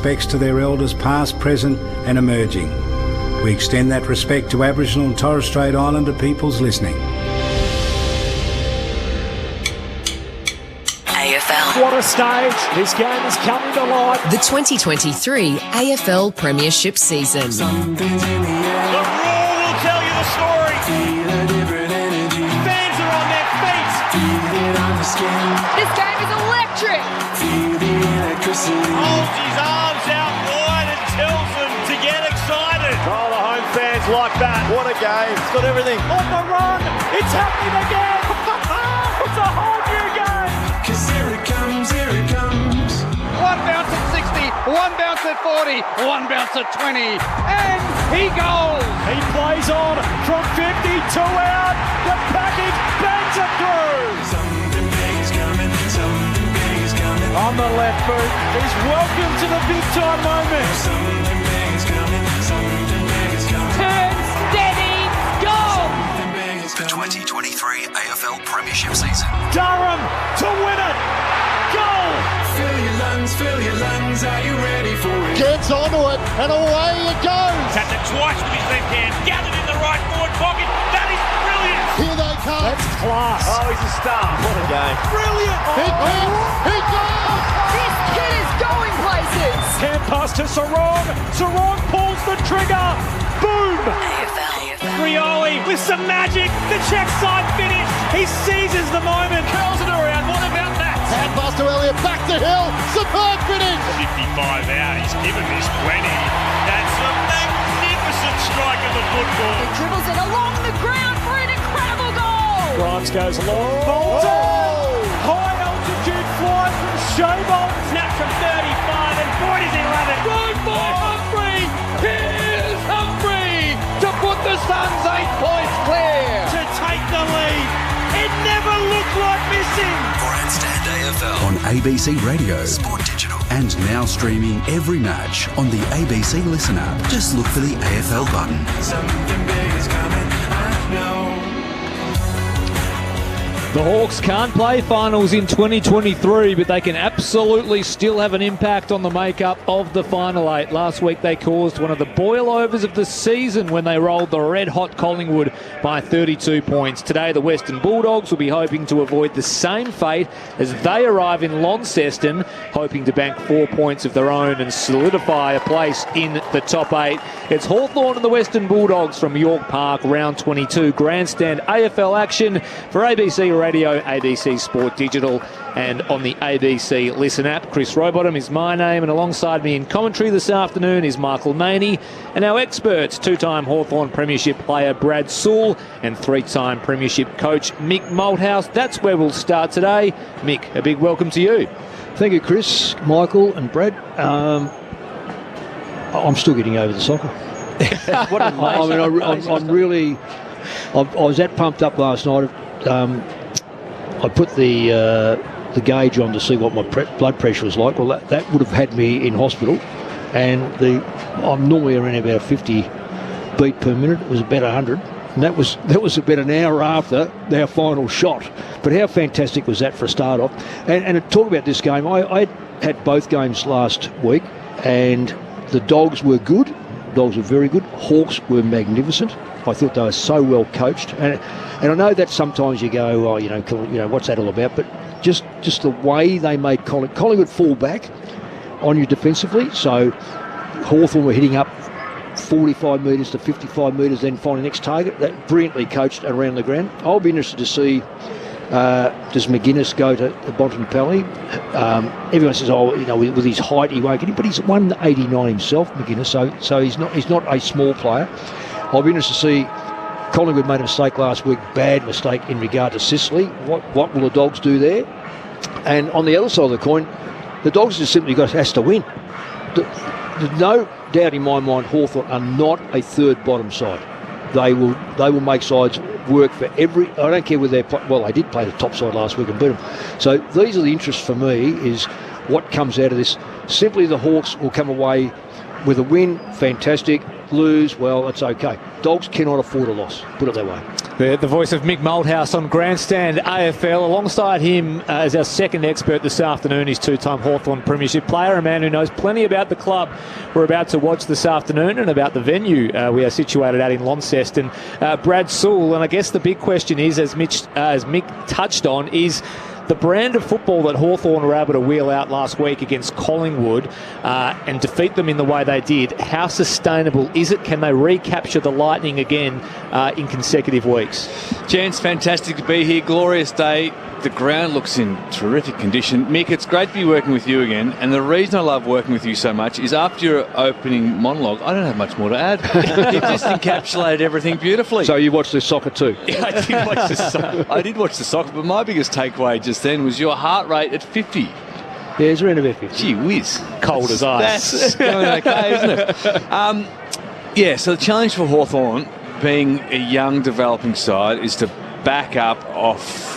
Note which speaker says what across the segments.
Speaker 1: respects to their elders past, present and emerging. We extend that respect to Aboriginal and Torres Strait Islander peoples listening.
Speaker 2: AFL.
Speaker 3: What a stage. This game is coming to life.
Speaker 2: The 2023 AFL Premiership season.
Speaker 4: The Roar will tell you the story. Fans are on their feet.
Speaker 5: This game is electric.
Speaker 4: Holds his arms out wide and tells them to get excited.
Speaker 3: Oh, the home fans like that. What a game. It's got everything. On the run. It's happening again. It's a whole new game.
Speaker 6: Cause here it comes, here it comes.
Speaker 7: One bounce at 60, one bounce at 40, one bounce at 20, and he goes.
Speaker 3: He plays on from 52 out. The package bangs it through.
Speaker 6: Something big is coming, something big is coming.
Speaker 3: On the left boot, he's welcome to the big time moment.
Speaker 6: Something big is coming, something big is coming.
Speaker 5: Turn steady, go.
Speaker 6: Something big is
Speaker 8: The
Speaker 6: coming.
Speaker 8: 2023 AFL Premiership season.
Speaker 3: Durham to win it. Goal.
Speaker 6: Fill your lungs, are you ready for it?
Speaker 9: Gets onto it, and away it goes.
Speaker 4: Tapped it twice with his left hand. Gathered in the right forward pocket. That is brilliant.
Speaker 9: Here they come.
Speaker 3: That's class.
Speaker 7: Oh, he's a star. What a game.
Speaker 3: Brilliant.
Speaker 9: He goes.
Speaker 5: This kid is going places.
Speaker 3: Hand pass to Sarong. Sarong pulls the trigger. Boom.
Speaker 4: Rioli with some magic. The check side finish. He seizes the moment. Curls it around. What about that?
Speaker 9: Hand pass to Elliott, back to Hill. Superb finish.
Speaker 4: 55 out. He's given this plenty. That's a magnificent strike of the football.
Speaker 5: He dribbles it along the ground for an incredible goal.
Speaker 3: Grimes goes long. Bolton. High altitude fly from Showbolt.
Speaker 4: Snap from 35 and boy does he love it.
Speaker 7: Good for Humphrey. Here's Humphrey to put the Suns 8 points clear.
Speaker 4: To take the lead. It never looked like missing.
Speaker 8: Grandstand AFL on ABC Radio, Sport Digital, and now streaming every match on the ABC Listen app. Just look for the AFL button.
Speaker 6: Something big is coming, I know.
Speaker 10: The Hawks can't play finals in 2023, but they can absolutely still have an impact on the makeup of the final eight. Last week they caused one of the boil-overs of the season when they rolled the red-hot Collingwood by 32 points. Today the Western Bulldogs will be hoping to avoid the same fate as they arrive in Launceston, hoping to bank 4 points of their own and solidify a place in the top eight. It's Hawthorn and the Western Bulldogs from York Park, round 22. Grandstand AFL action for ABC Radio, ABC Sport Digital, and on the ABC Listen app. Chris Rowbottom is my name, and alongside me in commentary this afternoon is Michael Maney, and our experts, two-time Hawthorn Premiership player Brad Sewell and three-time Premiership coach Mick Malthouse. That's where we'll start today. Mick, a big welcome to you.
Speaker 11: Thank you, Chris, Michael and Brad. I'm still getting over the soccer.
Speaker 10: What a
Speaker 11: I was that pumped up last night. I put the gauge on to see what my blood pressure was like. Well, that would have had me in hospital, and I'm normally around about 50 beat per minute. It was about 100, and that was about an hour after our final shot. But how fantastic was that for a start off? And to talk about this game, I had both games last week, and the Dogs were good. Dogs were very good. Hawks were magnificent. I thought they were so well coached, and I know that sometimes you go, oh, you know, what's that all about? But just the way they made Collingwood fall back on you defensively. So Hawthorn were hitting up 45 metres to 55 metres, then finding the next target. That brilliantly coached around the ground. I'll be interested to see, does McGuinness go to Bontempelli? Everyone says, oh, you know, with his height he won't get it, but he's 189 himself, McGuinness. So he's not a small player. I'll be interested to see. Collingwood made a mistake last week, bad mistake in regard to Sicily. What will the Dogs do there? And on the other side of the coin, the Dogs just simply has to win. There's no doubt in my mind Hawthorn are not a third bottom side. They will make sides work for every. I don't care whether they did play the top side last week and beat them. So these are the interests for me, is what comes out of this Simply the Hawks will come away with a win, fantastic. Lose, well, it's okay. Dogs cannot afford a loss, put it that way.
Speaker 10: The voice of Mick Malthouse on Grandstand AFL. Alongside him as our second expert this afternoon is two-time Hawthorn Premiership player, a man who knows plenty about the club we're about to watch this afternoon and about the venue we are situated at in Launceston. Brad Sewell, and I guess the big question is, as Mick touched on, is the brand of football that Hawthorn were able to wheel out last week against Collingwood and defeat them in the way they did. How sustainable is it? Can they recapture the Lightning again in consecutive weeks?
Speaker 12: Gents, fantastic to be here. Glorious day. The ground looks in terrific condition. Mick, it's great to be working with you again. And the reason I love working with you so much is after your opening monologue, I don't have much more to add. You just encapsulated everything beautifully.
Speaker 11: So you watched the soccer too?
Speaker 12: Yeah, I did watch the soccer, but my biggest takeaway just then was your heart rate at 50.
Speaker 11: Yeah, it's around about 50.
Speaker 12: Gee whiz.
Speaker 10: Cold as ice.
Speaker 12: That's going okay, isn't it? So the challenge for Hawthorn, being a young developing side, is to back up off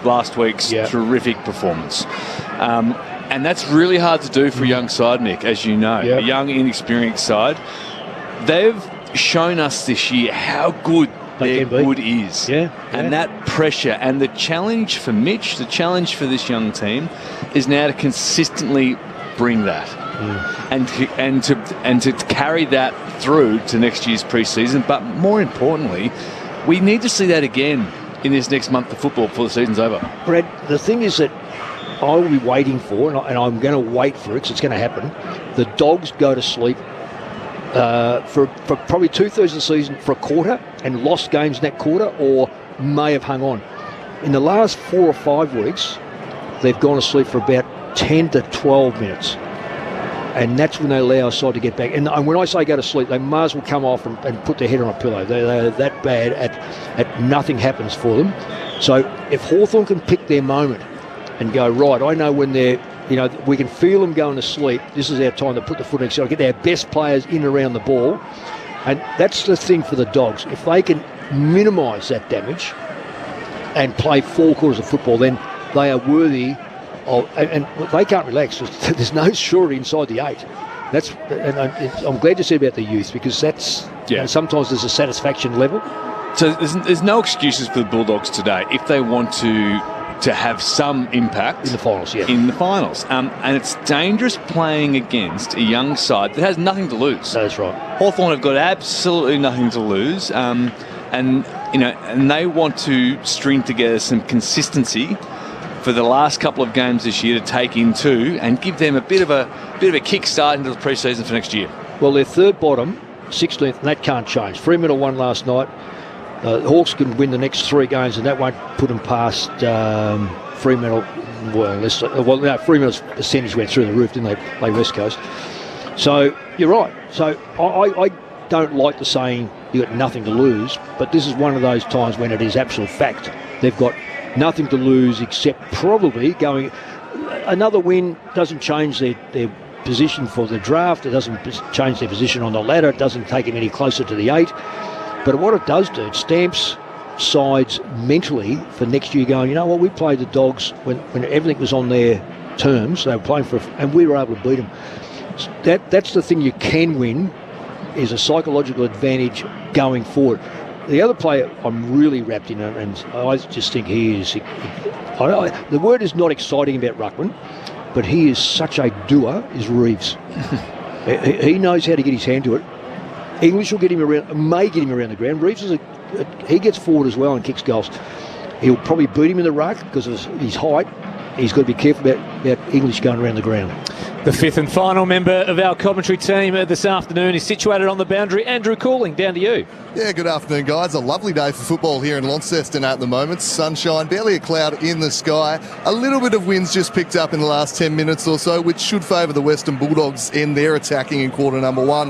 Speaker 12: last week's terrific performance. And that's really hard to do for a young side, Mick, as you know. Yep. A young, inexperienced side. They've shown us this year how good their good is. And that pressure and the challenge for Mitch, the challenge for this young team, is now to consistently bring that. And to carry that through to next year's pre-season. But more importantly, we need to see that again in this next month of football before the season's over.
Speaker 11: Brad, the thing is that I will be waiting for, and I'm going to wait for it, because it's going to happen, the Dogs go to sleep for probably two-thirds of the season for a quarter and lost games in that quarter, or may have hung on. In the last 4 or 5 weeks, they've gone to sleep for about 10 to 12 minutes. And that's when they allow us side to get back. And when I say go to sleep, they might as well come off and put their head on a pillow. They're that bad at nothing happens for them. So if Hawthorn can pick their moment and go, right, I know when they're, we can feel them going to sleep. This is our time to put the foot next to it, get our best players in and around the ball. And that's the thing for the Dogs. If they can minimise that damage and play 4 quarters of football, then they are worthy. And they can't relax. There's no surety inside the 8. I'm glad you said about the youth, because that's sometimes there's a satisfaction level.
Speaker 12: So there's no excuses for the Bulldogs today if they want to have some impact
Speaker 11: in the finals.
Speaker 12: And it's dangerous playing against a young side that has nothing to lose.
Speaker 11: That's right.
Speaker 12: Hawthorn have got absolutely nothing to lose, and they want to string together some consistency for the last couple of games this year to take into and give them a bit of a kick start into the pre-season for next year.
Speaker 11: Well, they're third bottom, 16th, and that can't change. Fremantle won last night. The Hawks can win the next 3 games, and that won't put them past Fremantle. Fremantle's percentage went through the roof, didn't they? Play West Coast. So you're right. So I don't like the saying you got nothing to lose, but this is one of those times when it is absolute fact. They've got nothing to lose except probably going. Another win doesn't change their position for the draft. It doesn't change their position on the ladder. It doesn't take them any closer to the 8. But what it does do, it stamps sides mentally for next year going, you know what, we played the Dogs when everything was on their terms. They were playing and we were able to beat them. That's the thing you can win, is a psychological advantage going forward. The other player I'm really wrapped in, and I just think he is... the word is not exciting about Ruckman, but he is such a doer, is Reeves. He knows how to get his hand to it. English will get him around, may get him around the ground. Reeves he gets forward as well and kicks goals. He'll probably beat him in the ruck because of his height. He's got to be careful about English going around the ground.
Speaker 10: The 5th and final member of our commentary team this afternoon is situated on the boundary. Andrew Cooling, down to you.
Speaker 13: Yeah, good afternoon, guys. A lovely day for football here in Launceston at the moment. Sunshine, barely a cloud in the sky. A little bit of wind's just picked up in the last 10 minutes or so, which should favour the Western Bulldogs in their attacking in quarter number 1.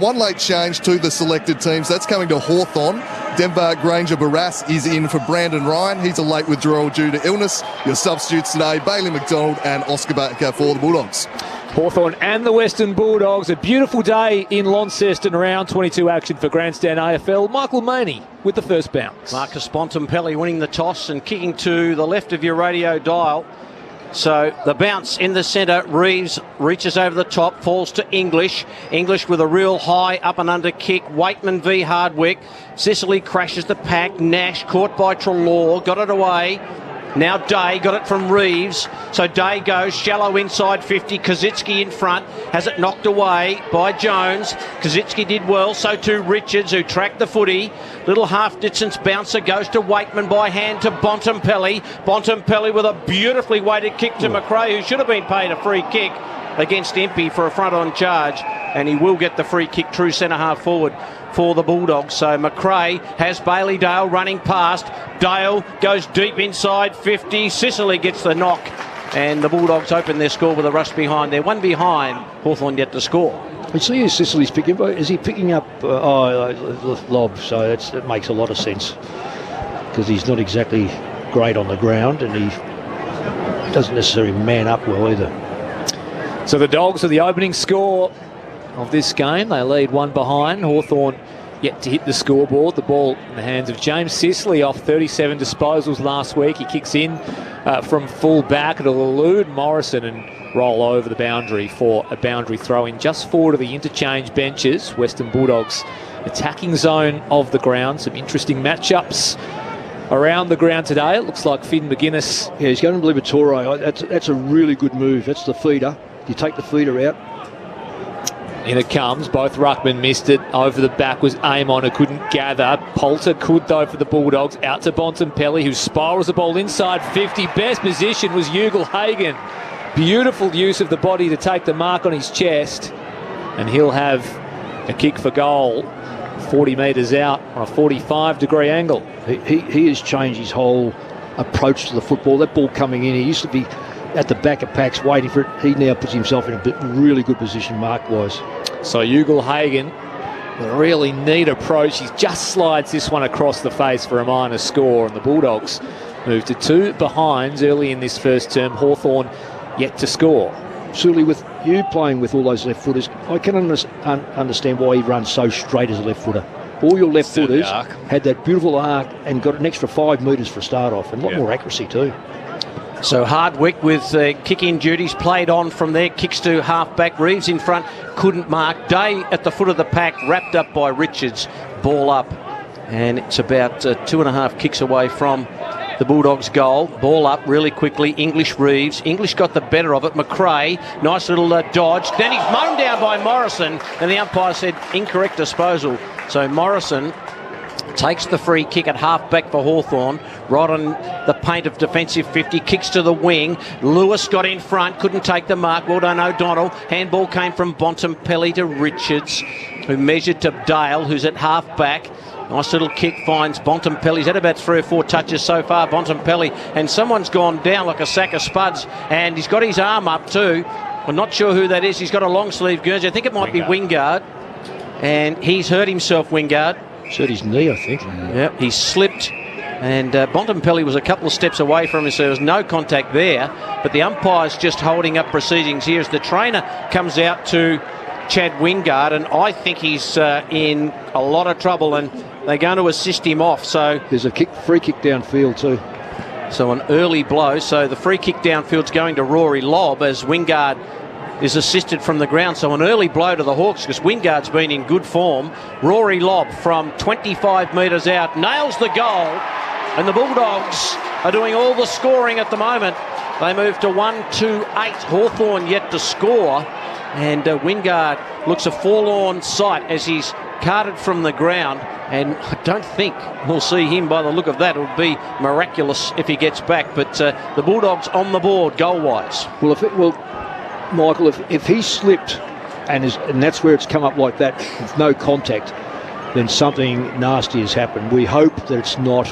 Speaker 13: One late change to the selected teams. That's coming to Hawthorn. Denver Granger Barras is in for Brandon Ryan. He's a late withdrawal due to illness. Your substitutes today, Bailey McDonald and Oscar Baker for the Bulldogs.
Speaker 10: Hawthorn and the Western Bulldogs. A beautiful day in Launceston. Round 22 action for Grandstand AFL. Michael Maney with the first bounce.
Speaker 14: Marcus Bontempelli winning the toss and kicking to the left of your radio dial. So the bounce in the centre. Reeves reaches over the top, falls to English. English with a real high up and under kick. Waitman v Hardwick. Sicily crashes the pack. Nash caught by Treloar, got it away. Now Day got it from Reeves. So Day goes shallow inside 50. Kazitsky in front. Has it knocked away by Jones. Kazitsky did well. So too Richards, who tracked the footy. Little half-distance bouncer goes to Waitman by hand to Bontempelli. Bontempelli with a beautifully weighted kick to McRae, who should have been paid a free kick against Impey for a front-on charge. And he will get the free kick, true centre-half forward for the Bulldogs. So McRae has Bailey Dale running past. Dale goes deep inside 50. Sicily gets the knock. And the Bulldogs open their score with a rush behind. They're one behind. Hawthorn yet to score.
Speaker 11: I see who Sicily's picking. Is he picking up lob? So that makes a lot of sense. Because he's not exactly great on the ground. And he doesn't necessarily man up well either.
Speaker 10: So the Dogs are the opening score of this game. They lead one behind. Hawthorn yet to hit the scoreboard. The ball in the hands of James Sicily off 37 disposals last week. He kicks in from full back. It'll elude Morrison and roll over the boundary for a boundary throw-in just forward of the interchange benches. Western Bulldogs attacking zone of the ground. Some interesting matchups around the ground today. It looks like Finn McGuinness.
Speaker 11: Yeah, he's going to Liberatore. That's a really good move. That's the feeder. You take the feeder out.
Speaker 10: In it comes. Both ruckmen missed it. Over the back was Amon, who couldn't gather. Poulter could, though, for the Bulldogs. Out to Bontempelli, who spirals the ball inside 50. Best position was Ugle-Hagan. Beautiful use of the body to take the mark on his chest. And he'll have a kick for goal 40 metres out on a 45-degree angle.
Speaker 11: He has changed his whole approach to the football. That ball coming in, he used to be at the back of packs waiting for it. He now puts himself in a really good position mark-wise.
Speaker 10: So Ugle-Hagan, a really neat approach. He just slides this one across the face for a minor score, and the Bulldogs move to two behinds early in this first term. Hawthorn yet to score.
Speaker 11: Surely with you playing with all those left footers, I can understand why he runs so straight as a left footer. All your left footers had that beautiful arc and got an extra 5 metres for a start off, and a lot more accuracy too.
Speaker 14: So Hardwick with kick-in duties played on from there. Kicks to half-back. Reeves in front. Couldn't mark. Day at the foot of the pack. Wrapped up by Richards. Ball up. And it's about 2.5 kicks away from the Bulldogs' goal. Ball up really quickly. English Reeves. English got the better of it. McRae. Nice little dodge. Then he's mown down by Morrison. And the umpire said incorrect disposal. So Morrison takes the free kick at half-back for Hawthorn. Right on the paint of defensive 50. Kicks to the wing. Lewis got in front. Couldn't take the mark. Well done, O'Donnell. Handball came from Bontempelli to Richards, who measured to Dale, who's at half-back. Nice little kick finds Bontempelli. He's had about 3 or 4 touches so far, Bontempelli. And someone's gone down like a sack of spuds. And he's got his arm up too. I'm not sure who that is. He's got a long sleeve Guernsey. I think it might be Wingard. And he's hurt himself, Wingard.
Speaker 11: It's hurt his knee, I think.
Speaker 14: Yep, he slipped. And Bontempelli was a couple of steps away from him, so there was no contact there. But the umpire's just holding up proceedings here as the trainer comes out to Chad Wingard, and I think he's in a lot of trouble, and they're going to assist him off. So
Speaker 11: there's a free kick downfield too.
Speaker 14: So an early blow. So the free kick downfield's going to Rory Lobb as Wingard is assisted from the ground. So an early blow to the Hawks because Wingard's been in good form. Rory Lobb from 25 metres out nails the goal, and the Bulldogs are doing all the scoring at the moment. They move to 1-2-8. Hawthorn yet to score, and Wingard looks a forlorn sight as he's carted from the ground, and I don't think we'll see him by the look of that. It would be miraculous if he gets back, but the Bulldogs on the board goal-wise.
Speaker 11: Michael, if he slipped and that's where it's come up like that with no contact, then something nasty has happened. We hope that it's not.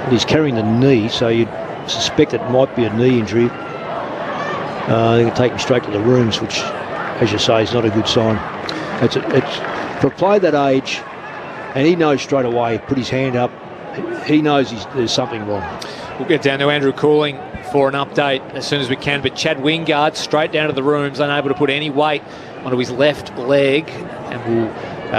Speaker 11: He's carrying the knee, so you'd suspect it might be a knee injury. They can take him straight to the rooms, which, as you say, is not a good sign. It's for a player that age, and he knows straight away. Put his hand up. He knows there's something wrong.
Speaker 10: We'll get down to Andrew Cooling for an update as soon as we can, but Chad Wingard straight down to the rooms, unable to put any weight onto his left leg, and we'll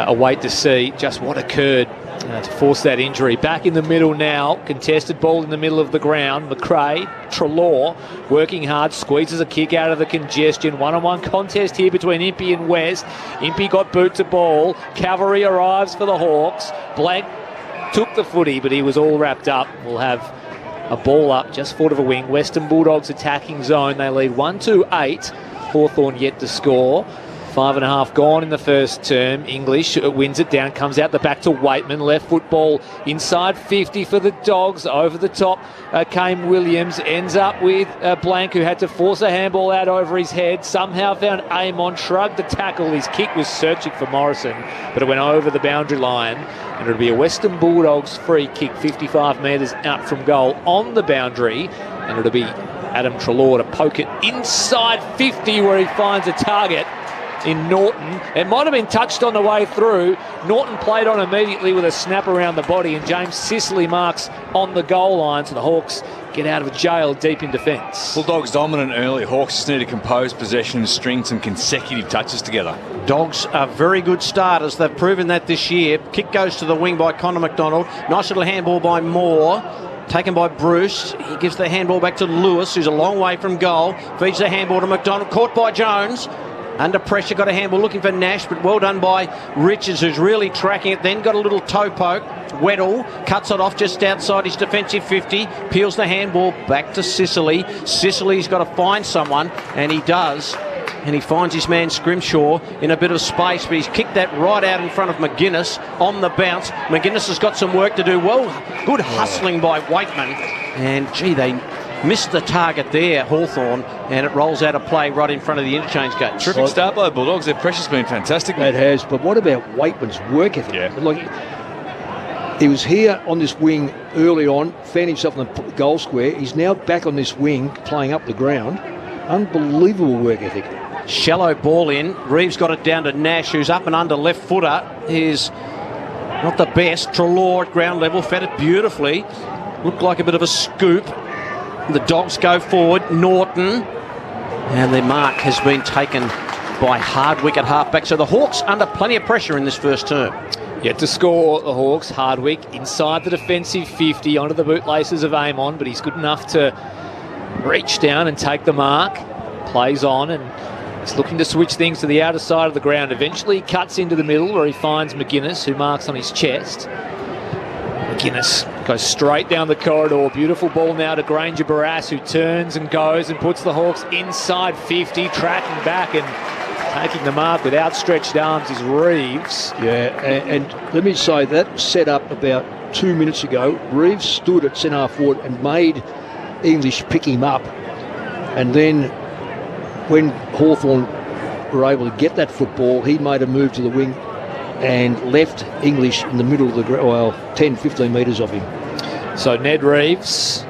Speaker 10: await to see just what occurred To force that injury. Back in the middle now. Contested ball in the middle of the ground. McRae, Treloar, working hard, squeezes a kick out of the congestion. One-on-one contest here between Impey and West. Impey got boot to ball. Cavalry arrives for the Hawks. Blank took the footy, but he was all wrapped up. We'll have a ball up just forward of a wing. Western Bulldogs attacking zone. They lead 1-8. Hawthorn yet to score. 5.5 gone in the first term. English wins it down, comes out the back to Waitman. Left football inside 50 for the Dogs. Over the top came Williams. Ends up with Blank, who had to force a handball out over his head. Somehow found Amon, shrugged the tackle. His kick was searching for Morrison, but it went over the boundary line. And it'll be a Western Bulldogs free kick 55 metres out from goal on the boundary. And it'll be Adam Treloar to poke it inside 50 where he finds a target in Norton. It might have been touched on the way through. Norton played on immediately with a snap around the body, and James Sicily marks on the goal line, so the Hawks get out of jail deep in defence.
Speaker 12: Bulldogs dominant early. Hawks just need to compose possession and string some consecutive touches together.
Speaker 14: Dogs are very good starters. They've proven that this year. Kick goes to the wing by Connor McDonald. Nice little handball by Moore. Taken by Bruce. He gives the handball back to Lewis, who's a long way from goal. Feeds the handball to McDonald. Caught by Jones. Under pressure, got a handball looking for Nash, but well done by Richards, who's really tracking it. Then got a little toe poke. Weddle cuts it off just outside his defensive 50. Peels the handball back to Sicily. Sicily's got to find someone, and he does. And he finds his man Scrimshaw in a bit of space, but he's kicked that right out in front of McGuinness on the bounce. McGuinness has got some work to do. Well, good hustling by Waitman. And, gee, they missed the target there, Hawthorn, and it rolls out of play right in front of the interchange gate.
Speaker 12: Terrific start by the Bulldogs. Their pressure's been fantastic.
Speaker 11: It has, but what about Waitman's work ethic?
Speaker 12: Yeah.
Speaker 11: Like, he was here on this wing early on, found himself in the goal square. He's now back on this wing, playing up the ground. Unbelievable work ethic.
Speaker 14: Shallow ball in. Reeves got it down to Nash, who's up and under left footer. Is not the best. Treloar at ground level, fed it beautifully. Looked like a bit of a scoop. The Dogs go forward. Norton. And their mark has been taken by Hardwick at halfback. So the Hawks under plenty of pressure in this first term.
Speaker 10: Yet to score, the Hawks. Hardwick inside the defensive 50 onto the bootlaces of Amon, but he's good enough to reach down and take the mark. Plays on and he's looking to switch things to the outer side of the ground. Eventually he cuts into the middle where he finds McGuinness, who marks on his chest. McGuinness goes straight down the corridor. Beautiful ball now to Granger Barras, who turns and goes and puts the Hawks inside 50, tracking back and taking the mark with outstretched arms is Reeves.
Speaker 11: Yeah, and let me say that set up about 2 minutes ago. Reeves stood at centre forward and made English pick him up, and then when Hawthorn were able to get that football, he made a move to the wing and left English in the middle of the ground, 10-15 metres of him.
Speaker 10: So Ned Reeves,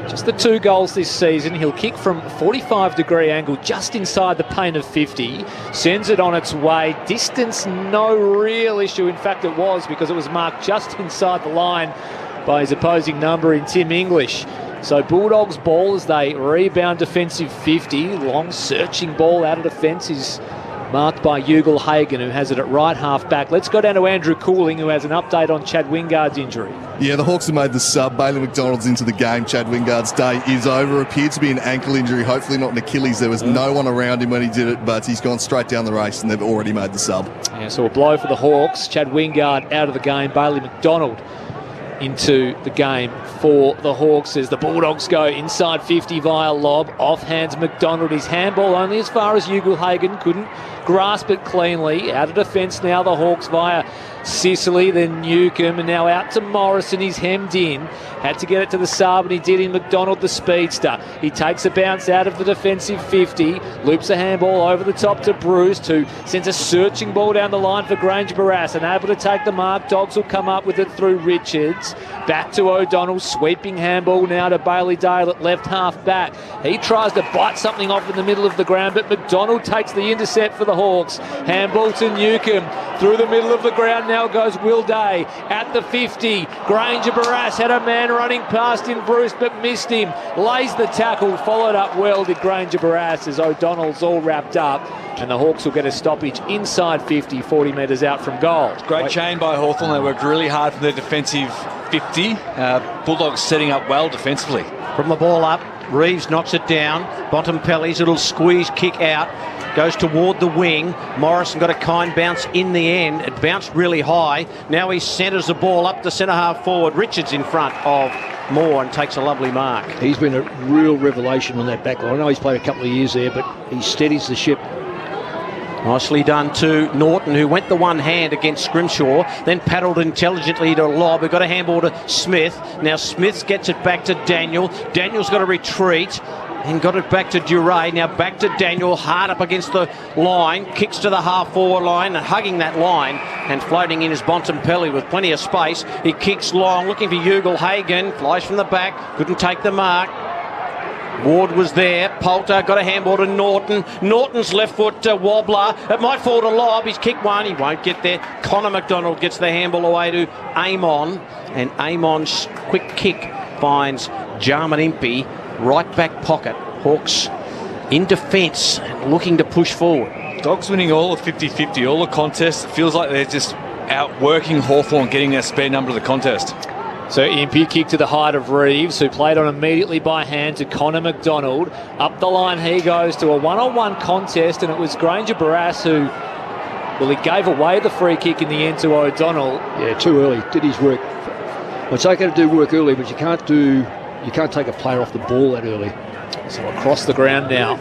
Speaker 10: just the 2 goals this season. He'll kick from 45-degree angle just inside the paint of 50, sends it on its way. Distance, no real issue. In fact, it was, because it was marked just inside the line by his opposing number in Tim English. So Bulldogs ball as they rebound defensive 50. Long searching ball out of defence is marked by Ugle Hagan, who has it at right half back. Let's go down to Andrew Cooling, who has an update on Chad Wingard's injury.
Speaker 13: Yeah, the Hawks have made the sub. Bailey McDonald's into the game. Chad Wingard's day is over. Appeared to be an ankle injury, hopefully not an Achilles. There was no one around him when he did it, but he's gone straight down the race and they've already made the sub.
Speaker 10: Yeah, so a blow for the Hawks. Chad Wingard out of the game. Bailey McDonald into the game for the Hawks as the Bulldogs go inside 50 via lob. Off hands McDonald. His handball only as far as Ugle Hagan. Couldn't grasp it cleanly. Out of defence now the Hawks via Sicily, then Newcomb, and now out to Morrison. He's hemmed in. Had to get it to the sub, and he did in McDonald, the speedster. He takes a bounce out of the defensive 50, loops a handball over the top to Bruce, who sends a searching ball down the line for Granger Barras, and able to take the mark. Dogs will come up with it through Richards. Back to O'Donnell, sweeping handball now to Bailey Dale at left half back. He tries to bite something off in the middle of the ground, but McDonald takes the intercept for the Hawks. Handball to Newcomb. Through the middle of the ground now goes Will Day at the 50. Granger Barras had a man running past him, Bruce, but missed him. Lays the tackle, followed up well did Granger Barras as O'Donnell's all wrapped up. And the Hawks will get a stoppage inside 50, 40 metres out from goal.
Speaker 12: Great chain by Hawthorn. They worked really hard from their defensive 50. Bulldogs setting up well defensively.
Speaker 14: From the ball up, Reeves knocks it down. Bontempelli's little squeeze kick out. Goes toward the wing. Morrison got a kind bounce in the end. It bounced really high. Now he centres the ball up to centre half forward. Richards in front of Moore and takes a lovely mark.
Speaker 11: He's been a real revelation on that back line. I know he's played a couple of years there, but he steadies the ship.
Speaker 14: Nicely done to Norton, who went the one hand against Scrimshaw, then paddled intelligently to lob. He got a handball to Smith. Now Smith gets it back to Daniel. Daniel's got to retreat and got it back to Duray. Now back to Daniel, hard up against the line, kicks to the half-forward line and hugging that line, and floating in is Bontempelli with plenty of space. He kicks long, looking for Ugle-Hagan, flies from the back, couldn't take the mark. Ward was there. Poulter got a handball to Norton. Norton's left foot wobbler. It might fall to lob. He's kicked one. He won't get there. Connor McDonald gets the handball away to Amon. And Amon's quick kick finds Jarman Impey right back pocket. Hawks in defence and looking to push forward.
Speaker 12: Dogs winning all of 50-50, all the contests. It feels like they're just outworking Hawthorn, getting their spare number of the contest.
Speaker 10: So Impey kicked to the height of Reeves, who played on immediately by hand to Connor McDonald. Up the line he goes to a one-on-one contest, and it was Granger Barras who, well, he gave away the free kick in the end to O'Donnell.
Speaker 11: Yeah, too early. Did his work. Well, it's okay to do work early, but you can't take a player off the ball that early.
Speaker 10: So across the ground now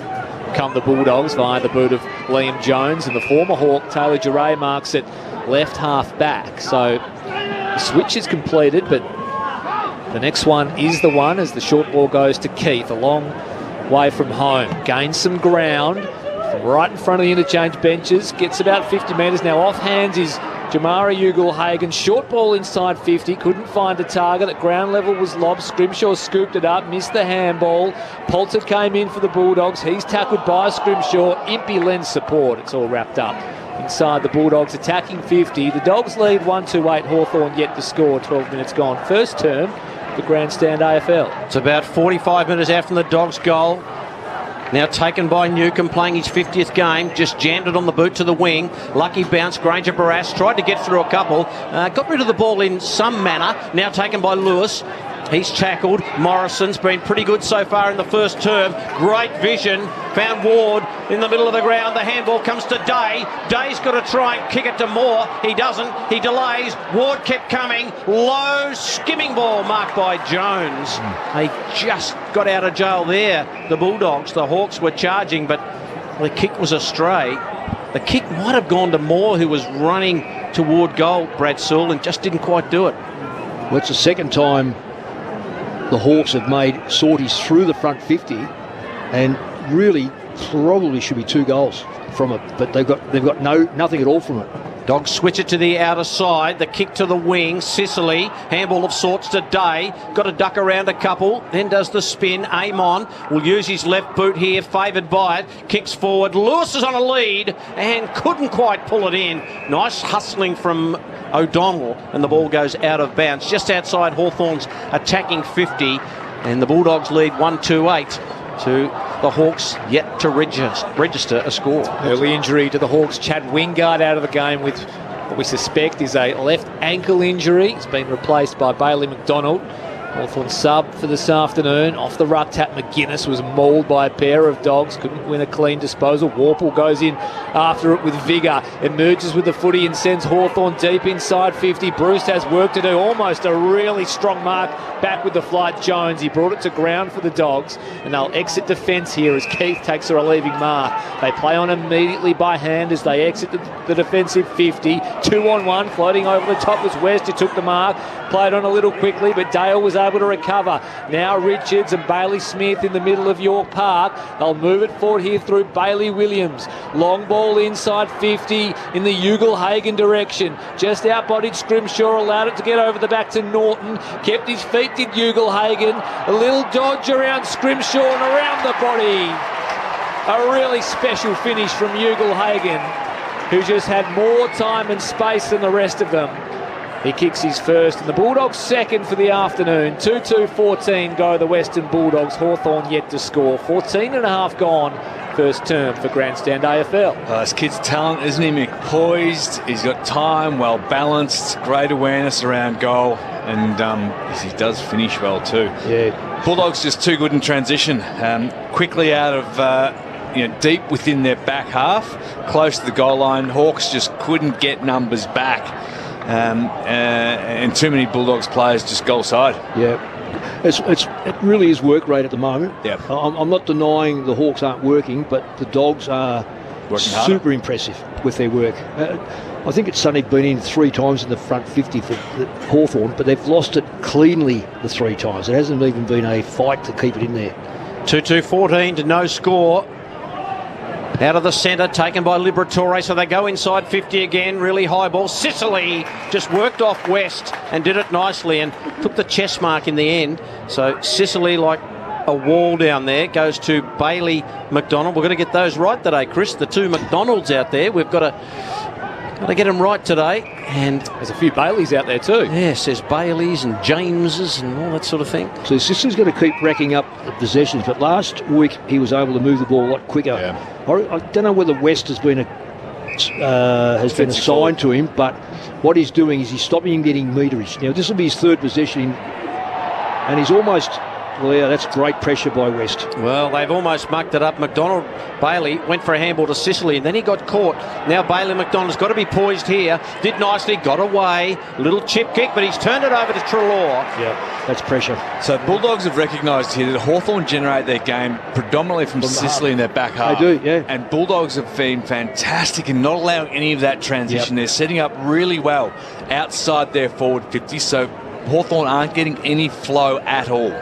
Speaker 10: come the Bulldogs via the boot of Liam Jones, and the former Hawk Taylor Duray marks it left half back. So the switch is completed, but the next one is the one as the short ball goes to Keith, a long way from home. Gains some ground from right in front of the interchange benches, gets about 50 metres. Now off hands is Jamara Ugle-Hagan. Short ball inside 50, couldn't find a target. At ground level was lobbed. Scrimshaw scooped it up, missed the handball. Poulter came in for the Bulldogs. He's tackled by Scrimshaw. Impey lends support. It's all wrapped up inside the Bulldogs attacking 50. The Dogs lead 1-8. Hawthorn yet to score. 12 minutes gone. First term, the Grandstand AFL.
Speaker 14: It's about 45 minutes out from the Dogs' goal. Now taken by Newcombe, playing his 50th game. Just jammed it on the boot to the wing. Lucky bounce. Granger Barras tried to get through a couple. Got rid of the ball in some manner. Now taken by Lewis. He's tackled. Morrison's been pretty good so far in the first term. Great vision. Found Ward in the middle of the ground. The handball comes to Day. Day's got to try and kick it to Moore. He doesn't. He delays. Ward kept coming. Low skimming ball marked by Jones. They just got out of jail there, the Bulldogs. The Hawks were charging, but the kick was astray. The kick might have gone to Moore, who was running toward goal, Brad Sewell, and just didn't quite do it.
Speaker 11: Well, it's the second time the Hawks have made sorties through the front 50, and really probably should be 2 goals from it, but they've got nothing at all from it.
Speaker 14: Dogs switch it to the outer side. The kick to the wing. Sicily. Handball of sorts to Day. Got to duck around a couple. Then does the spin. Amon will use his left boot here, favoured by it. Kicks forward. Lewis is on a lead and couldn't quite pull it in. Nice hustling from O'Donnell, and the ball goes out of bounds just outside Hawthorn's attacking 50, and the Bulldogs lead 1-8 to the Hawks yet to register a score.
Speaker 10: Early injury to the Hawks. Chad Wingard out of the game with what we suspect is a left ankle injury. He's been replaced by Bailey McDonald. Hawthorn sub for this afternoon. Off the ruck tap, McGuinness was mauled by a pair of Dogs. Couldn't win a clean disposal. Warple goes in after it with vigour. Emerges with the footy and sends Hawthorn deep inside 50. Bruce has work to do. Almost a really strong mark back with the flight. Jones. He brought it to ground for the Dogs, and they'll exit defence here as Keith takes a relieving mark. They play on immediately by hand as they exit the defensive 50. 2-on-1. Floating over the top was West, who took the mark. Played on a little quickly, but Dale was able to recover. Now Richards and Bailey Smith in the middle of York Park. They'll move it forward here through Bailey Williams. Long ball inside 50 in the Ugle-Hagan direction. Just outbodied Scrimshaw, allowed it to get over the back to Norton. Kept his feet, did Ugle-Hagan. A little dodge around Scrimshaw and around the body. A really special finish from Ugle-Hagan, who just had more time and space than the rest of them. He kicks his first, and the Bulldogs second for the afternoon. 2-2-14 go the Western Bulldogs. Hawthorn yet to score. 14 and a half gone. first term for Grandstand AFL.
Speaker 12: This kid's talent, isn't he, Mick? Poised, he's got time, well balanced, great awareness around goal, and he does finish well too.
Speaker 11: Yeah.
Speaker 12: Bulldogs just too good in transition. Quickly out of deep within their back half, close to the goal line. Hawks just couldn't get numbers back, and too many Bulldogs players just goal side.
Speaker 11: Yeah. It really is work rate at the moment.
Speaker 12: Yep.
Speaker 11: I'm not denying the Hawks aren't working, but the Dogs are super impressive with their work. I think it's only been in 3 times in the front 50 for Hawthorn, but they've lost it cleanly the 3 times. It hasn't even been a fight to keep it in there.
Speaker 14: 2-2-14 to no score. Out of the centre, taken by Liberatore, so they go inside 50 again, really high ball. Sicily just worked off West and did it nicely and took the chest mark in the end. So Sicily, like a wall down there, goes to Bailey McDonald. We're going to get those right today, Chris. The 2 McDonalds out there, we've got to get them right today. And
Speaker 10: there's a few Baileys out there too.
Speaker 14: Yes, there's Baileys and Jameses and all that sort of thing.
Speaker 11: So Sicily's going to keep racking up the possessions, but last week he was able to move the ball a lot quicker.
Speaker 12: Yeah.
Speaker 11: I don't know whether West has been assigned to him, but what he's doing is he's stopping him getting meterage. Now this will be his 3rd possession, and he's almost. Well, yeah, that's great pressure by West.
Speaker 14: Well, they've almost mucked it up. Bailey went for a handball to Sicily, and then he got caught. Now Bailey McDonald's got to be poised here. Did nicely, got away. Little chip kick, but he's turned it over to Treloar.
Speaker 11: Yeah, that's pressure.
Speaker 12: So Bulldogs have recognised here that Hawthorn generate their game predominantly from Sicily in their back half.
Speaker 11: They do, yeah.
Speaker 12: And Bulldogs have been fantastic in not allowing any of that transition. They're setting up really well outside their forward 50, so Hawthorn aren't getting any flow at all.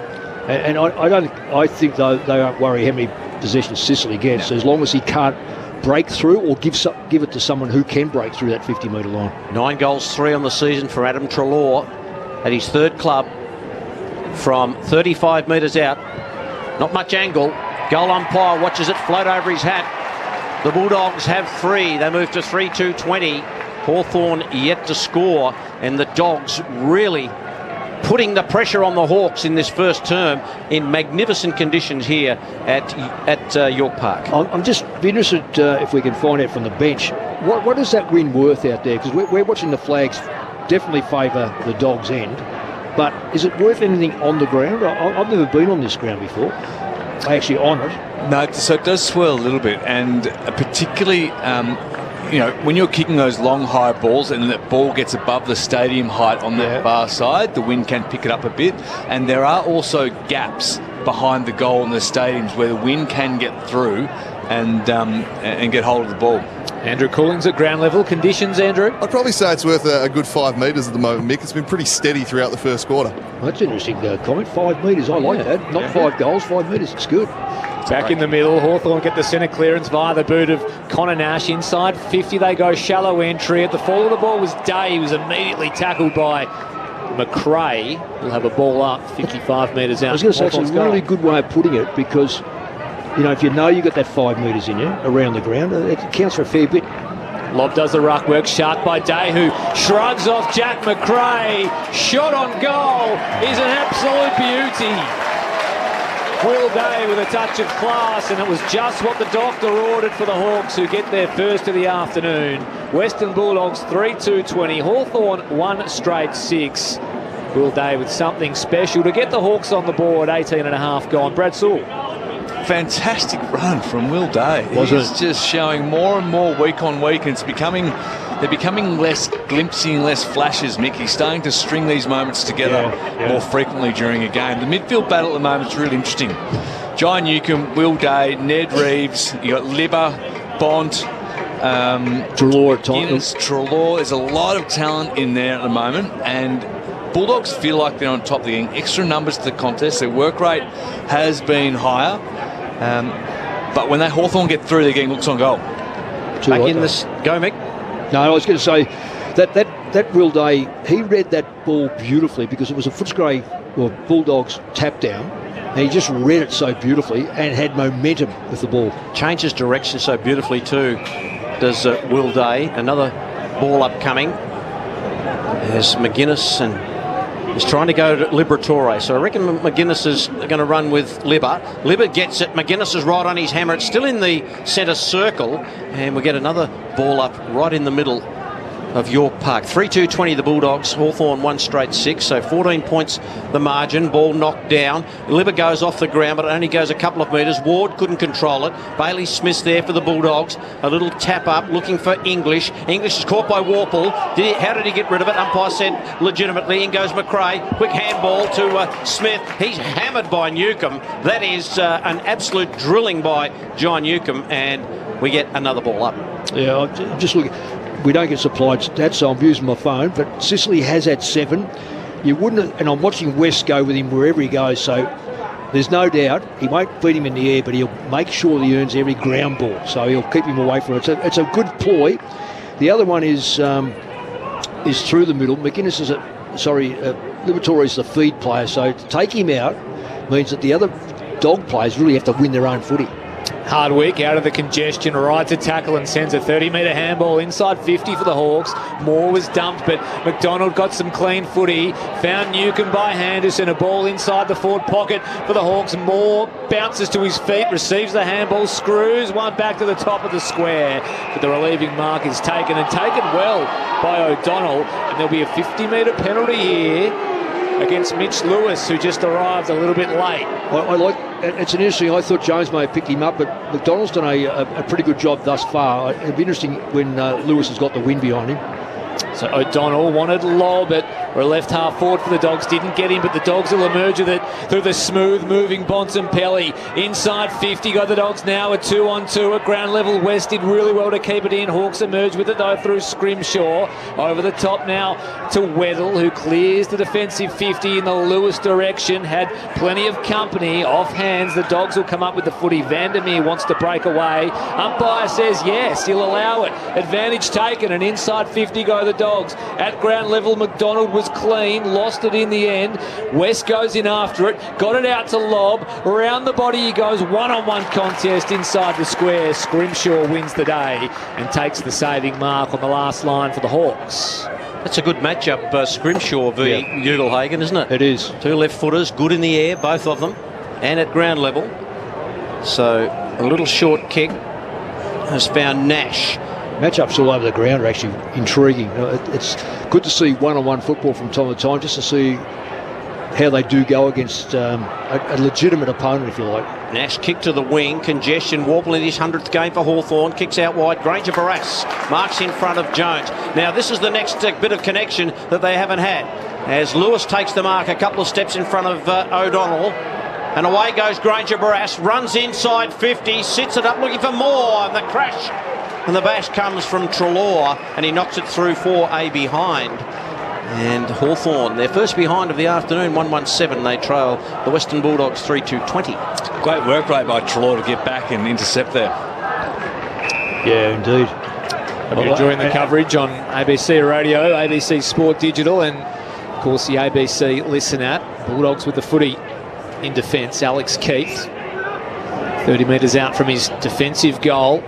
Speaker 11: And I think they won't worry how many possessions Sicily gets, as long as he can't break through or give it to someone who can break through that 50-metre line.
Speaker 14: 9 goals, 3 on the season for Adam Treloar at his 3rd club from 35 metres out. Not much angle. Goal umpire watches it float over his hat. The Bulldogs have 3. They move to 3-2-20. Hawthorn yet to score, and the Dogs really putting the pressure on the Hawks in this first term in magnificent conditions here at York Park.
Speaker 11: I'm just interested if we can find out from the bench, what is that win worth out there? Because we're watching the flags definitely favour the Dogs' end, but is it worth anything on the ground? I've never been on this ground before. Actually on it.
Speaker 12: No, so it does swirl a little bit, and particularly when you're kicking those long high balls and that ball gets above the stadium height on that far side, the wind can pick it up a bit, and there are also gaps behind the goal in the stadiums where the wind can get through and get hold of the ball.
Speaker 10: Andrew Coolings at ground level. Conditions, Andrew?
Speaker 13: I'd probably say it's worth a good 5 metres at the moment, Mick. It's been pretty steady throughout the first quarter.
Speaker 11: Well, that's an interesting comment. 5 metres, I like that. Not 5 goals, 5 metres. It's good.
Speaker 10: Back in the middle, Hawthorn get the centre clearance via the boot of Connor Nash. Inside 50, they go shallow entry. At the fall of the ball was Day. He was immediately tackled by McRae. He'll have a ball up 55 metres out.
Speaker 11: I was going to say, it's a really good way of putting it, because if you know you've got that 5 metres in you around the ground, it counts for a fair bit.
Speaker 10: Lob does the ruck work. Shark by Day, who shrugs off Jack McRae. Shot on goal is an absolute beauty. Will Day with a touch of class, and it was just what the doctor ordered for the Hawks, who get their first of the afternoon. Western Bulldogs 3-2-20. Hawthorn 1 straight 6. Will Day with something special to get the Hawks on the board. 18.5 gone. Brad Sewell.
Speaker 12: Fantastic run from Will Day. He's just showing more and more week on week, and they're becoming less glimpsy and less flashes, Mick. He's starting to string these moments together more frequently during a game. The midfield battle at the moment is really interesting. Jai Newcomb, Will Day, Ned Reeves, you got Libba, Bont, Treloar. There's a lot of talent in there at the moment, and Bulldogs feel like they're on top. They're getting extra numbers to the contest. Their work rate has been higher. But when that Hawthorn get through, they're getting looks on goal.
Speaker 14: Back in this. Go, Mick.
Speaker 11: No, I was going to say that Will Day, he read that ball beautifully, because it was a Footscray or Bulldogs tap down, and he just read it so beautifully and had momentum with the ball.
Speaker 14: Changes direction so beautifully too, does Will Day. Another ball upcoming. There's McGuinness and He's trying to go to Liberatore, so I reckon McGuinness is going to run with Libba. Libba gets it. McGuinness is right on his hammer. It's still in the centre circle, and we get another ball up right in the middle of York Park. 3-2-20 the Bulldogs. Hawthorn 1 straight 6, so 14 points the margin. Ball knocked down. Libba goes off the ground, but it only goes a couple of metres. Ward couldn't control it. Bailey Smith's there for the Bulldogs. A little tap up, looking for English. English is caught by Warple. How did he get rid of it? Umpire said legitimately. In goes McRae. Quick handball to Smith. He's hammered by Newcomb. That is an absolute drilling by John Newcomb, and we get another ball up.
Speaker 11: Yeah, I'm just looking. We don't get supplied stats, so I'm using my phone. But Sicily has had 7. You wouldn't, and I'm watching West go with him wherever he goes. So there's no doubt he won't beat him in the air, but he'll make sure that he earns every ground ball. So he'll keep him away from it. It's a good ploy. The other one is through the middle. McGuinness is Liberatore is the feed player. So to take him out means that the other dog players really have to win their own footy.
Speaker 10: Hardwick out of the congestion, right to tackle and sends a 30-metre handball inside 50 for the Hawks. Moore was dumped, but McDonald got some clean footy. Found Newcomb by Henderson, a ball inside the forward pocket for the Hawks. Moore bounces to his feet, receives the handball, screws one back to the top of the square. But the relieving mark is taken, and taken well by O'Donnell. And there'll be a 50-metre penalty here against Mitch Lewis, who just arrived a little bit late.
Speaker 11: I like. It's an interesting. I thought Jones may have picked him up, but McDonald's done a pretty good job thus far. It'd be interesting when Lewis has got the wind behind him.
Speaker 10: So O'Donnell wanted lob, but we're left half forward for the Dogs. Didn't get him, but the Dogs will emerge with it through the smooth-moving Bontempelli. Inside 50, got the Dogs now a 2-on-2 at ground level. West did really well to keep it in. Hawks emerge with it, though, through Scrimshaw. Over the top now to Weddell, who clears the defensive 50 in the Lewis direction. Had plenty of company off hands. The Dogs will come up with the footy. Vandermeer wants to break away. Umpire says yes, he'll allow it. Advantage taken, and inside 50 go the Dogs. At ground level, McDonald was clean, lost it in the end. West goes in after it, got it out to Lob. Around the body he goes, one-on-one contest inside the square. Scrimshaw wins the day and takes the saving mark on the last line for the Hawks.
Speaker 14: That's a good matchup, Scrimshaw v. Ugelhagen, isn't it?
Speaker 11: It is.
Speaker 14: 2 left footers, good in the air, both of them, and at ground level. So a little short kick has found Nash.
Speaker 11: Matchups all over the ground are actually intriguing. It's good to see one-on-one football from time to time, just to see how they do go against a legitimate opponent, if you like.
Speaker 14: Nash kick to the wing, congestion. Warple in his 100th game for Hawthorn, kicks out wide. Granger Barras marks in front of Jones. Now this is the next bit of connection that they haven't had, as Lewis takes the mark a couple of steps in front of O'Donnell. And away goes Granger Barras, runs inside 50, sits it up looking for more, and the crash and the bash comes from Treloar, and he knocks it through for a behind. And Hawthorn, their first behind of the afternoon, 1-1-7. They trail the Western Bulldogs 3-2-20.
Speaker 12: Great work rate by Treloar to get back and intercept there.
Speaker 11: Yeah, indeed.
Speaker 10: Hope you're enjoying the coverage on ABC Radio, ABC Sport Digital, and of course the ABC Listen app. Bulldogs with the footy in defence. Alex Keith, 30 metres out from his defensive goal.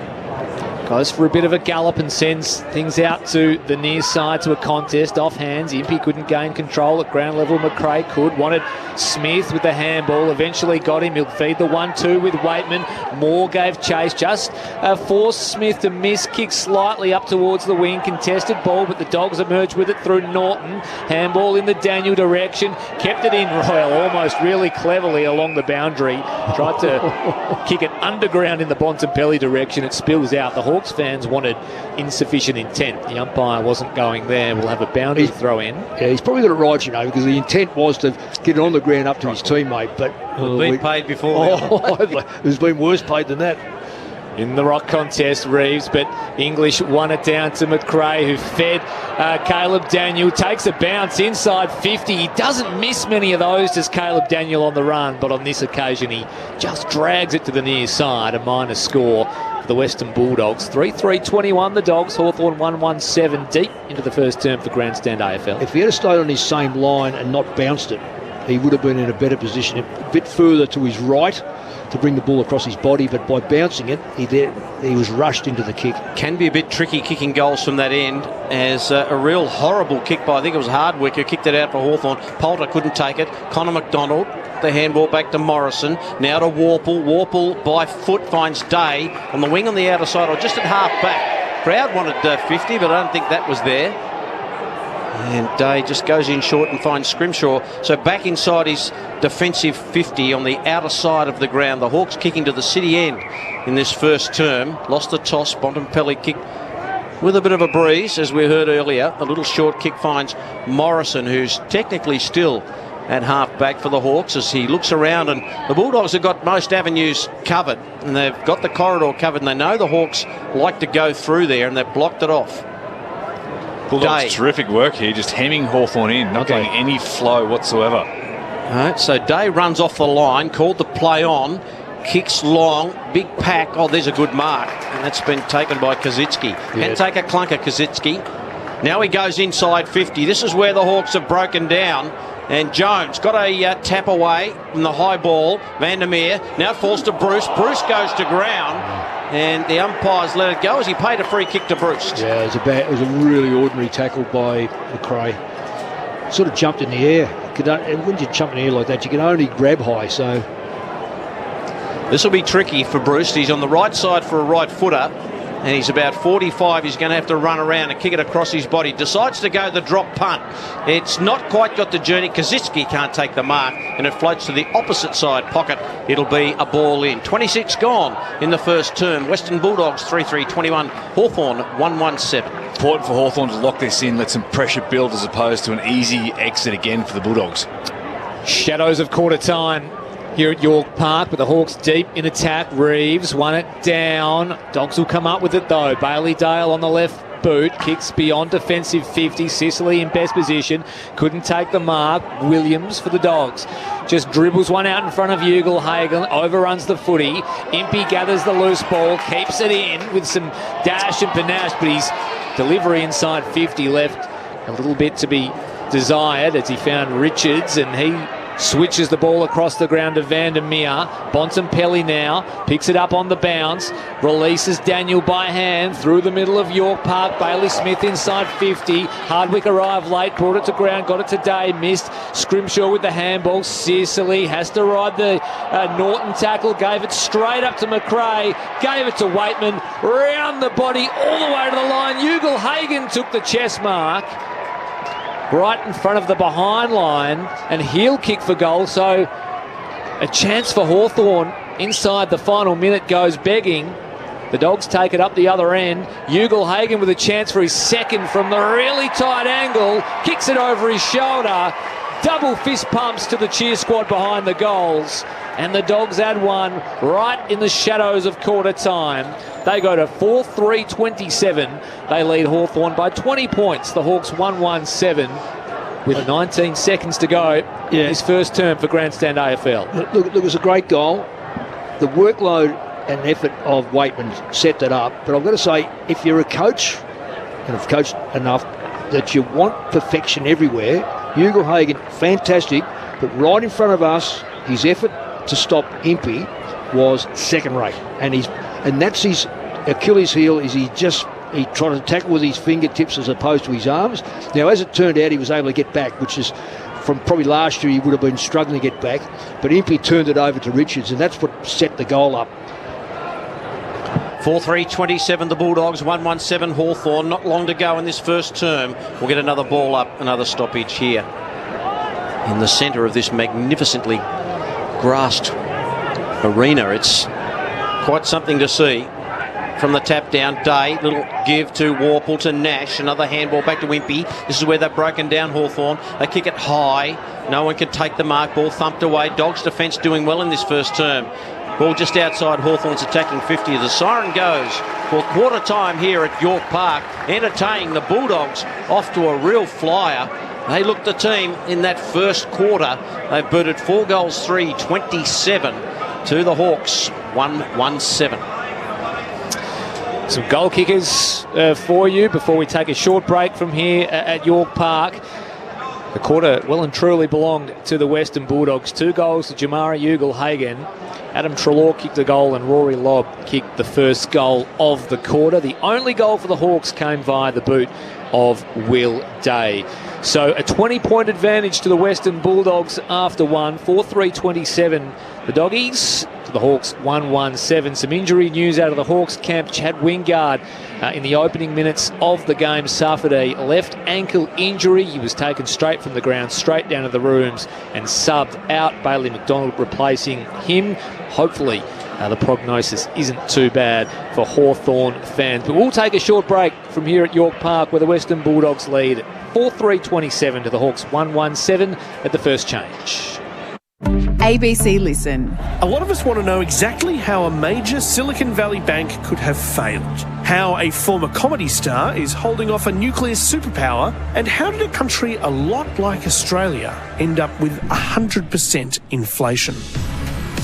Speaker 10: Goes for a bit of a gallop and sends things out to the near side to a contest. Off hands, Impey couldn't gain control at ground level. McRae could. Wanted Smith with the handball. Eventually got him. He'll feed the 1-2 with Waitman. Moore gave chase. Just forced Smith to miss. Kick slightly up towards the wing. Contested ball, but the Dogs emerged with it through Norton. Handball in the Daniel direction. Kept it in Royal almost really cleverly along the boundary. Tried to kick it underground in the Bontempelli direction. It spills out. The Hawks fans wanted insufficient intent. The umpire wasn't going there. We'll have a boundary throw in. Yeah,
Speaker 11: he's probably got it right, you know, because the intent was to get it on the ground up to his teammate. But
Speaker 14: been paid before.
Speaker 11: There's been worse paid than that.
Speaker 10: In the rock contest, Reeves, but English won it down to McRae, who fed Caleb Daniel. Takes a bounce inside 50. He doesn't miss many of those, does Caleb Daniel on the run, but on this occasion he just drags it to the near side. A minor score for the Western Bulldogs. 3-3-21 the Dogs. Hawthorn 1-1-7 deep into the first term for Grandstand AFL.
Speaker 11: If he had stayed on his same line and not bounced it, he would have been in a better position. A bit further to his right, to bring the ball across his body, but by bouncing it, he was rushed into the kick.
Speaker 14: Can be a bit tricky kicking goals from that end, as a real horrible kick by, I think it was Hardwick who kicked it out for Hawthorn. Poulter couldn't take it. Connor McDonald, the handball back to Morrison. Now to Warple. Warple by foot finds Day on the wing on the outer side, or just at half back. Crowd wanted 50, but I don't think that was there. And Day just goes in short and finds Scrimshaw. So back inside his defensive 50 on the outer side of the ground. The Hawks kicking to the city end in this first term. Lost the toss. Bontempelli kicked with a bit of a breeze, as we heard earlier. A little short kick finds Morrison, who's technically still at half back for the Hawks, as he looks around, and the Bulldogs have got most avenues covered, and they've got the corridor covered, and they know the Hawks like to go through there, and they've blocked it off.
Speaker 12: Bulldogs, terrific work here, just hemming Hawthorn in, not getting any flow whatsoever.
Speaker 14: All right, so Day runs off the line, called the play on, kicks long, big pack. Oh, there's a good mark, and that's been taken by Kazitsky. Can take a clunker, Kazitsky. Now he goes inside 50. This is where the Hawks have broken down. And Jones got a tap away from the high ball. Vandermeer now falls to Bruce. Bruce goes to ground, and the umpires let it go as he paid a free kick to Bruce.
Speaker 11: Yeah, it was a really ordinary tackle by McRae. Sort of jumped in the air. When you jump in the air like that, you can only grab high. So
Speaker 14: this will be tricky for Bruce. He's on the right side for a right footer, and he's about 45. He's going to have to run around and kick it across his body. Decides to go the drop punt. It's not quite got the journey. Kazitsky can't take the mark, and it floats to the opposite side pocket. It'll be a ball in. 26 gone in the first term. Western Bulldogs 3-3-21. Hawthorn 1-1-7.
Speaker 12: Important for Hawthorn to lock this in, let some pressure build, as opposed to an easy exit again for the Bulldogs.
Speaker 10: Shadows of quarter time here at York Park, but the Hawks deep in attack. Reeves won it down. Dogs will come up with it though. Bailey Dale on the left boot, kicks beyond defensive 50. Sicily in best position, couldn't take the mark. Williams for the Dogs just dribbles one out in front of Ugle-Hagan, overruns the footy. Impey gathers the loose ball, keeps it in with some dash and panache, but his delivery inside 50 left a little bit to be desired, as he found Richards, and he switches the ball across the ground to Vandermeer. Bontempelli now picks it up on the bounce, releases Daniel by hand through the middle of York Park. Bailey Smith inside 50. Hardwick arrived late, brought it to ground, got it to Day, missed. Scrimshaw with the handball. Sicily has to ride the Norton tackle, gave it straight up to McRae, gave it to Waitman, round the body all the way to the line. Ugle-Hagan took the chest mark right in front of the behind line, and heel kick for goal. So a chance for Hawthorn inside the final minute goes begging. The Dogs take it up the other end. Ugle-Hagan with a chance for his second from the really tight angle, kicks it over his shoulder. Double fist pumps to the cheer squad behind the goals, and the Dogs add one right in the shadows of quarter time. They go to 4-3-27. They lead Hawthorn by 20 points. The Hawks 1-1-7 with 19 seconds to go. His first term for Grandstand AFL.
Speaker 11: Look, it was a great goal. The workload and effort of Waitman set that up. But I've got to say, if you're a coach, and have coached enough, that you want perfection everywhere, Ugle-Hagan, fantastic, but right in front of us, his effort to stop Impey was second rate, and that's his Achilles heel. Is he tried to tackle with his fingertips as opposed to his arms. Now, as it turned out, he was able to get back, which is from probably last year he would have been struggling to get back, but Impey turned it over to Richards, and that's what set the goal up.
Speaker 14: 4-3-27 the Bulldogs, 1-1-7 Hawthorn. Not long to go in this first term. We'll get another ball up, another stoppage here in the centre of this magnificently grassed arena. It's quite something to see. From the tap down, Day, little give to Warple to Nash, another handball back to Impey. This is where they've broken down Hawthorn. They kick it high, no one can take the mark, ball thumped away. Dogs defence doing well in this first term. Ball just outside Hawthorn's attacking 50 as the siren goes for quarter time here at York Park, entertaining the Bulldogs off to a real flyer. They looked the team in that first quarter. They booted 4-3-27 to the Hawks, 1-1-7.
Speaker 10: Some goal kickers for you before we take a short break from here at York Park. The quarter well and truly belonged to the Western Bulldogs. 2 goals to Jamara Ugle-Hagan. Adam Treloar kicked a goal and Rory Lobb kicked the first goal of the quarter. The only goal for the Hawks came via the boot of Will Day. So a 20-point advantage to the Western Bulldogs after one. 4-3-27 the Doggies. To the Hawks 1-1-7. Some injury news out of the Hawks camp. Chad Wingard in the opening minutes of the game suffered a left ankle injury. He was taken straight from the ground, straight down to the rooms and subbed out. Bailey McDonald replacing him. Hopefully the prognosis isn't too bad for Hawthorn fans. But we'll take a short break from here at York Park where the Western Bulldogs lead 4-3-27 to the Hawks 1-1-7 at the first change.
Speaker 15: ABC Listen.
Speaker 16: A lot of us want to know exactly how a major Silicon Valley bank could have failed, how a former comedy star is holding off a nuclear superpower, and how did a country a lot like Australia end up with 100% inflation.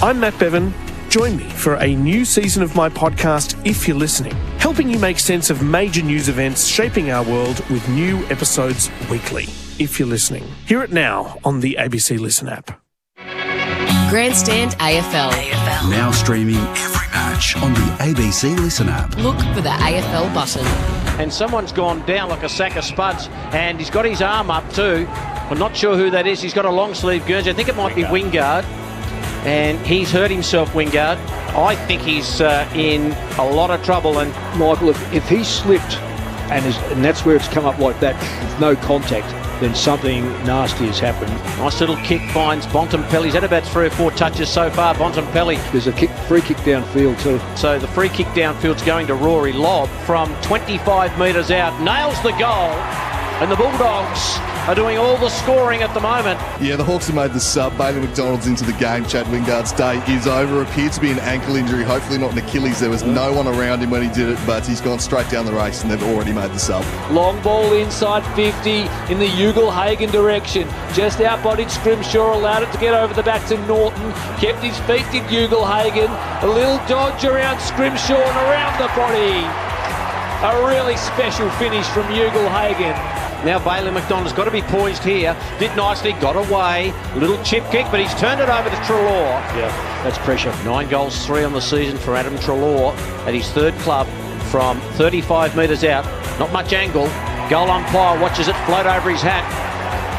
Speaker 16: I'm Matt Bevan. Join me for a new season of my podcast, If You're Listening, helping you make sense of major news events shaping our world with new episodes weekly. If You're Listening. Hear it now on the ABC Listen app.
Speaker 2: Grandstand AFL.
Speaker 8: Now streaming every match on the ABC Listen app.
Speaker 2: Look for the AFL button.
Speaker 14: And someone's gone down like a sack of spuds, and he's got his arm up too. I'm not sure who that is. He's got a long sleeve Guernsey. I think it might be Wingard. And he's hurt himself, Wingard. I think he's in a lot of trouble. And
Speaker 11: Michael, if he slipped and that's where it's come up like that with no contact, then something nasty has happened.
Speaker 14: Nice little kick finds Bontempelli. He's had about 3 or 4 touches so far, Bontempelli.
Speaker 11: There's a free kick downfield too.
Speaker 14: So the free kick downfield's going to Rory Lobb from 25 metres out. Nails the goal. And the Bulldogs are doing all the scoring at the moment.
Speaker 13: Yeah, the Hawks have made the sub. Bailey McDonald's into the game. Chad Wingard's day is over. Appeared to be an ankle injury, hopefully not an Achilles. There was no one around him when he did it, but he's gone straight down the race and they've already made the sub.
Speaker 10: Long ball inside 50 in the Ugle-Hagan direction. Just out-bodied Scrimshaw, allowed it to get over the back to Norton. Kept his feet, did Ugle-Hagan. A little dodge around Scrimshaw and around the body. A really special finish from Ugle-Hagan.
Speaker 14: Now Bailey McDonald's got to be poised here. Did nicely, got away. Little chip kick, but he's turned it over to Treloar.
Speaker 11: Yeah, that's pressure.
Speaker 14: 9 goals, 3 on the season for Adam Treloar at his third club from 35 metres out. Not much angle. Goal umpire watches it float over his hat.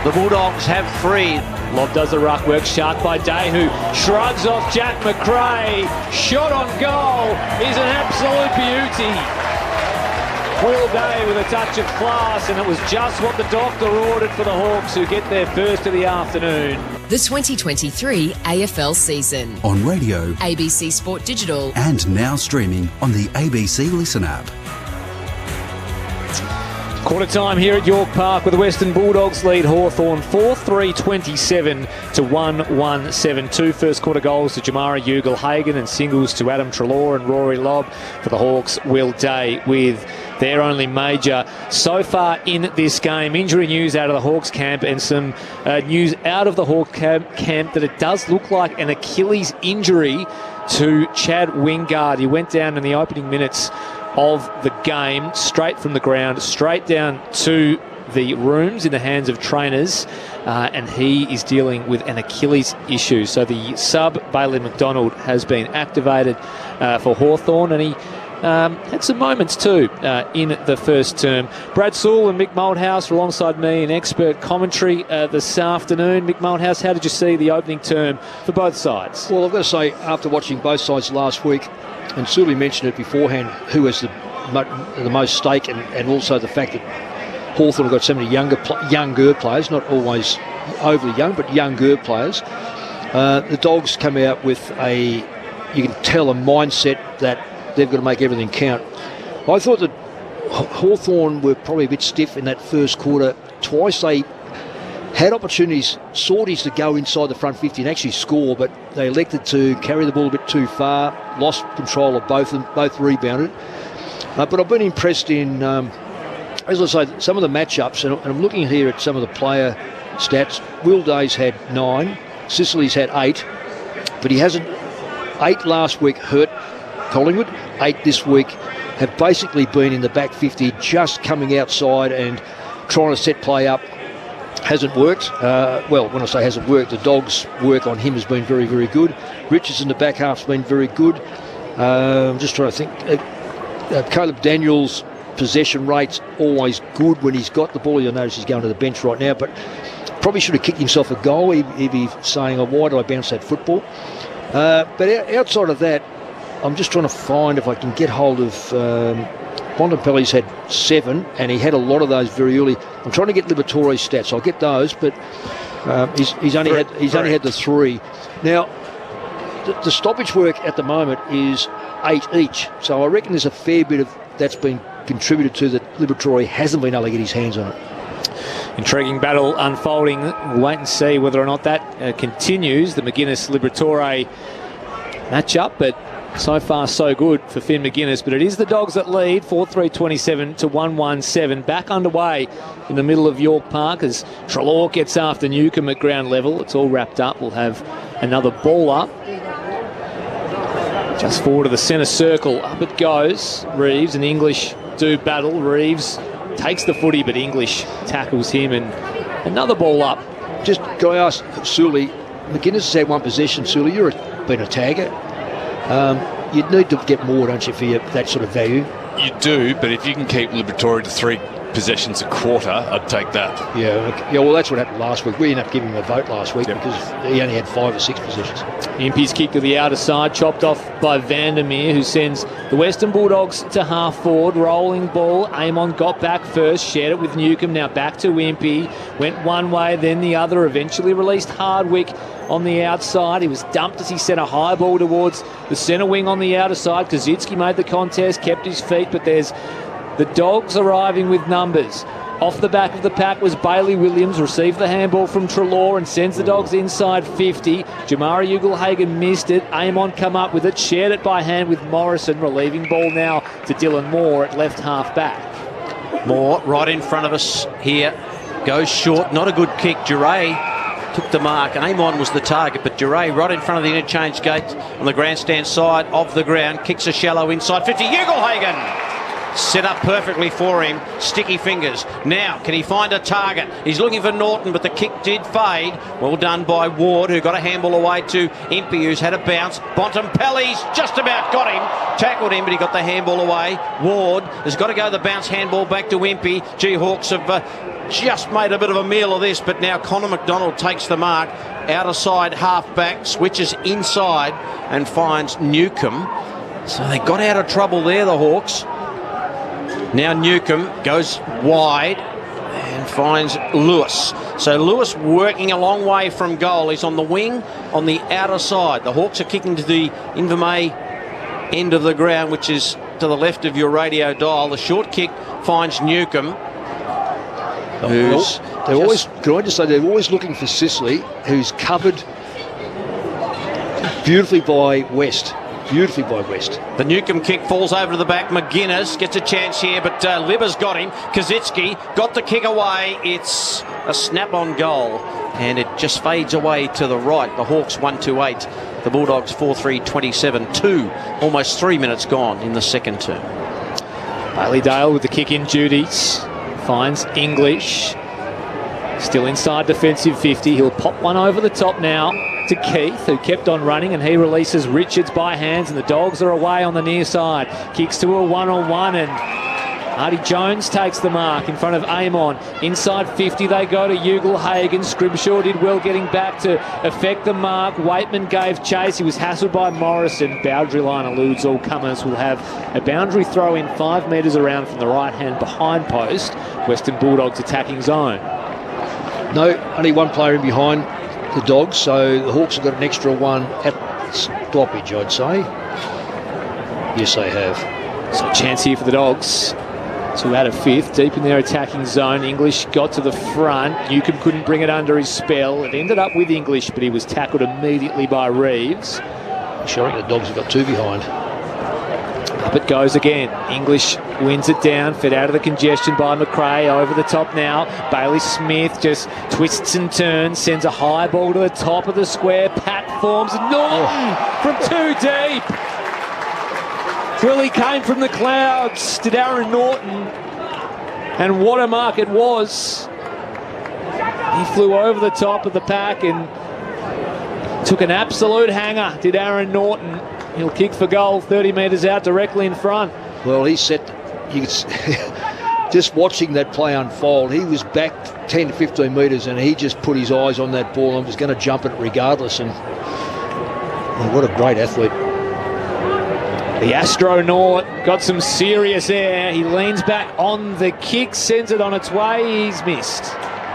Speaker 14: The Bulldogs have 3.
Speaker 10: Lobb does the ruck work. Shark by Day, who shrugs off Jack McRae. Shot on goal is an absolute beauty. Will Day with a touch of class, and it was just what the doctor ordered for the Hawks, who get their first of the afternoon.
Speaker 2: The 2023 AFL season.
Speaker 8: On radio,
Speaker 2: ABC Sport Digital,
Speaker 8: and now streaming on the ABC Listen app.
Speaker 10: Quarter time here at York Park, where the Western Bulldogs lead Hawthorn 4-3-27 to 1-1-7. 2 first quarter goals to Jamara Ugle-Hagan and singles to Adam Treloar and Rory Lobb. For the Hawks, Will Day with their only major so far in this game. Injury news out of the Hawks camp and some news out of the Hawks camp that it does look like an Achilles injury to Chad Wingard. He went down in the opening minutes of the game, straight from the ground, straight down to the rooms in the hands of trainers, and he is dealing with an Achilles issue. So the sub, Bailey McDonald, has been activated for Hawthorn, and he had some moments too in the first term. Brad Sewell and Mick Malthouse are alongside me in expert commentary this afternoon. Mick Malthouse, how did you see the opening term for both sides?
Speaker 11: Well, I've got to say, after watching both sides last week, and Sully mentioned it beforehand, who has the most stake, and also the fact that Hawthorn have got so many younger players, not always overly young, but younger players. The Dogs come out with you can tell, a mindset that they've got to make everything count. I thought that Hawthorn were probably a bit stiff in that first quarter. Twice they had opportunities, sorties to go inside the front 50 and actually score, but they elected to carry the ball a bit too far, lost control of both of them, both rebounded. But I've been impressed in, as I say, some of the matchups, and I'm looking here at some of the player stats. Will Day's had 9, Sicily's had 8, but he hasn't. 8 last week hurt Collingwood, 8 this week have basically been in the back 50, just coming outside and trying to set play up. hasn't worked. Well, when I say hasn't worked, the Dogs' work on him has been very, very good. Richards in the back half's been very good. I'm just trying to think. Caleb Daniels' possession rate's always good when he's got the ball. You'll notice he's going to the bench right now, but probably should have kicked himself a goal. He'd be saying, oh, why did I bounce that football? But outside of that, I'm just trying to find if I can get hold of... Bontempelli's had 7, and he had a lot of those very early. I'm trying to get Liberatore's stats. I'll get those, but he's only had the 3. Now, the stoppage work at the moment is 8 each, so I reckon there's a fair bit of that's been contributed to that Liberatore hasn't been able to get his hands on it.
Speaker 10: Intriguing battle unfolding. We'll wait and see whether or not that continues. The McGuinness-Liberatore matchup, but so far so good for Finn McGuinness. But it is the Dogs that lead, 4-3-27 to 1-1-7. Back underway in the middle of York Park as Treloar gets after Newcombe at ground level. It's all wrapped up. We'll have another ball up. Just forward of the centre circle. Up it goes. Reeves and English do battle. Reeves takes the footy, but English tackles him, and another ball up.
Speaker 11: Just go ask Sully. McGuinness has had 1 possession. Sully, you've been a tagger. You'd need to get more, don't you, for that sort of value?
Speaker 12: You do, but if you can keep Liberatore to 3 possessions a quarter, I'd take that.
Speaker 11: Yeah, well, that's what happened last week. We ended up giving him a vote last week because he only had 5 or 6 possessions.
Speaker 10: Impey's kick to the outer side, chopped off by Vandermeer, who sends the Western Bulldogs to half forward. Rolling ball. Amon got back first, shared it with Newcombe. Now back to Impey. Went one way, then the other. Eventually released Hardwick on the outside. He was dumped as he sent a high ball towards the centre wing on the outer side. Kazitsky made the contest, kept his feet, but there's the Dogs arriving with numbers. Off the back of the pack was Bailey Williams, received the handball from Treloar and sends the Dogs inside 50. Jamara Ugle-Hagan missed it. Amon come up with it, shared it by hand with Morrison, relieving ball now to Dylan Moore at left half back.
Speaker 14: Moore right in front of us here. Goes short, not a good kick. Duray took the mark. Amon was the target, but Duray right in front of the interchange gate on the grandstand side of the ground. Kicks a shallow inside 50. Ugle-Hagan set up perfectly for him. Sticky fingers. Now, can he find a target? He's looking for Norton, but the kick did fade. Well done by Ward, who got a handball away to Impey, who's had a bounce. Bontempelli's just about got him. Tackled him, but he got the handball away. Ward has got to go the bounce handball back to Impey. Gee, Hawks have just made a bit of a meal of this, but now Connor McDonald takes the mark. Outer side half-back, switches inside and finds Newcombe. So they got out of trouble there, the Hawks. Now Newcombe goes wide and finds Lewis. So Lewis working a long way from goal. He's on the wing on the outer side. The Hawks are kicking to the Invermay end of the ground, which is to the left of your radio dial. The short kick finds Newcombe.
Speaker 11: They're always looking for Sicily, who's covered beautifully by West. The
Speaker 14: Newcombe kick falls over to the back. McGuinness gets a chance here, but Libba's got him. Kazitsky got the kick away. It's a snap-on goal, and it just fades away to the right. The Hawks 1-2-8. The Bulldogs 4-3-27. 2, almost 3 minutes gone in the second term.
Speaker 10: Bailey Dale with the kick in duties. Finds English. Still inside defensive 50. He'll pop one over the top now to Keith, who kept on running, and he releases Richards by hands, and the Dogs are away on the near side. Kicks to a 1-on-1, and Artie Jones takes the mark in front of Amon. Inside 50 they go to Ugle-Hagan. Scrimshaw did well getting back to effect the mark. Waitman gave chase. He was hassled by Morrison. Boundary line eludes all comers. Will have a boundary throw in 5 metres around from the right hand behind post. Western Bulldogs attacking zone.
Speaker 11: No, only one player in behind the Dogs, so the Hawks have got an extra one at stoppage, I'd say. Yes, they have.
Speaker 10: So a chance here for the Dogs to add a 5th deep in their attacking zone. English got to the front. Newcombe couldn't bring it under his spell. It ended up with English, but he was tackled immediately by Reeves.
Speaker 11: Showing the Dogs have got 2 behind.
Speaker 10: Up it goes again. English wins it down, fed out of the congestion by McRae. Over the top now. Bailey Smith just twists and turns, sends a high ball to the top of the square. Pat forms Norton from 2 deep. Really came from the clouds to Darren Norton. And what a mark it was. He flew over the top of the pack and took an absolute hanger, did Aaron Norton. He'll kick for goal 30 metres out directly in front.
Speaker 11: Well, he set... just watching that play unfold, he was back 10 to 15 metres and he just put his eyes on that ball and was going to jump it regardless. And what a great athlete.
Speaker 10: The Astronaut got some serious air. He leans back on the kick, sends it on its way. He's missed.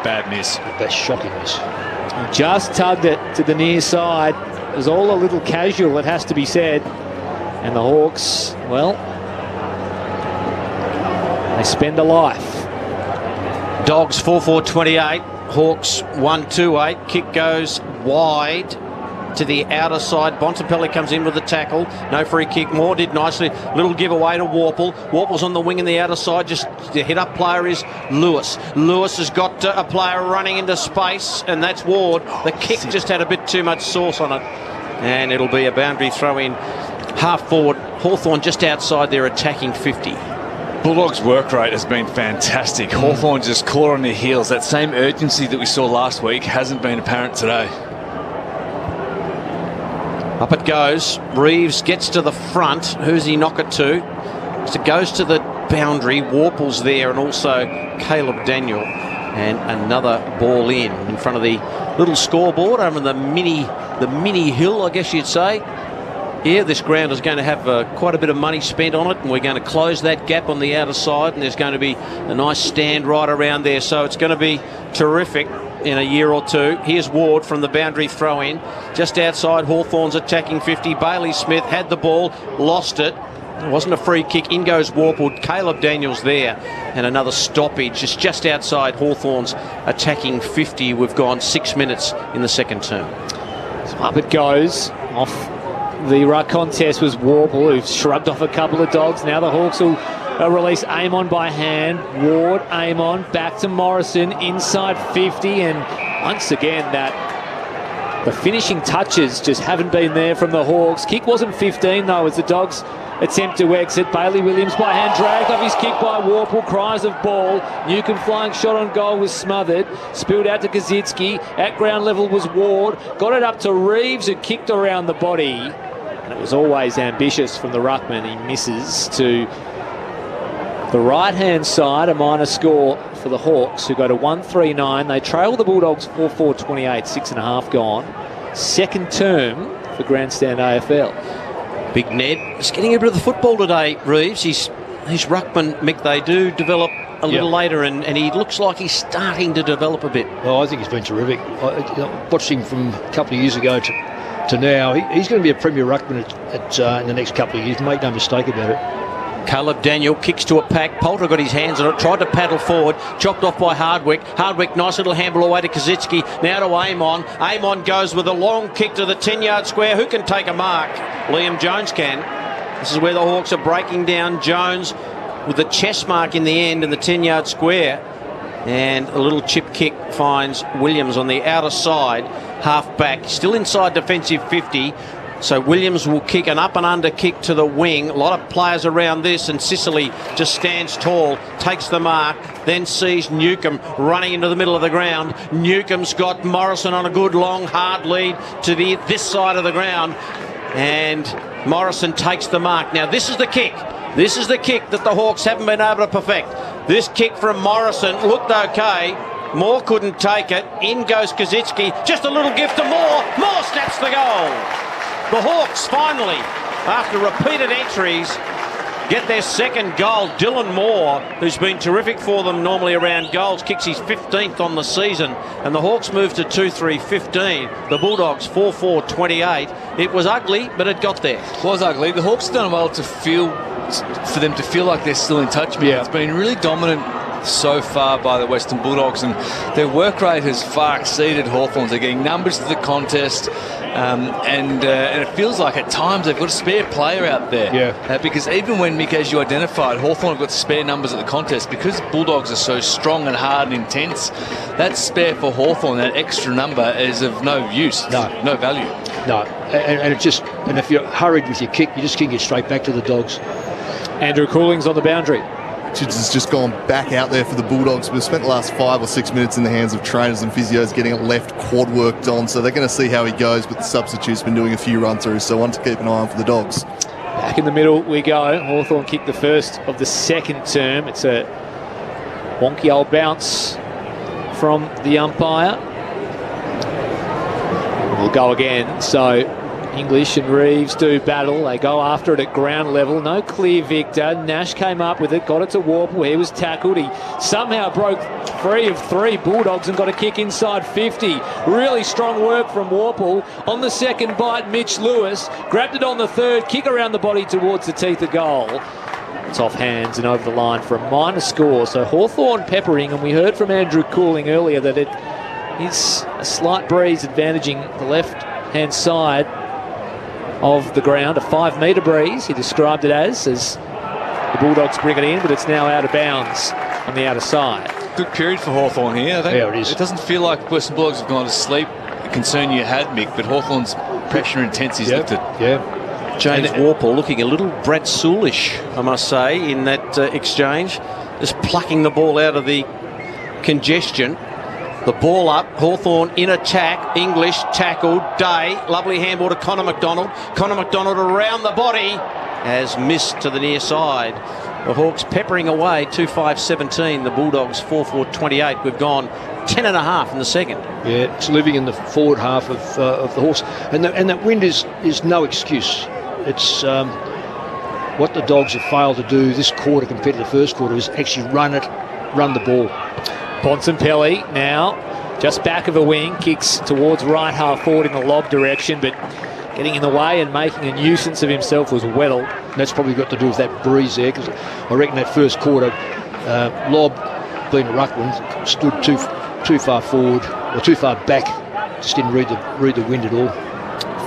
Speaker 12: Bad miss.
Speaker 11: That's shocking miss.
Speaker 10: He just tugged it to the near side. It was all a little casual, it has to be said. And the Hawks, well, they spend a life.
Speaker 14: Dogs 4-4-28. Hawks 1-2-8. Kick goes wide to the outer side. Bontempelli comes in with the tackle. No free kick. Moore did nicely. Little giveaway to Warple. Warple's on the wing in the outer side. Just the hit-up player is Lewis. Lewis has got a player running into space, and that's Ward. The kick just had a bit too much sauce on it, and it'll be a boundary throw-in. Half forward. Hawthorn just outside their attacking 50.
Speaker 12: Bulldogs' work rate has been fantastic. Hawthorn just caught on their heels. That same urgency that we saw last week hasn't been apparent today.
Speaker 14: Up it goes. Reeves gets to the front. Who's he knock it to? So it goes to the boundary. Warple's there, and also Caleb Daniel. And another ball in front of the little scoreboard over the mini hill, I guess you'd say. Yeah, this ground is going to have quite a bit of money spent on it, and we're going to close that gap on the outer side, and there's going to be a nice stand right around there. So it's going to be terrific in a year or two. Here's Ward from the boundary throw-in. Just outside Hawthorn's attacking 50. Bailey Smith had the ball, lost it. It wasn't a free kick. In goes Warple. Caleb Daniels there. And another stoppage. It's just outside Hawthorn's attacking 50. We've gone 6 minutes in the second term.
Speaker 10: So up it goes. Off the ruck contest was Warple, who shrugged off a couple of dogs. Now the Hawks will release Amon by hand. Ward, Amon, back to Morrison, inside 50, and once again the finishing touches just haven't been there from the Hawks. Kick wasn't 15 though, as the Dogs attempt to exit. Bailey Williams by hand, dragged off his kick by Warple. Cries of ball. Newcomb flying shot on goal was smothered. Spilled out to Kazitsky. At ground level was Ward. Got it up to Reeves, who kicked around the body. And it was always ambitious from the ruckman. He misses to the right-hand side, a minor score for the Hawks, who go to 1-3-9. They trail the Bulldogs 4-4-28, 6.5 gone. Second term for Grandstand AFL.
Speaker 14: Big Ned is getting a bit of the football today, Reeves. His ruckman, Mick, they do develop a little later, and he looks like he's starting to develop a bit.
Speaker 11: Oh, I think he's been terrific. I watched him from a couple of years ago to now. He's going to be a premier ruckman in the next couple of years. Make no mistake about it.
Speaker 14: Caleb Daniel kicks to a pack. Poulter got his hands on it, tried to paddle forward, chopped off by Hardwick. Hardwick, nice little handball away to Kazitsky. Now to Amon. Amon goes with a long kick to the 10-yard square. Who can take a mark? Liam Jones can. This is where the Hawks are breaking down. Jones with the chest mark in the end in the 10-yard square. And a little chip kick finds Williams on the outer side. Half back, still inside defensive 50. So Williams will kick an up and under kick to the wing. A lot of players around this, and Sicily just stands tall, takes the mark, then sees Newcomb running into the middle of the ground. Newcomb's got Morrison on a good long hard lead to this side of the ground, and Morrison takes the mark. Now this is the kick. This is the kick that the Hawks haven't been able to perfect. This kick from Morrison looked okay. Moore couldn't take it. In goes Kazitsky. Just a little gift to Moore. Moore snaps the goal. The Hawks finally, after repeated entries, get their second goal. Dylan Moore, who's been terrific for them normally around goals, kicks his 15th on the season, and the Hawks move to 2-3-15. The Bulldogs 4-4-28. It was ugly, but it got there.
Speaker 12: It was ugly. The Hawks have done well for them to feel like they're still in touch. Yeah. It's been really dominant so far by the Western Bulldogs, and their work rate has far exceeded Hawthorn's. They're getting numbers to the contest, and it feels like at times they've got a spare player out there. Yeah. Because even when, Mick, as you identified, Hawthorn have got spare numbers at the contest, because Bulldogs are so strong and hard and intense, that spare for Hawthorn, that extra number, is of no use. No value.
Speaker 11: No, and if you're hurried with your kick, you just kick it straight back to the Dogs.
Speaker 10: Andrew Cooling's on the boundary.
Speaker 13: Richards has just gone back out there for the Bulldogs. We've spent the last 5 or 6 minutes in the hands of trainers and physios getting a left quad worked on, so they're going to see how he goes, but the substitute's been doing a few run-throughs, so one to keep an eye on for the Dogs.
Speaker 10: Back in the middle we go. Hawthorn kicked the first of the second term. It's a wonky old bounce from the umpire. We'll go again. So English and Reeves do battle. They go after it at ground level. No clear victor. Nash came up with it, got it to Warple. He was tackled. He somehow broke free of 3 Bulldogs and got a kick inside 50. Really strong work from Warple. On the second bite, Mitch Lewis grabbed it on the third, kick around the body towards the teeth of goal. It's off hands and over the line for a minor score. So Hawthorn peppering, and we heard from Andrew Cooling earlier that it is a slight breeze advantaging the left-hand side of the ground, a 5-metre breeze, he described it as the Bulldogs bring it in, but it's now out of bounds on the outer side.
Speaker 12: Good period for Hawthorn here. I think
Speaker 11: yeah, it is.
Speaker 12: It doesn't feel like Western Bulldogs have gone to sleep. The concern you had, Mick, but Hawthorn's pressure intensity's lifted.
Speaker 11: Yeah.
Speaker 14: James Warple looking a little Brad Soulish, I must say, in that exchange. Just plucking the ball out of the congestion. The ball up, Hawthorn in attack, English tackled, Day, lovely handball to Connor McDonald. Connor McDonald around the body, has missed to the near side. The Hawks peppering away, 2-5-17, the Bulldogs 4-4-28. We've gone 10.5 in the second. Yeah,
Speaker 11: it's living in the forward half of the Hawks. And that wind is no excuse. It's what the Dogs have failed to do this quarter compared to the first quarter is actually run the ball.
Speaker 10: Bontempelli now just back of a wing, kicks towards right half forward in the lob direction, but getting in the way and making a nuisance of himself was Weddle.
Speaker 11: That's probably got to do with that breeze there, because I reckon that first quarter, Lob, being a ruckman, stood too far forward or too far back, just didn't read the wind at all.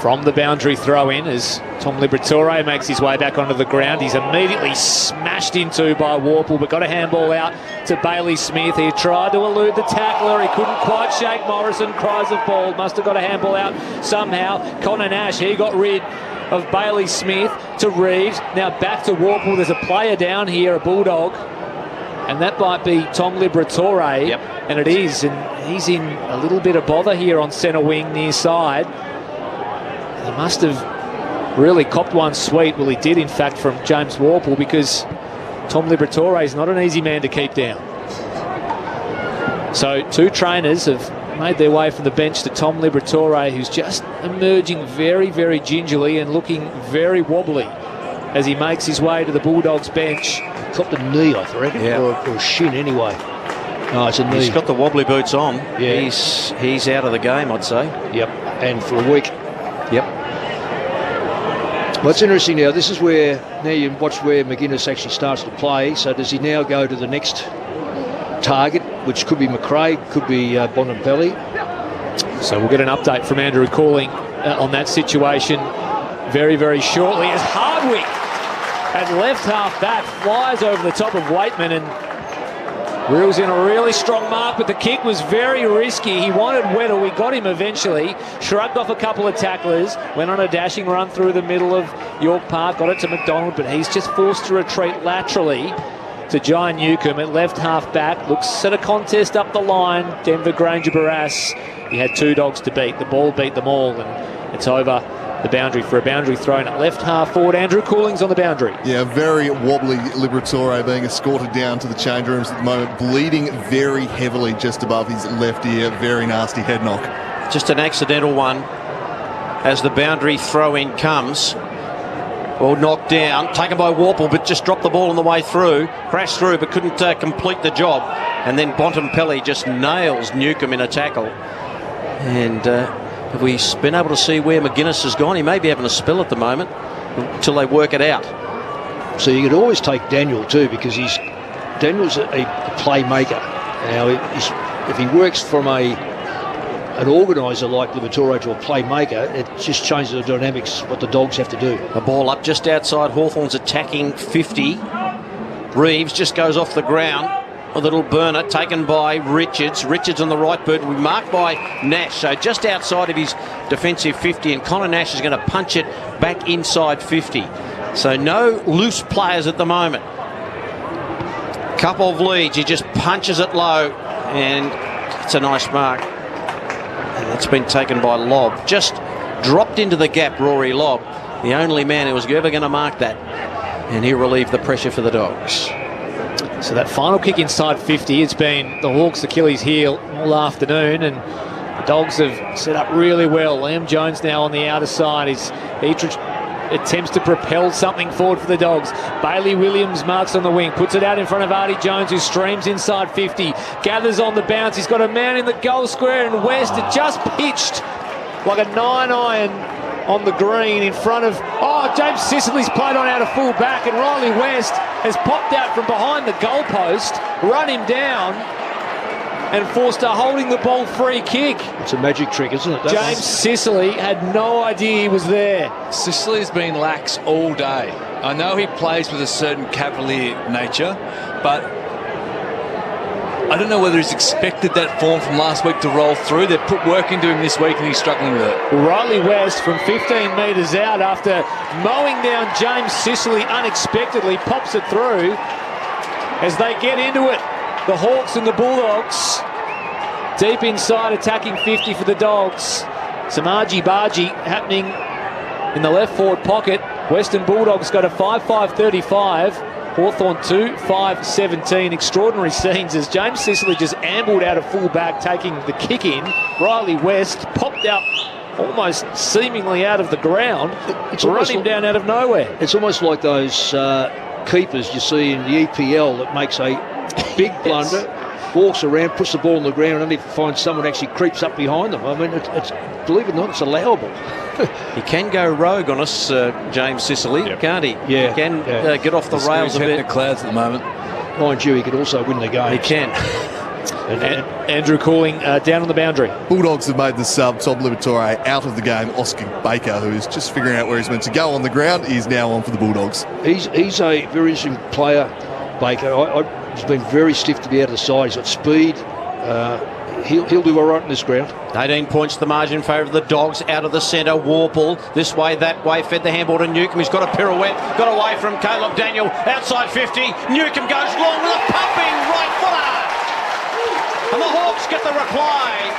Speaker 10: From the boundary throw in as Tom Liberatore makes his way back onto the ground. He's immediately smashed into by Warple, but got a handball out to Bailey Smith. He tried to elude the tackler. He couldn't quite shake Morrison. Cries of ball. Must have got a handball out somehow. Connor Nash, he got rid of Bailey Smith to Reeves. Now back to Warple. There's a player down here, a Bulldog. And that might be Tom Liberatore.
Speaker 14: Yep.
Speaker 10: And it is. And he's in a little bit of bother here on centre wing near side. He must have really copped one sweet. Well, he did, in fact, from James Warple, because Tom Liberatore is not an easy man to keep down. So 2 trainers have made their way from the bench to Tom Liberatore, who's just emerging very, very gingerly and looking very wobbly as he makes his way to the Bulldogs bench.
Speaker 11: Copped a knee, I reckon, or a shin anyway. No, it's a knee.
Speaker 14: He's got the wobbly boots on.
Speaker 11: Yeah.
Speaker 14: He's out of the game, I'd say.
Speaker 11: Yep, and for a week.
Speaker 14: Yep.
Speaker 11: Well, it's interesting now. This is where now you watch where McGuinness actually starts to play. So does he now go to the next target, which could be McRae, could be Bontempelli?
Speaker 10: So we'll get an update from Andrew Cooling on that situation very, very shortly, as Hardwick at left half back flies over the top of Waitman and reels in a really strong mark, but the kick was very risky. He wanted Weddle. We got him eventually. Shrugged off a couple of tacklers. Went on a dashing run through the middle of York Park. Got it to McDonald, but he's just forced to retreat laterally to Jai Newcomb at left half back. Looks at a contest up the line. Denver Granger Barras. He had 2 Dogs to beat. The ball beat them all, and it's over the boundary for a boundary thrown at left half forward. Andrew Cooling's on the boundary.
Speaker 13: Yeah, very wobbly Liberatore being escorted down to the change rooms at the moment, bleeding very heavily just above his left ear. Very nasty head knock.
Speaker 14: Just an accidental one as the boundary throw-in comes. Well, knocked down, taken by Warple, but just dropped the ball on the way through. Crashed through, but couldn't complete the job. And then Bontempelli just nails Newcomb in a tackle. And have we been able to see where McGuinness has gone? He may be having a spell at the moment until they work it out.
Speaker 11: So you could always take Daniel too, because Daniel's a playmaker. Now, if he works from an organiser like Liberatore to a playmaker, it just changes the dynamics, what the Dogs have to do.
Speaker 14: The ball up just outside Hawthorn's attacking 50. Reeves just goes off the ground. A little burner taken by Richards. Richards on the right boot will be marked by Nash. So just outside of his defensive 50, and Connor Nash is going to punch it back inside 50. So no loose players at the moment. Couple of leads. He just punches it low, and it's a nice mark. And it's been taken by Lobb. Just dropped into the gap, Rory Lobb, the only man who was ever going to mark that. And he relieved the pressure for the Dogs.
Speaker 10: So that final kick inside 50, it's been the Hawks' Achilles heel all afternoon, and the Dogs have set up really well. Liam Jones now on the outer side. He attempts to propel something forward for the Dogs. Bailey Williams marks on the wing, puts it out in front of Artie Jones, who streams inside 50, gathers on the bounce. He's got a man in the goal square, and West had just pitched like a 9-iron on the green in front of... Oh, James Sicily's played on out of full back, and Riley West has popped out from behind the goalpost, run him down, and forced a holding the ball free kick.
Speaker 11: It's a magic trick, isn't it?
Speaker 10: James Sicily had no idea he was there.
Speaker 12: Sicily's been lax all day. I know he plays with a certain cavalier nature, but I don't know whether he's expected that form from last week to roll through. They've put work into him this week and he's struggling with it.
Speaker 10: Riley West from 15 metres out, after mowing down James Sicily unexpectedly, pops it through as they get into it. The Hawks and the Bulldogs deep inside, attacking 50 for the Dogs. Some argy-bargy happening in the left forward pocket. Western Bulldogs got a 5-5-35. Hawthorn 2-5-17. Extraordinary scenes as James Sicily just ambled out of full back, taking the kick in. Riley West popped out almost seemingly out of the ground. It's run him down out of nowhere.
Speaker 11: It's almost like those keepers you see in the EPL that makes a big blunder, walks around, puts the ball on the ground, and only finds someone actually creeps up behind them. I mean, it's believe it or not, it's allowable.
Speaker 14: He can go rogue on us, James Sicily, can't he?
Speaker 11: Yeah.
Speaker 14: He can get off the rails a bit.
Speaker 12: The clouds at the moment.
Speaker 11: Mind you, he could also win the game.
Speaker 14: He can.
Speaker 10: Andrew Calling down on the boundary.
Speaker 13: Bulldogs have made the sub, Tom Liberatore, out of the game. Oscar Baker, who's just figuring out where he's meant to go on the ground, is now on for the Bulldogs.
Speaker 11: He's a very interesting player, Baker. He's been very stiff to be out of the side. He's got speed. He'll do all right in this ground.
Speaker 14: 18 points the margin in favour of the Dogs. Out of the centre, Warple this way, that way, fed the handball to Newcombe. He's got a pirouette, got away from Caleb Daniel, outside 50. Newcombe goes long with a pumping right footer, and the Hawks get the reply.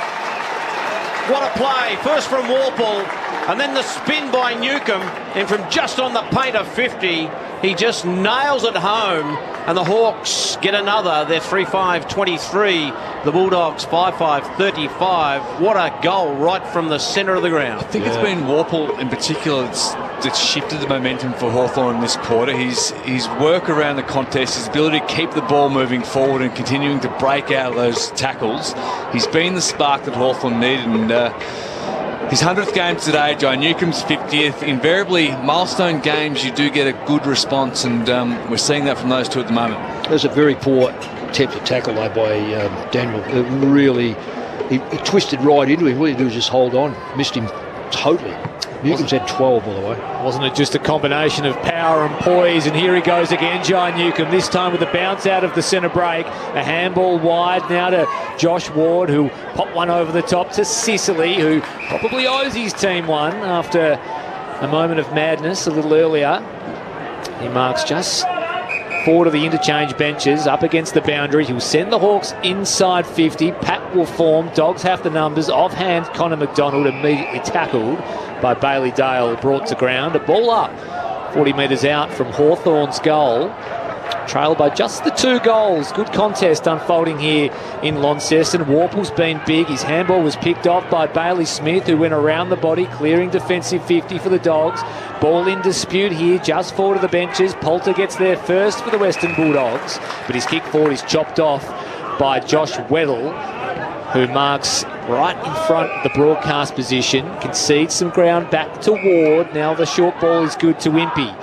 Speaker 14: What a play! First from Warple, and then the spin by Newcombe, and from just on the paint of 50, he just nails it home. And the Hawks get another. They're 3-5-23. The Bulldogs 5-5-35. What a goal right from the centre of the ground.
Speaker 12: I think it's been Warple in particular that's shifted the momentum for Hawthorn in this quarter. His work around the contest, his ability to keep the ball moving forward and continuing to break out of those tackles. He's been the spark that Hawthorn needed, and his 100th game today, Joe Newcomb's 50th. Invariably, milestone games, you do get a good response, and we're seeing that from those two at the moment.
Speaker 11: There's a very poor attempt to tackle though by Daniel. He twisted right into him. All he did was just hold on. Missed him totally. Newcomb's had 12, by the way.
Speaker 10: Wasn't it just a combination of power and poise? And here he goes again, Jai Newcombe, this time with a bounce out of the centre break. A handball wide now to Josh Ward, who popped one over the top to Sicily, who probably owes his team one after a moment of madness a little earlier. He marks just forward of the interchange benches, up against the boundary. He'll send the Hawks inside 50. Pack will form. Dogs have the numbers. Offhand, Connor McDonald immediately tackled by Bailey Dale, brought to ground. A ball up 40 metres out from Hawthorn's goal, trailed by just the 2 goals. Good contest unfolding here in Launceston. Warple's been big. His handball was picked off by Bailey Smith, who went around the body, clearing defensive 50 for the Dogs. Ball in dispute here, just forward of the benches. Poulter gets there first for the Western Bulldogs, but his kick forward is chopped off by Josh Weddle, who marks right in front of the broadcast position, concedes some ground back to Ward. Now the short ball is good to Wimpy.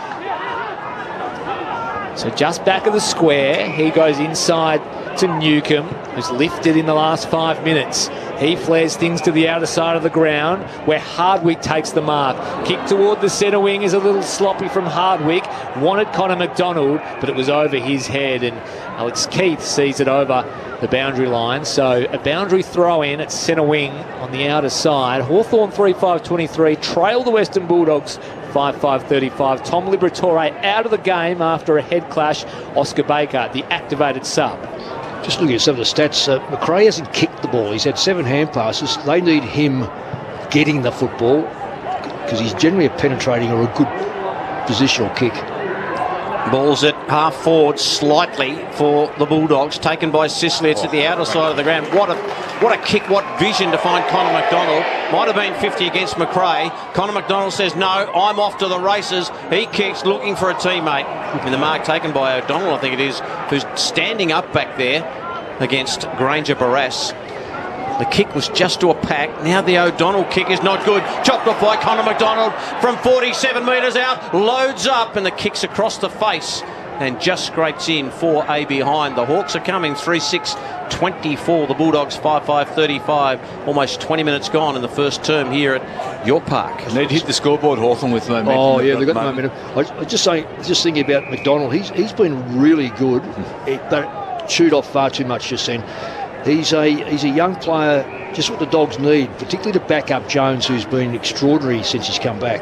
Speaker 10: So just back of the square, he goes inside to Newcombe, who's lifted in the last 5 minutes. He flares things to the outer side of the ground, where Hardwick takes the mark. Kick toward the centre wing is a little sloppy from Hardwick. Wanted Connor McDonald, but it was over his head, and Alex Keith sees it over the boundary line. So a boundary throw in at centre wing on the outer side. Hawthorn 3-5-23 trail the Western Bulldogs 5-5-35. Tom Liberatore out of the game after a head clash. Oscar Baker, the activated sub.
Speaker 11: Just looking at some of the stats, McRae hasn't kicked the ball. He's had 7 hand passes. They need him getting the football because he's generally a penetrating or a good positional kick.
Speaker 14: Ball's at half forward slightly for the Bulldogs, taken by Sicily. It's at the outer side of the ground. What a kick, what vision to find Connor McDonald. Might have been 50 against McRae. Connor McDonald says, no, I'm off to the races. He kicks, looking for a teammate. And the mark taken by O'Donnell, I think it is, who's standing up back there against Granger Barras. The kick was just to a pack. Now the O'Donnell kick is not good. Chopped off by Connor McDonald from 47 metres out. Loads up and the kick's across the face and just scrapes in for a behind. The Hawks are coming 3-6-24. The Bulldogs 5-5-35. Almost 20 minutes gone in the first term here at York Park.
Speaker 12: They need to hit the scoreboard, Hawthorn, with momentum.
Speaker 11: Oh, yeah, they've got the momentum. I just thinking about McDonald. He's been really good, but chewed off far too much just then. He's a young player, just what the Dogs need, particularly to back up Jones, who's been extraordinary since he's come back.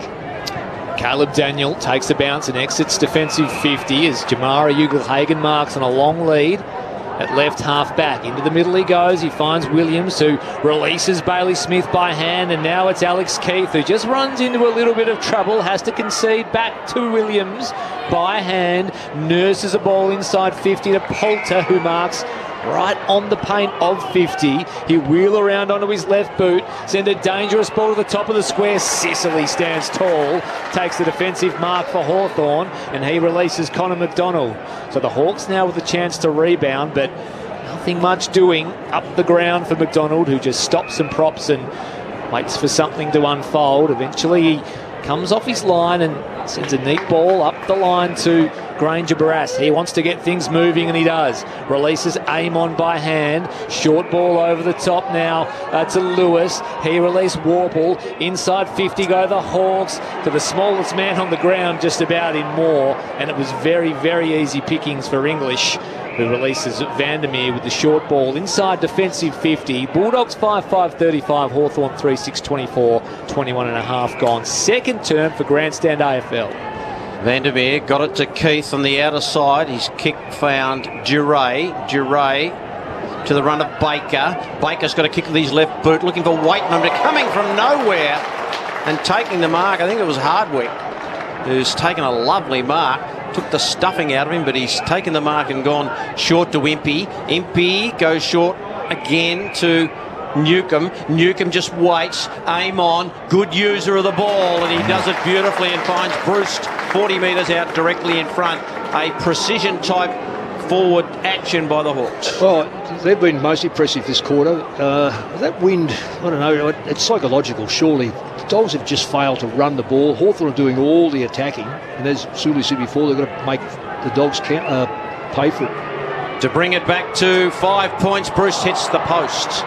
Speaker 10: Caleb Daniel takes the bounce and exits defensive 50 as Jamara Ugle-Hagan marks on a long lead at left half back. Into the middle he goes. He finds Williams, who releases Bailey Smith by hand, and now it's Alex Keith, who just runs into a little bit of trouble, has to concede back to Williams by hand, nurses a ball inside 50 to Poulter, who marks right on the paint of 50. He wheel around onto his left boot, send a dangerous ball to the top of the square. Sicily stands tall, takes the defensive mark for Hawthorn, and he releases Connor McDonald. So the Hawks now with a chance to rebound, but nothing much doing up the ground for McDonald, who just stops and props and waits for something to unfold. Eventually he comes off his line and sends a neat ball up the line to Granger Barras. He wants to get things moving, and he does. Releases Amon by hand. Short ball over the top now to Lewis. He released Warple. Inside 50 go the Hawks to the smallest man on the ground, just about in Moore. And it was very, very easy pickings for English, who releases Vandermeer with the short ball inside defensive 50. Bulldogs 5-5-35, Hawthorn 3-6-24, 21 and a half gone. Second term for Grandstand AFL.
Speaker 14: Vandermeer got it to Keith on the outer side. His kick found Duray. Duray to the run of Baker. Baker's got a kick with his left boot, looking for Waitman, but coming from nowhere and taking the mark. I think it was Hardwick, who's taken a lovely mark. Took the stuffing out of him, but he's taken the mark and gone short to Impey. Impey goes short again to Newcomb. Newcomb just waits. Aim on. Good user of the ball, and he does it beautifully and finds Bruce 40 metres out directly in front. A precision type forward action by the Hawks.
Speaker 11: Well, they've been most impressive this quarter. That wind, I don't know, it's psychological, surely. The Dogs have just failed to run the ball. Hawthorn are doing all the attacking, and as Suli said before, they've got to make the Dogs pay for it.
Speaker 14: To bring it back to 5 points, Bruce hits the post.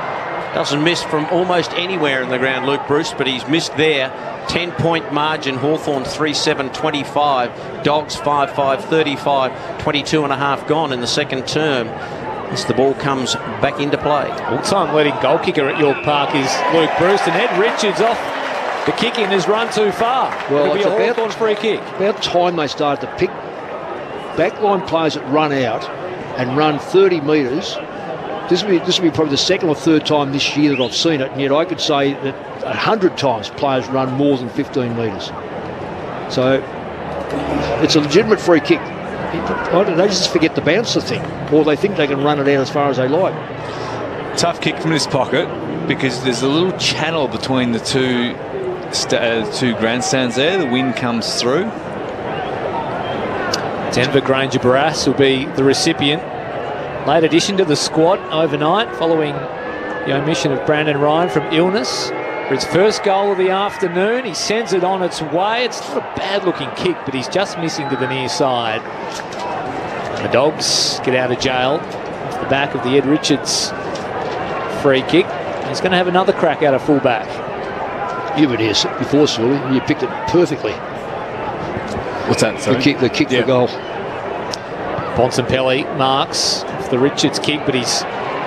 Speaker 14: Doesn't miss from almost anywhere in the ground, Luke Bruce, but he's missed there. 10-point margin, Hawthorn 3-7-25, Dogs 5-5-35, 22 and a half gone in the second term as the ball comes back into play.
Speaker 10: All-time leading goal kicker at York Park is Luke Bruce, and Ed Richards off the kick-in has run too far.
Speaker 11: Well,
Speaker 10: it'll be a Hawthorn's free kick.
Speaker 11: About time they started to pick backline players that run out and run 30 metres. This will be probably the second or third time this year that I've seen it, and yet I could say that 100 times players run more than 15 metres. So it's a legitimate free kick. They just forget to bounce the thing, or they think they can run it out as far as they like.
Speaker 12: Tough kick from this pocket because there's a little channel between the two grandstands there. The wind comes through.
Speaker 10: Denver Granger Barras will be the recipient. Late addition to the squad overnight following the omission of Brandon Ryan from illness. For his first goal of the afternoon, he sends it on its way. It's not a bad-looking kick, but he's just missing to the near side. The Dogs get out of jail off the back of the Ed Richards free kick. He's going to have another crack out of fullback.
Speaker 11: You were here before, Sully. You picked it perfectly.
Speaker 12: What's that? Sorry?
Speaker 11: The kick for goal.
Speaker 10: Bontempelli marks the Richards kick, but he's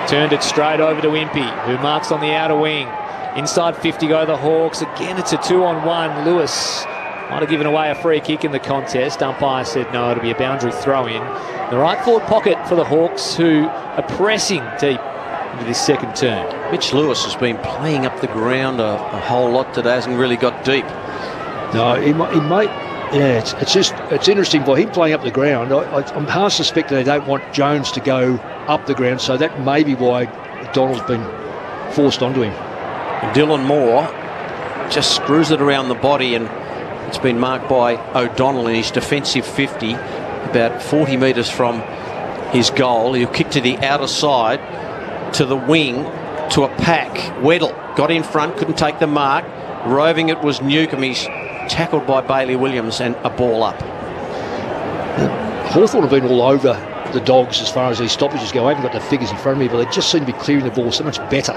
Speaker 10: turned it straight over to Impey, who marks on the outer wing. Inside 50 go the Hawks. Again, it's a 2-on-1. Lewis Might have given away a free kick in the contest. Umpire said no, it'll be a boundary throw-in. The right forward pocket for the Hawks, who are pressing deep into this second term.
Speaker 14: Mitch Lewis has been playing up the ground a whole lot today, hasn't really got deep.
Speaker 11: No, he might. Yeah, it's interesting for him playing up the ground. I'm half suspecting they don't want Jones to go up the ground, so that may be why Donald's been forced onto him.
Speaker 14: And Dylan Moore just screws it around the body, and it's been marked by O'Donnell in his defensive 50, about 40 metres from his goal. He'll kick to the outer side, to the wing, to a pack. Weddle got in front, couldn't take the mark. Roving it was Newcombe. He's tackled by Bailey Williams, and a ball up.
Speaker 11: Hawthorn have been all over the Dogs as far as these stoppages go. I haven't got the figures in front of me, but they just seem to be clearing the ball so much better.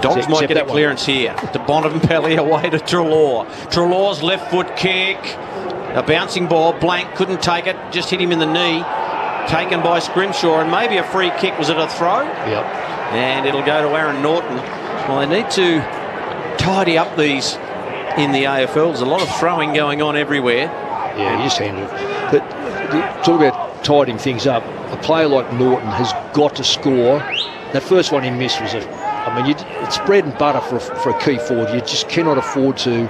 Speaker 14: Dogs might get a clearance here. To Bonaventure away to Treloar. Treloar's left foot kick. A bouncing ball. Blank couldn't take it. Just hit him in the knee. Taken by Scrimshaw, and maybe a free kick. Was it a throw?
Speaker 11: Yep.
Speaker 14: And it'll go to Aaron Norton. Well, they need to tidy up these in the AFL. There's a lot of throwing going on everywhere.
Speaker 11: Yeah, he just handled it. But talk about tidying things up. A player like Norton has got to score. That first one he missed was it's bread and butter for a key forward. You just cannot afford to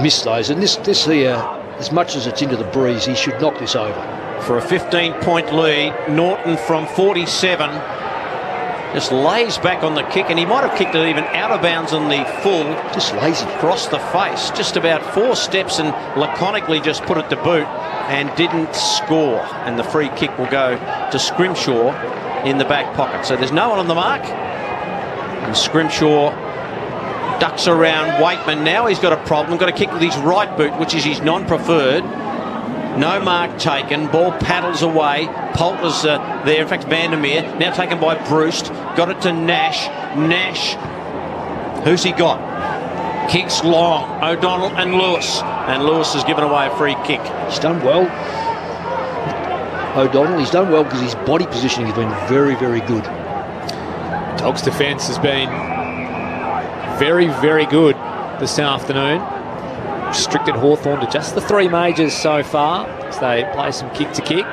Speaker 11: miss those. And this here, as much as it's into the breeze, he should knock this over.
Speaker 14: For a 15-point lead, Norton from 47 just lays back on the kick, and he might have kicked it even out of bounds on the full.
Speaker 11: Just lazy.
Speaker 14: Across the face, just about 4 steps, and laconically just put it to boot and didn't score. And the free kick will go to Scrimshaw in the back pocket. So there's no one on the mark. And Scrimshaw ducks around Waitman. Now he's got a problem. Got to kick with his right boot, which is his non-preferred. No mark taken. Ball paddles away. Poulter's there. In fact, Vandermeer now taken by Bruce. Got it to Nash. Nash. Who's he got? Kicks long. O'Donnell and Lewis. And Lewis has given away a free kick.
Speaker 11: He's done well. O'Donnell, he's done well because his body positioning has been very, very good.
Speaker 10: Dogs' defence has been very, very good this afternoon. Restricted Hawthorn to just the 3 majors so far as they play some kick-to-kick.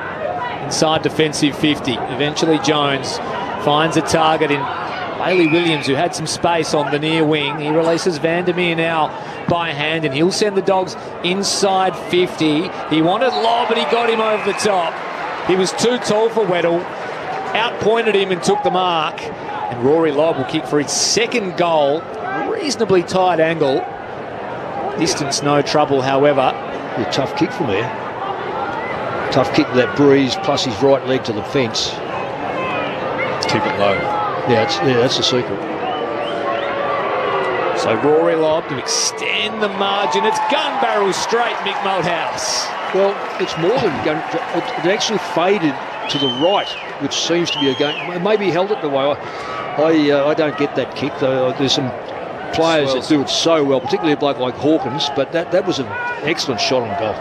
Speaker 10: Inside defensive 50. Eventually Jones finds a target in Bailey Williams, who had some space on the near wing. He releases Vandermeer now by hand, and he'll send the Dogs inside 50. He wanted lob, but he got him over the top. He was too tall for Weddle. Outpointed him and took the mark. And Rory Lobb will kick for his second goal. Reasonably tight angle. Distance no trouble, however.
Speaker 11: A tough kick from there. Tough kick with that breeze, plus his right leg to the fence.
Speaker 12: Keep it low.
Speaker 11: Yeah, that's the secret.
Speaker 10: So Rory Lobb to extend the margin. It's gun barrel straight, Mick Malthouse.
Speaker 11: Well, it's more than gun. It actually faded to the right, which seems to be a gun. Maybe he held it the way. I don't get that kick, though. There's some players that do it so well, particularly a bloke like Hawkins, but that was an excellent shot on goal.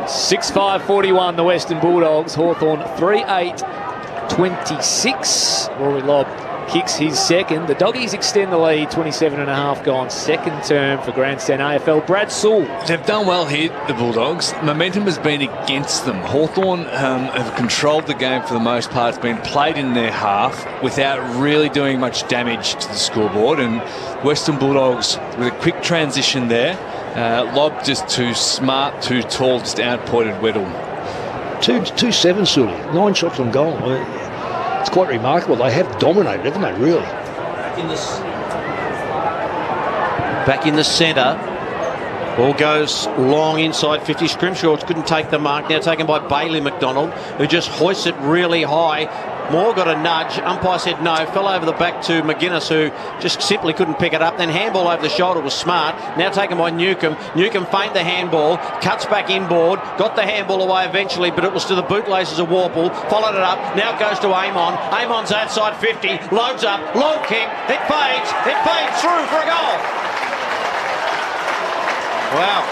Speaker 10: 6-5-41, the Western Bulldogs. Hawthorn 3-8-26. Rory Lobb kicks his second. The Doggies extend the lead, 27.5 gone. Second term for Grandstand AFL. Brad Sewell.
Speaker 12: They've done well here, the Bulldogs. Momentum has been against them. Hawthorn have controlled the game for the most part. It's been played in their half without really doing much damage to the scoreboard. And Western Bulldogs, with a quick transition there, Lobb just too smart, too tall, just outpointed Weddle.
Speaker 11: 2-7, Sully. 9 shots on goal. It's quite remarkable. They have dominated, haven't they, really?
Speaker 14: Back in the centre. Ball goes long inside 50. Scrimshaw couldn't take the mark. Now taken by Bailey McDonald, who just hoists it really high. Moore got a nudge. Umpire said no. Fell over the back to McGuinness, who just simply couldn't pick it up. Then handball over the shoulder was smart. Now taken by Newcombe. Newcombe feigned the handball. Cuts back inboard. Got the handball away eventually, but it was to the bootlaces of Warple. Followed it up. Now it goes to Amon. Amon's outside 50. Loads up. Long kick. It fades. It fades through for a goal. Wow.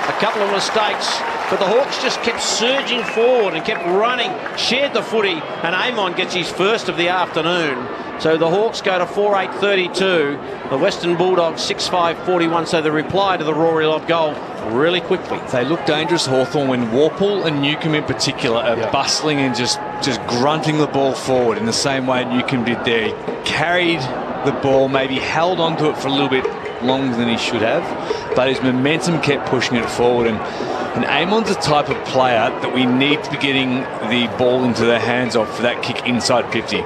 Speaker 14: A couple of mistakes, but the Hawks just kept surging forward and kept running, shared the footy, and Amon gets his first of the afternoon. So the Hawks go to 4-8-32. The Western Bulldogs 6-5-41. So the reply to the Rory Lobb goal really quickly.
Speaker 12: They look dangerous, Hawthorn, when Warple and Newcombe in particular are bustling and just grunting the ball forward in the same way Newcombe did there. He carried the ball, maybe held onto it for a little bit longer than he should have, but his momentum kept pushing it forward. And Amon's the type of player that we need to be getting the ball into their hands of for that kick inside 50.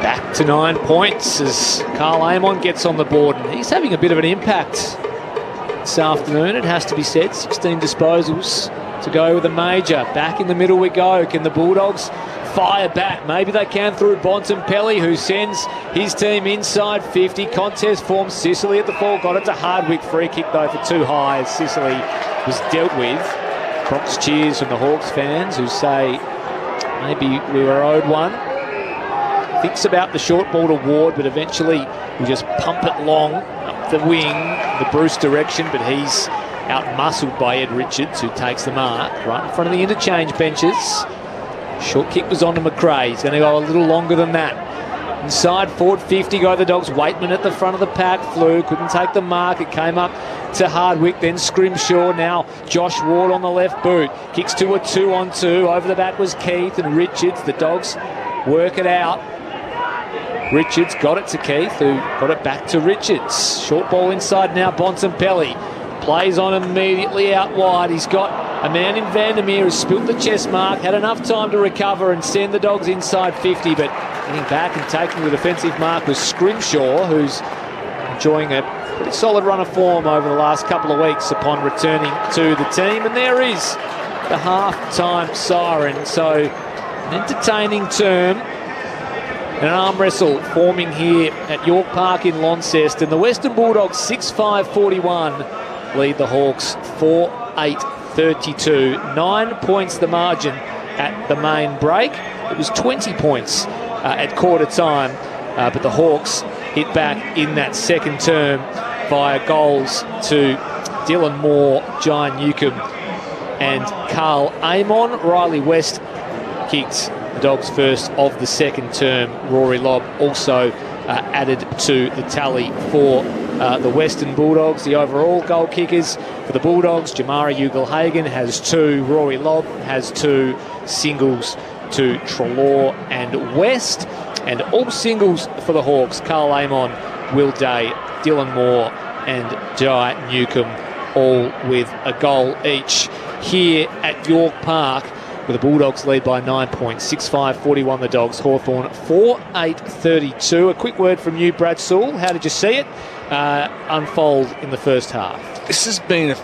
Speaker 10: Back to 9 points as Carl Amon gets on the board, and he's having a bit of an impact this afternoon, it has to be said. 16 disposals to go with a major. Back in the middle we go. Can the Bulldogs fire back? Maybe they can through Bontempelli, who sends his team inside 50. Contest forms. Sicily at the fall. Got it to Hardwick. Free kick though for too high as Sicily was dealt with. Prompts cheers from the Hawks fans who say maybe we were owed one. Thinks about the short ball to Ward, but eventually we just pump it long up the wing, the Bruce direction, but he's out-muscled by Ed Richards, who takes the mark right in front of the interchange benches. Short kick was on to McRae. He's going to go a little longer than that. Inside forward 50 go the Dogs. Waitman at the front of the pack. Flew, couldn't take the mark. It came up to Hardwick, then Scrimshaw. Now Josh Ward on the left boot. Kicks to a 2-on-2. Over the back was Keith and Richards. The Dogs work it out. Richards got it to Keith, who got it back to Richards. Short ball inside now, Bontempelli. Plays on immediately out wide. He's got a man in Vandermeer who's spilt the chest mark, had enough time to recover and send the Dogs inside 50, but getting back and taking the defensive mark was Scrimshaw, who's enjoying a pretty solid run of form over the last couple of weeks upon returning to the team. And there is the half-time siren. So an entertaining term. An arm wrestle forming here at York Park in Launceston. The Western Bulldogs 6-5-41 lead the Hawks 4-8-32. 9 points the margin at the main break. It was 20 points at quarter time, but the Hawks hit back in that second term via goals to Dylan Moore, John Newcombe and Carl Amon. Riley West kicked the Dogs first of the second term. Rory Lobb also added to the tally for the Western Bulldogs. The overall goal kickers for the Bulldogs, Jamara Ugle-Hagan has 2, Rory Lobb has 2, singles to Treloar and West, and all singles for the Hawks, Carl Amon, Will Day, Dylan Moore and Jai Newcombe, all with a goal each here at York Park, where the Bulldogs lead by 9 points. 6-5-41 the Dogs. Hawthorn 4-8-32. A quick word from you, Brad Sewell. How did you see it unfold in the first half?
Speaker 12: This has been a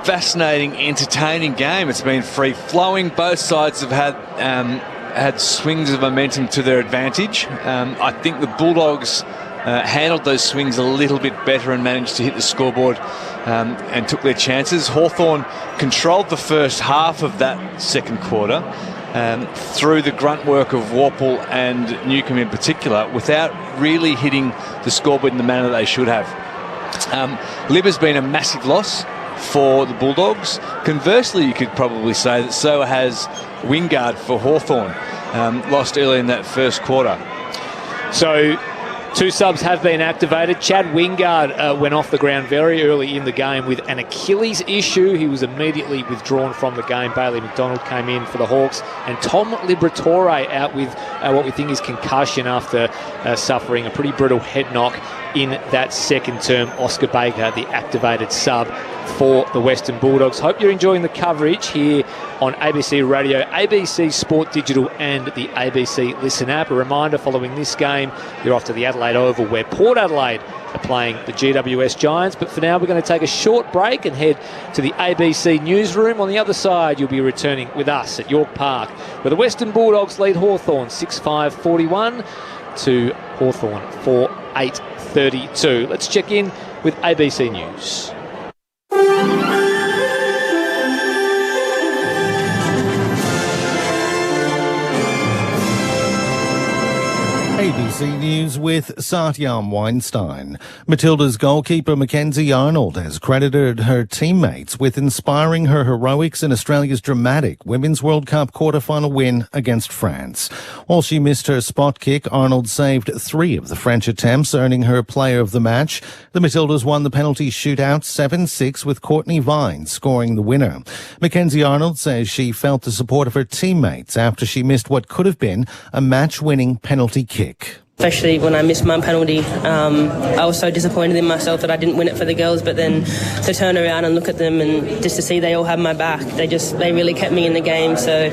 Speaker 12: fascinating, entertaining game. It's been free-flowing. Both sides have had swings of momentum to their advantage. I think the Bulldogs handled those swings a little bit better and managed to hit the scoreboard and took their chances. Hawthorn controlled the first half of that second quarter through the grunt work of Warple and Newcombe in particular, without really hitting the scoreboard in the manner that they should have. Lib has been a massive loss for the Bulldogs. Conversely, you could probably say that so has Wingard for Hawthorn, lost early in that first quarter.
Speaker 10: So 2 subs have been activated. Chad Wingard went off the ground very early in the game with an Achilles issue. He was immediately withdrawn from the game. Bailey McDonald came in for the Hawks. And Tom Liberatore out with what we think is concussion after suffering a pretty brutal head knock in that second term. Oscar Baker, the activated sub for the Western Bulldogs. Hope you're enjoying the coverage here on ABC Radio, ABC Sport Digital and the ABC Listen app. A reminder, following this game, you're off to the Adelaide Oval where Port Adelaide are playing the GWS Giants. But for now, we're going to take a short break and head to the ABC newsroom. On the other side, you'll be returning with us at York Park, where the Western Bulldogs lead Hawthorn 6-5-41 to Hawthorn 4-8-32. Let's check in with ABC News.
Speaker 17: ABC News with Satyam Weinstein. Matilda's goalkeeper Mackenzie Arnold has credited her teammates with inspiring her heroics in Australia's dramatic Women's World Cup quarter-final win against France. While she missed her spot kick, Arnold saved 3 of the French attempts, earning her player of the match. The Matildas won the penalty shootout 7-6 with Courtney Vine scoring the winner. Mackenzie Arnold says she felt the support of her teammates after she missed what could have been a match-winning penalty kick.
Speaker 18: Especially when I missed my penalty, I was so disappointed in myself that I didn't win it for the girls, but then to turn around and look at them and just to see they all have my back, they really kept me in the game, so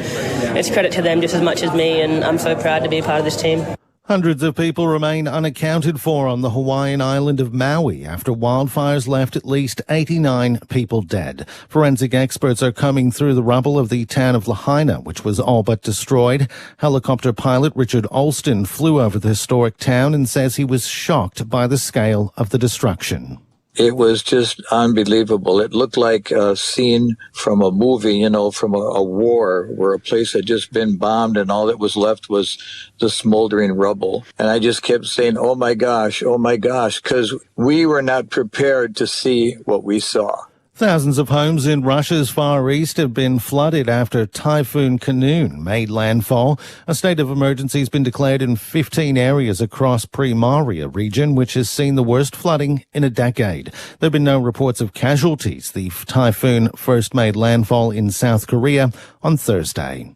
Speaker 18: it's credit to them just as much as me, and I'm so proud to be a part of this team.
Speaker 17: Hundreds of people remain unaccounted for on the Hawaiian island of Maui after wildfires left at least 89 people dead. Forensic experts are combing through the rubble of the town of Lahaina, which was all but destroyed. Helicopter pilot Richard Alston flew over the historic town and says he was shocked by the scale of the destruction.
Speaker 19: It was just unbelievable. It looked like a scene from a movie, from a war where a place had just been bombed and all that was left was the smoldering rubble. And I just kept saying, oh my gosh, because we were not prepared to see what we saw.
Speaker 17: Thousands of homes in Russia's Far East have been flooded after Typhoon Kanun made landfall. A state of emergency has been declared in 15 areas across Primaria region, which has seen the worst flooding in a decade. There have been no reports of casualties. The typhoon first made landfall in South Korea on Thursday.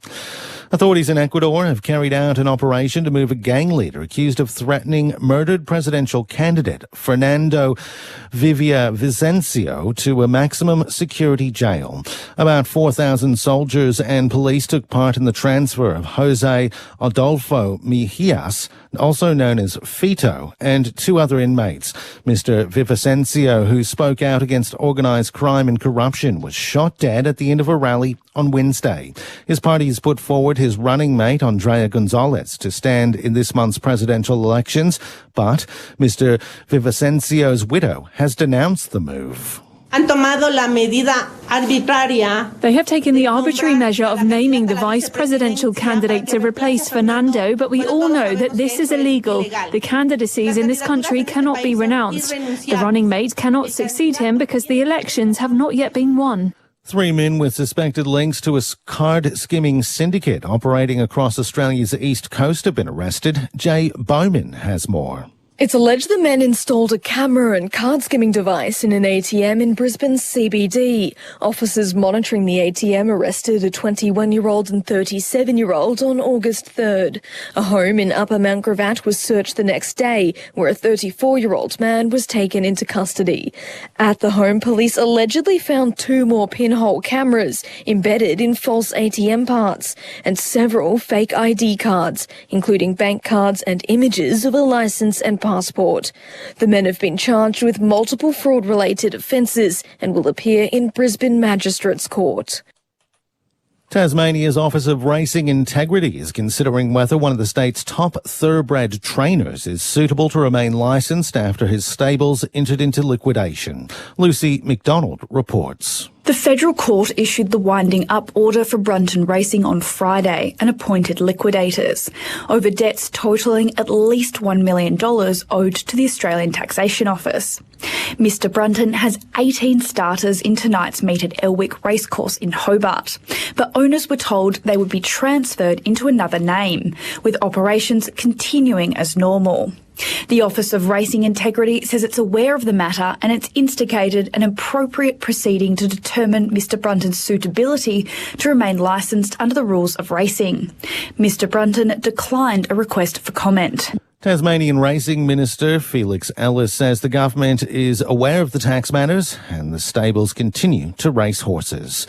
Speaker 17: Authorities in Ecuador have carried out an operation to move a gang leader accused of threatening murdered presidential candidate Fernando Villavicencio to a maximum security jail. About 4,000 soldiers and police took part in the transfer of Jose Adolfo Mejias, also known as Fito, and 2 other inmates. Mr. Villavicencio, who spoke out against organised crime and corruption, was shot dead at the end of a rally on Wednesday. His party has put forward his running mate, Andrea Gonzalez, to stand in this month's presidential elections, but Mr. Villavicencio's widow has denounced the move.
Speaker 20: They have taken the arbitrary measure of naming the vice presidential candidate to replace Fernando, but we all know that this is illegal. The candidacies in this country cannot be renounced. The running mate cannot succeed him because the elections have not yet been won.
Speaker 17: 3 men with suspected links to a card-skimming syndicate operating across Australia's east coast have been arrested. Jay Bowman has more.
Speaker 21: It's alleged the men installed a camera and card-skimming device in an ATM in Brisbane's CBD. Officers monitoring the ATM arrested a 21-year-old and 37-year-old on August 3rd. A home in Upper Mount Gravatt was searched the next day, where a 34-year-old man was taken into custody. At the home, police allegedly found 2 more pinhole cameras embedded in false ATM parts and several fake ID cards, including bank cards and images of a licence and passport. The men have been charged with multiple fraud-related offences and will appear in Brisbane Magistrates Court.
Speaker 17: Tasmania's Office of Racing Integrity is considering whether one of the state's top thoroughbred trainers is suitable to remain licensed after his stables entered into liquidation. Lucy McDonald reports.
Speaker 22: The federal court issued the winding up order for Brunton Racing on Friday and appointed liquidators over debts totalling at least $1 million owed to the Australian Taxation Office. Mr Brunton has 18 starters in tonight's meet at Elwick Racecourse in Hobart, but owners were told they would be transferred into another name, with operations continuing as normal. The Office of Racing Integrity says it's aware of the matter and it's instigated an appropriate proceeding to determine Mr Brunton's suitability to remain licensed under the rules of racing. Mr Brunton declined a request for comment.
Speaker 17: Tasmanian Racing Minister Felix Ellis says the government is aware of the tax matters and the stables continue to race horses.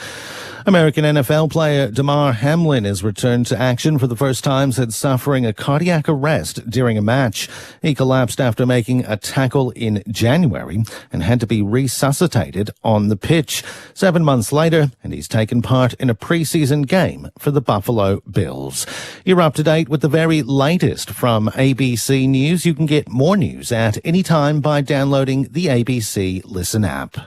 Speaker 17: American NFL player Damar Hamlin has returned to action for the first time since suffering a cardiac arrest during a match. He collapsed after making a tackle in January and had to be resuscitated on the pitch 7 months later, and he's taken part in a preseason game for the Buffalo Bills. You're up to date with the very latest from ABC News. You can get more news at any time by downloading the ABC Listen app.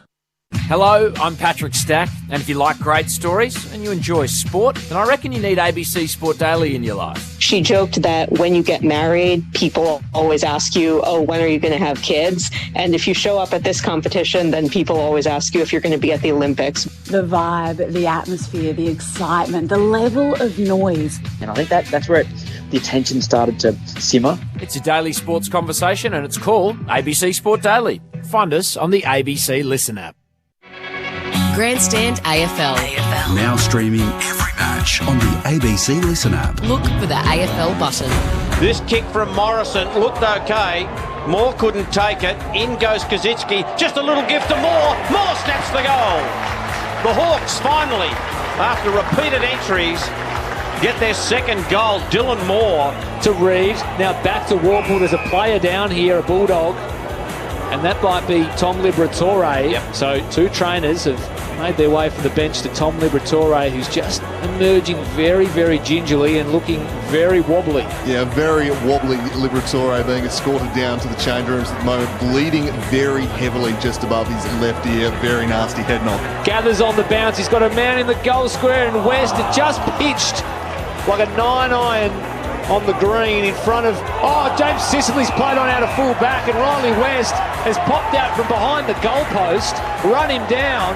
Speaker 1: Hello, I'm Patrick Stack, and if you like great stories and you enjoy sport, then I reckon you need ABC Sport Daily in your life.
Speaker 9: She joked that when you get married, people always ask you, oh, when are you going to have kids? And if you show up at this competition, then people always ask you if you're going to be at the Olympics.
Speaker 23: The vibe, the atmosphere, the excitement, the level of noise.
Speaker 24: And I think that's where the attention started to simmer.
Speaker 1: It's a daily sports conversation, and it's called ABC Sport Daily. Find us on the ABC Listen app.
Speaker 2: Grandstand AFL.
Speaker 8: Now streaming every match on the ABC Listen app.
Speaker 2: Look for the AFL button.
Speaker 14: This kick from Morrison looked okay. Moore couldn't take it. In goes Kazitsky. Just a little gift to Moore. Moore snaps the goal. The Hawks finally, after repeated entries, get their second goal. Dylan Moore
Speaker 10: to Reeves. Now back to Warple. There's a player down here, a Bulldog. And that might be Tom Liberatore.
Speaker 12: Yep.
Speaker 10: So two trainers have made their way from the bench to Tom Liberatore, who's just emerging very, very gingerly and looking very wobbly.
Speaker 13: Yeah, very wobbly Liberatore being escorted down to the change rooms at the moment, bleeding very heavily just above his left ear. Very nasty head knock.
Speaker 10: Gathers on the bounce. He's got a man in the goal square, and West had just pitched like a 9-iron on the green in front of... Oh, James Sicily's played on out of full back, and Riley West has popped out from behind the goalpost, run him down,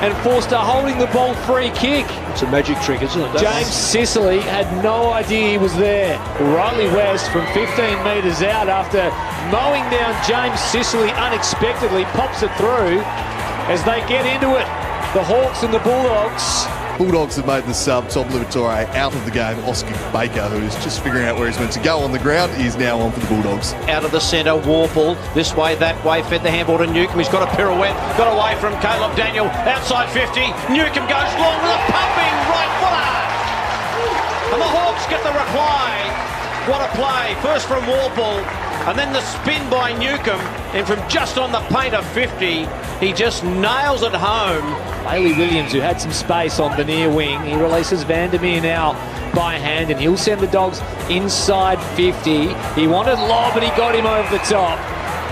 Speaker 10: and forced a holding the ball free kick.
Speaker 11: It's a magic trick, isn't it?
Speaker 10: James Sicily had no idea he was there. Riley West from 15 metres out after mowing down James Sicily unexpectedly pops it through as they get into it. The Hawks and the Bulldogs.
Speaker 13: Bulldogs have made the sub, Tom Liberatore, out of the game. Oscar Baker, who's just figuring out where he's meant to go on the ground, is now on for the Bulldogs.
Speaker 14: out of the centre, Warple, this way, that way, fed the handball to Newcombe. He's got a pirouette, got away from Caleb Daniel, outside 50. Newcombe goes long with a pumping right footer. And the Hawks get the reply. What a play. First from Warple, and then the spin by Newcombe. And from just on the paint of 50, he just nails it home.
Speaker 10: Bailey Williams, who had some space on the near wing, he releases Vandermeer now by hand, and he'll send the Dogs inside 50. He wanted Lobb, and he got him over the top.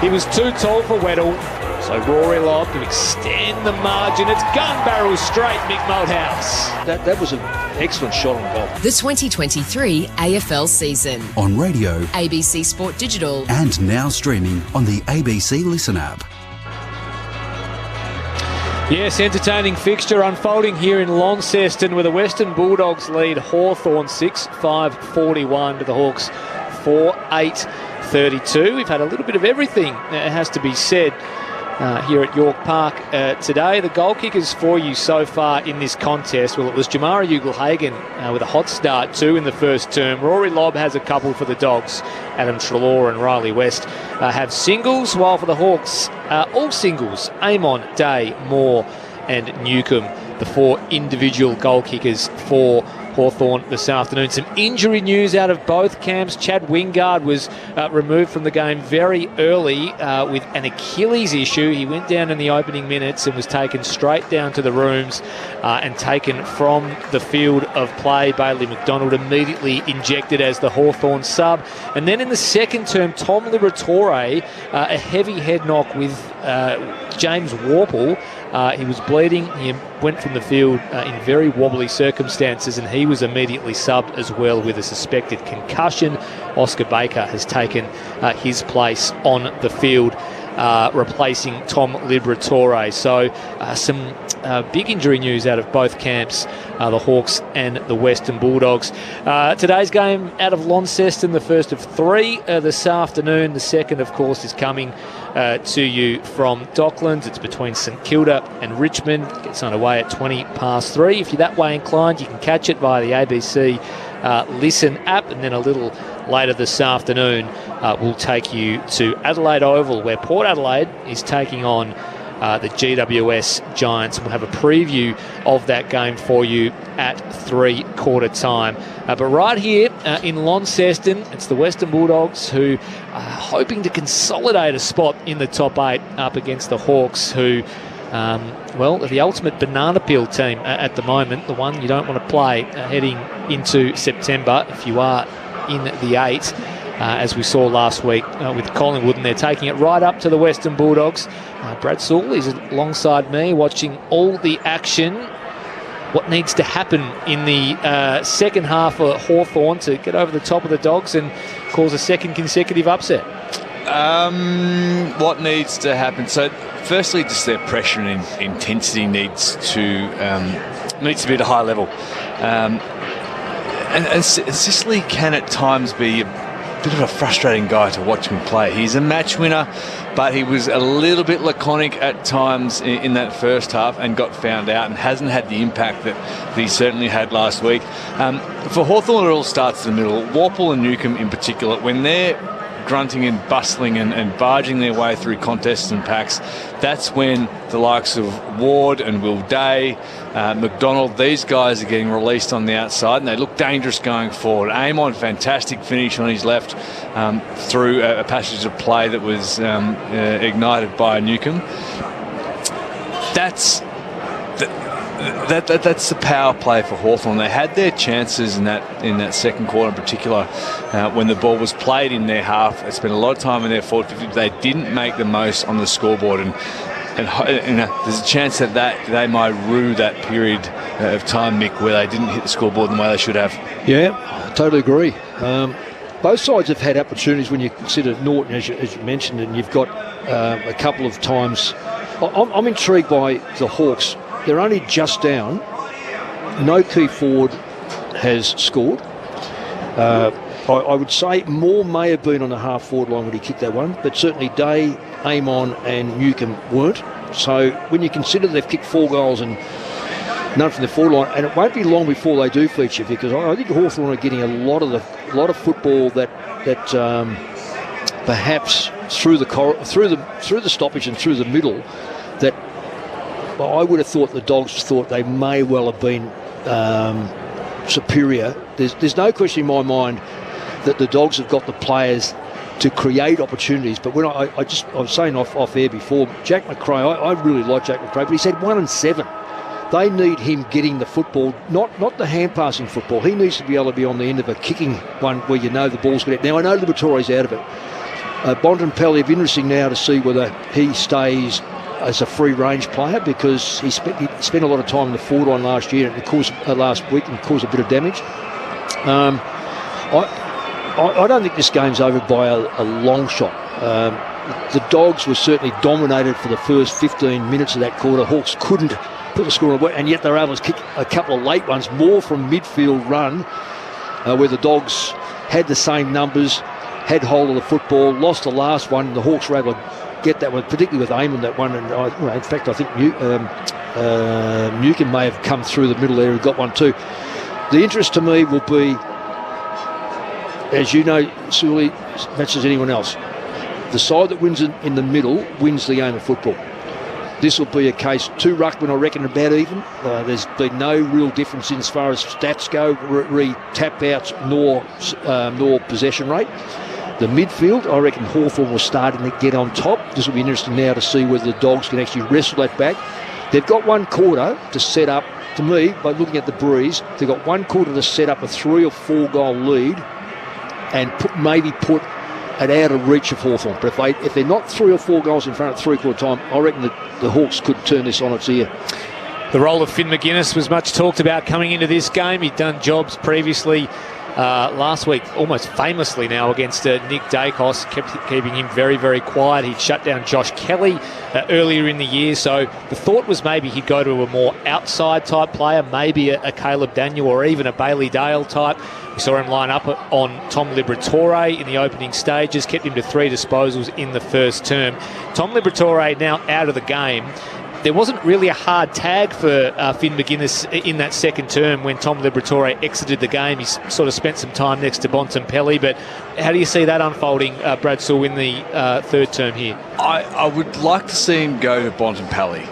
Speaker 10: He was too tall for Weddle, so Rory Lobb to extend the margin. It's gun barrel straight, Mick Malthouse.
Speaker 11: That was an excellent shot on goal.
Speaker 2: The 2023 AFL season.
Speaker 8: On radio,
Speaker 2: ABC Sport Digital,
Speaker 8: and now streaming on the ABC Listen app.
Speaker 10: Yes, entertaining fixture unfolding here in Launceston, where the Western Bulldogs lead Hawthorn 6-5-41 to the Hawks 4-8-32. We've had a little bit of everything, it has to be said, here at York Park today. The goal kickers for you so far in this contest, well, it was Jamara Ugle-Hagan with a hot start too in the first term. Rory Lobb has a couple for the Dogs. Adam Treloar and Riley West have singles, while for the Hawks, all singles, Amon, Day, Moore and Newcombe, the four individual goal kickers for Hawthorn this afternoon. Some injury news out of both camps. Chad Wingard was removed from the game very early with an Achilles issue. He went down in the opening minutes and was taken straight down to the rooms and taken from the field of play. Bailey McDonald immediately injected as the Hawthorn sub. And then in the second term, Tom Liberatore, a heavy head knock with James Warple. He was bleeding. He went from the field in very wobbly circumstances, and he was immediately subbed as well with a suspected concussion. Oscar Baker has taken his place on the field, replacing Tom Liberatore. So some big injury news out of both camps, the Hawks and the Western Bulldogs. Today's game out of Launceston, the first of three this afternoon. The second, of course, is coming to you from Docklands. It's between St Kilda and Richmond. It gets underway at 3:20. If you're that way inclined, you can catch it via the ABC Listen app, and then a little later this afternoon we'll take you to Adelaide Oval, where Port Adelaide is taking on the GWS Giants. We'll have a preview of that game for you at 3/4 time. But right here in Launceston, it's the Western Bulldogs who are hoping to consolidate a spot in the top 8 up against the Hawks, who, well, are the ultimate banana peel team at the moment, the one you don't want to play heading into September if you are in the 8. as we saw last week with Collingwood, and they're taking it right up to the Western Bulldogs. Brad Sewell is alongside me watching all the action. What needs to happen in the second half for Hawthorn to get over the top of the Dogs and cause a second consecutive upset?
Speaker 12: What needs to happen? So, firstly, just their pressure and intensity needs to be at a high level. And Sicily can at times be a bit of a frustrating guy to watch him play. He's a match winner, but he was a little bit laconic at times in that first half and got found out and hasn't had the impact that he certainly had last week. For Hawthorn, it all starts in the middle. Warple and Newcombe in particular, when they're grunting and bustling and barging their way through contests and packs, that's when the likes of Ward and Will Day, McDonald, these guys are getting released on the outside and they look dangerous going forward. Amon, fantastic finish on his left through a passage of play that was ignited by Newcombe. That's the power play for Hawthorn. They had their chances in that second quarter in particular when the ball was played in their half. They spent a lot of time in their forward 50. They didn't make the most on the scoreboard, and there's a chance that they might rue that period of time, Mick, where they didn't hit the scoreboard the way they should have.
Speaker 11: Yeah, I totally agree. Both sides have had opportunities when you consider Norton, as you mentioned, and you've got a couple of times. I'm intrigued by the Hawks. They're only just down. No key forward has scored. I would say Moore may have been on the half-forward line when he kicked that one, but certainly Day, Amon and Newcombe weren't. So when you consider they've kicked 4 goals and none from the forward line, and it won't be long before they do feature, because I think Hawthorn are getting a lot of football that perhaps through the stoppage and through the middle, that I would have thought the Dogs thought they may well have been superior. There's no question in my mind that the Dogs have got the players to create opportunities. But when I was saying off air before, Jack McRae, I really like Jack McRae, but he said 1 and 7. They need him getting the football, not the hand passing football. He needs to be able to be on the end of a kicking one where you know the ball's going to. Now I know Liberatore's out of it. Bontempelli, it'll be interesting now to see whether he stays as a free range player, because he spent a lot of time in the forward line last year and last week and caused a bit of damage. I don't think this game's over by a long shot. The Dogs were certainly dominated for the first 15 minutes of that quarter. Hawks couldn't put the score on, and yet they're able to kick a couple of late ones, more from midfield run, where the Dogs had the same numbers, had hold of the football, lost the last one, and the Hawks were able to get that one, particularly with Amon, that one. And in fact, I think Newcombe may have come through the middle there and got one too. The interest to me will be, as you know, Sully, as much as anyone else, the side that wins in the middle wins the game of football. This will be a case, 2 ruckmen, I reckon, about even. There's been no real difference in as far as stats go, tap outs nor possession rate. The midfield, I reckon Hawthorn was starting to get on top. This will be interesting now to see whether the Dogs can actually wrestle that back. They've got 1 quarter to set up, to me, by looking at the breeze, they've got 1 quarter to set up a 3 or 4 goal lead and maybe put it out of reach of Hawthorn. But if they're not 3 or 4 goals in front at 3/4 time, I reckon the Hawks could turn this on its ear.
Speaker 10: The role of Finn McGuinness was much talked about coming into this game. He'd done jobs previously last week, almost famously now, against Nick Dacos, keeping him very, very quiet. He'd shut down Josh Kelly earlier in the year, so the thought was maybe he'd go to a more outside type player, maybe a Caleb Daniel or even a Bailey Dale type. We saw him line up on Tom Liberatore in the opening stages, kept him to 3 disposals in the first term. Tom Liberatore now out of the game. There wasn't really a hard tag for Finn McGuinness in that second term when Tom Liberatore exited the game. He sort of spent some time next to Bontempelli, but how do you see that unfolding, Brad Sewell, in the third term here?
Speaker 12: I would like to see him go to Bontempelli.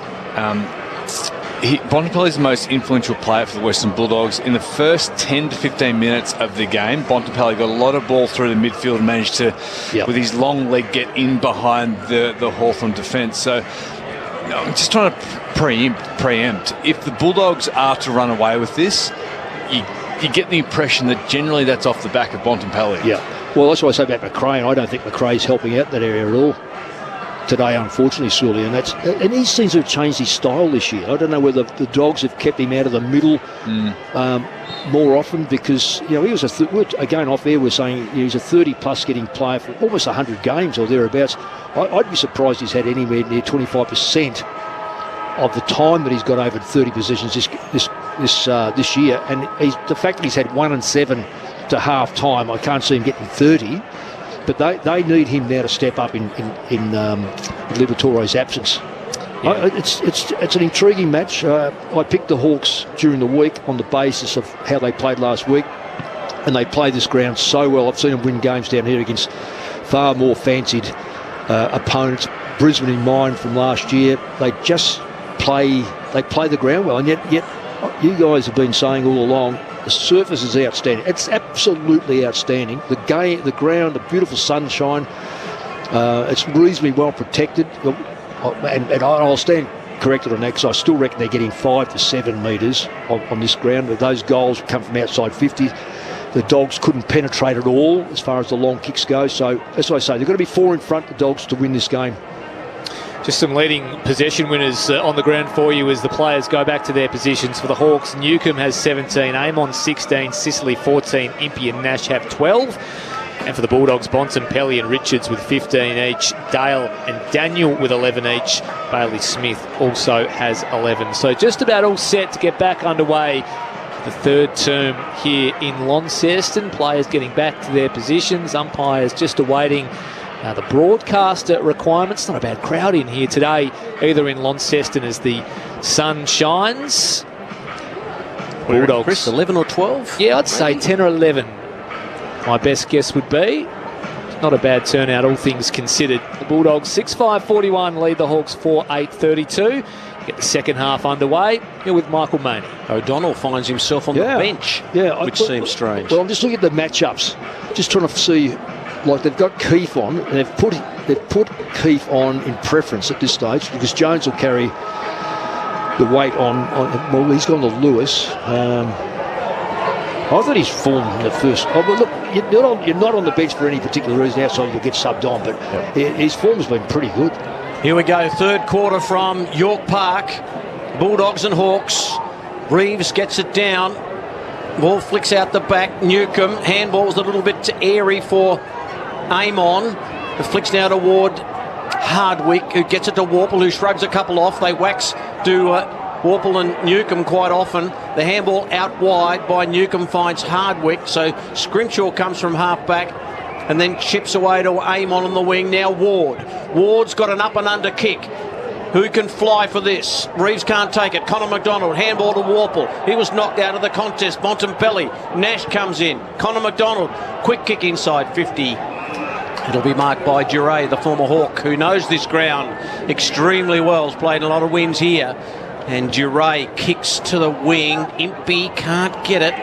Speaker 12: Bontempelli is the most influential player for the Western Bulldogs. In the first 10 to 15 minutes of the game, Bontempelli got a lot of ball through the midfield and managed to, with his long leg, get in behind the Hawthorn defence. So I'm just trying to preempt. If the Bulldogs are to run away with this, you get the impression that generally that's off the back of Bontempelli.
Speaker 11: Yeah. Well, that's what I say about McRae. I don't think McRae's helping out that area at all today, unfortunately, Sully. And he seems to have changed his style this year. I don't know whether the Dogs have kept him out of the middle more often, because he was again off air, we're saying he's a 30-plus getting player for almost 100 games or thereabouts. I'd be surprised he's had anywhere near 25% of the time that he's got over 30 possessions this year. And the fact that he's had 1 and 7 to half time, I can't see him getting 30. But they need him now to step up in Liberatore's absence. Yeah. It's an intriguing match. I picked the Hawks during the week on the basis of how they played last week, and they play this ground so well. I've seen them win games down here against far more fancied opponents. Brisbane in mind from last year. They just play the ground well, and yet you guys have been saying all along, the surface is outstanding. It's absolutely outstanding. The ground, the beautiful sunshine. It's reasonably well protected. And I'll stand corrected on that, because I still reckon they're getting 5 to 7 metres on this ground. But those goals come from outside 50. The Dogs couldn't penetrate at all as far as the long kicks go. So, as I say, they've got to be 4 in front, the Dogs, to win this game.
Speaker 10: Just some leading possession winners on the ground for you as the players go back to their positions. For the Hawks, Newcombe has 17, Amon 16, Sicily 14, Impey and Nash have 12. And for the Bulldogs, Bontempelli and Richards with 15 each, Dale and Daniel with 11 each. Bailey Smith also has 11. So just about all set to get back underway. The third term here in Launceston. Players getting back to their positions. Umpires just awaiting the broadcaster requirements. Not a bad crowd in here today, either in Launceston as the sun shines. Bulldogs.
Speaker 14: Chris, 11 or 12?
Speaker 10: Yeah, I'd say 10 or 11. My best guess would be. Not a bad turnout, all things considered. The Bulldogs 6-5-41 lead the Hawks 4-8-32. Get the second half underway here with Michael Maney.
Speaker 14: O'Donnell finds himself on the bench, which seems strange.
Speaker 11: Well, I'm just looking at the matchups, just trying to see. Like, they've got Keefe on, and they've put Keefe on in preference at this stage, because Jones will carry the weight on well, he's gone to Lewis. I thought his form in the first. Oh, well, look, you're not on the bench for any particular reason outside you'll get subbed on, but his form has been pretty good.
Speaker 14: Here we go, third quarter from York Park. Bulldogs and Hawks. Reeves gets it down. Ball flicks out the back. Newcombe. Handball's a little bit airy for Amon. It flicks now toward Hardwick, who gets it to Warple, who shrugs a couple off. They wax to Warple and Newcombe quite often. The handball out wide by Newcombe finds Hardwick. So Scrimshaw comes from half back and then chips away to Amon on the wing. Now Ward. Ward's got an up and under kick. Who can fly for this? Reeves can't take it. Connor McDonald, handball to Warple. He was knocked out of the contest. Bontempelli. Nash comes in. Connor McDonald, quick kick inside 50. It'll be marked by Duray, the former Hawk, who knows this ground extremely well. Has played a lot of wins here. And Duray kicks to the wing. Impey can't get it.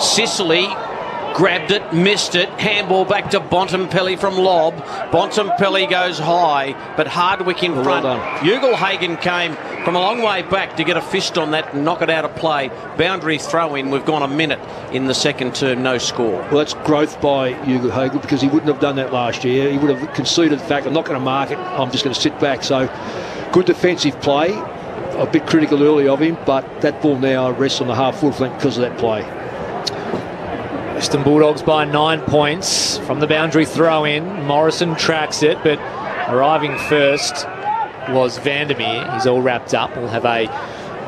Speaker 14: Sicily grabbed it, missed it. Handball back to Bontempelli from lob. Bontempelli goes high, but Hardwick in front. Ugelhagen came from a long way back to get a fist on that and knock it out of play. Boundary throw in. We've gone a minute in the second term, no score.
Speaker 11: Well, that's growth by Ugelhagen, because he wouldn't have done that last year. He would have conceded the fact, I'm not going to mark it, I'm just going to sit back. So good defensive play. A bit critical early of him, but that ball now rests on the half-foot flank because of that play.
Speaker 10: Western Bulldogs by 9 points from the boundary throw-in. Morrison tracks it, but arriving first was Vandermeer. He's all wrapped up. We'll have a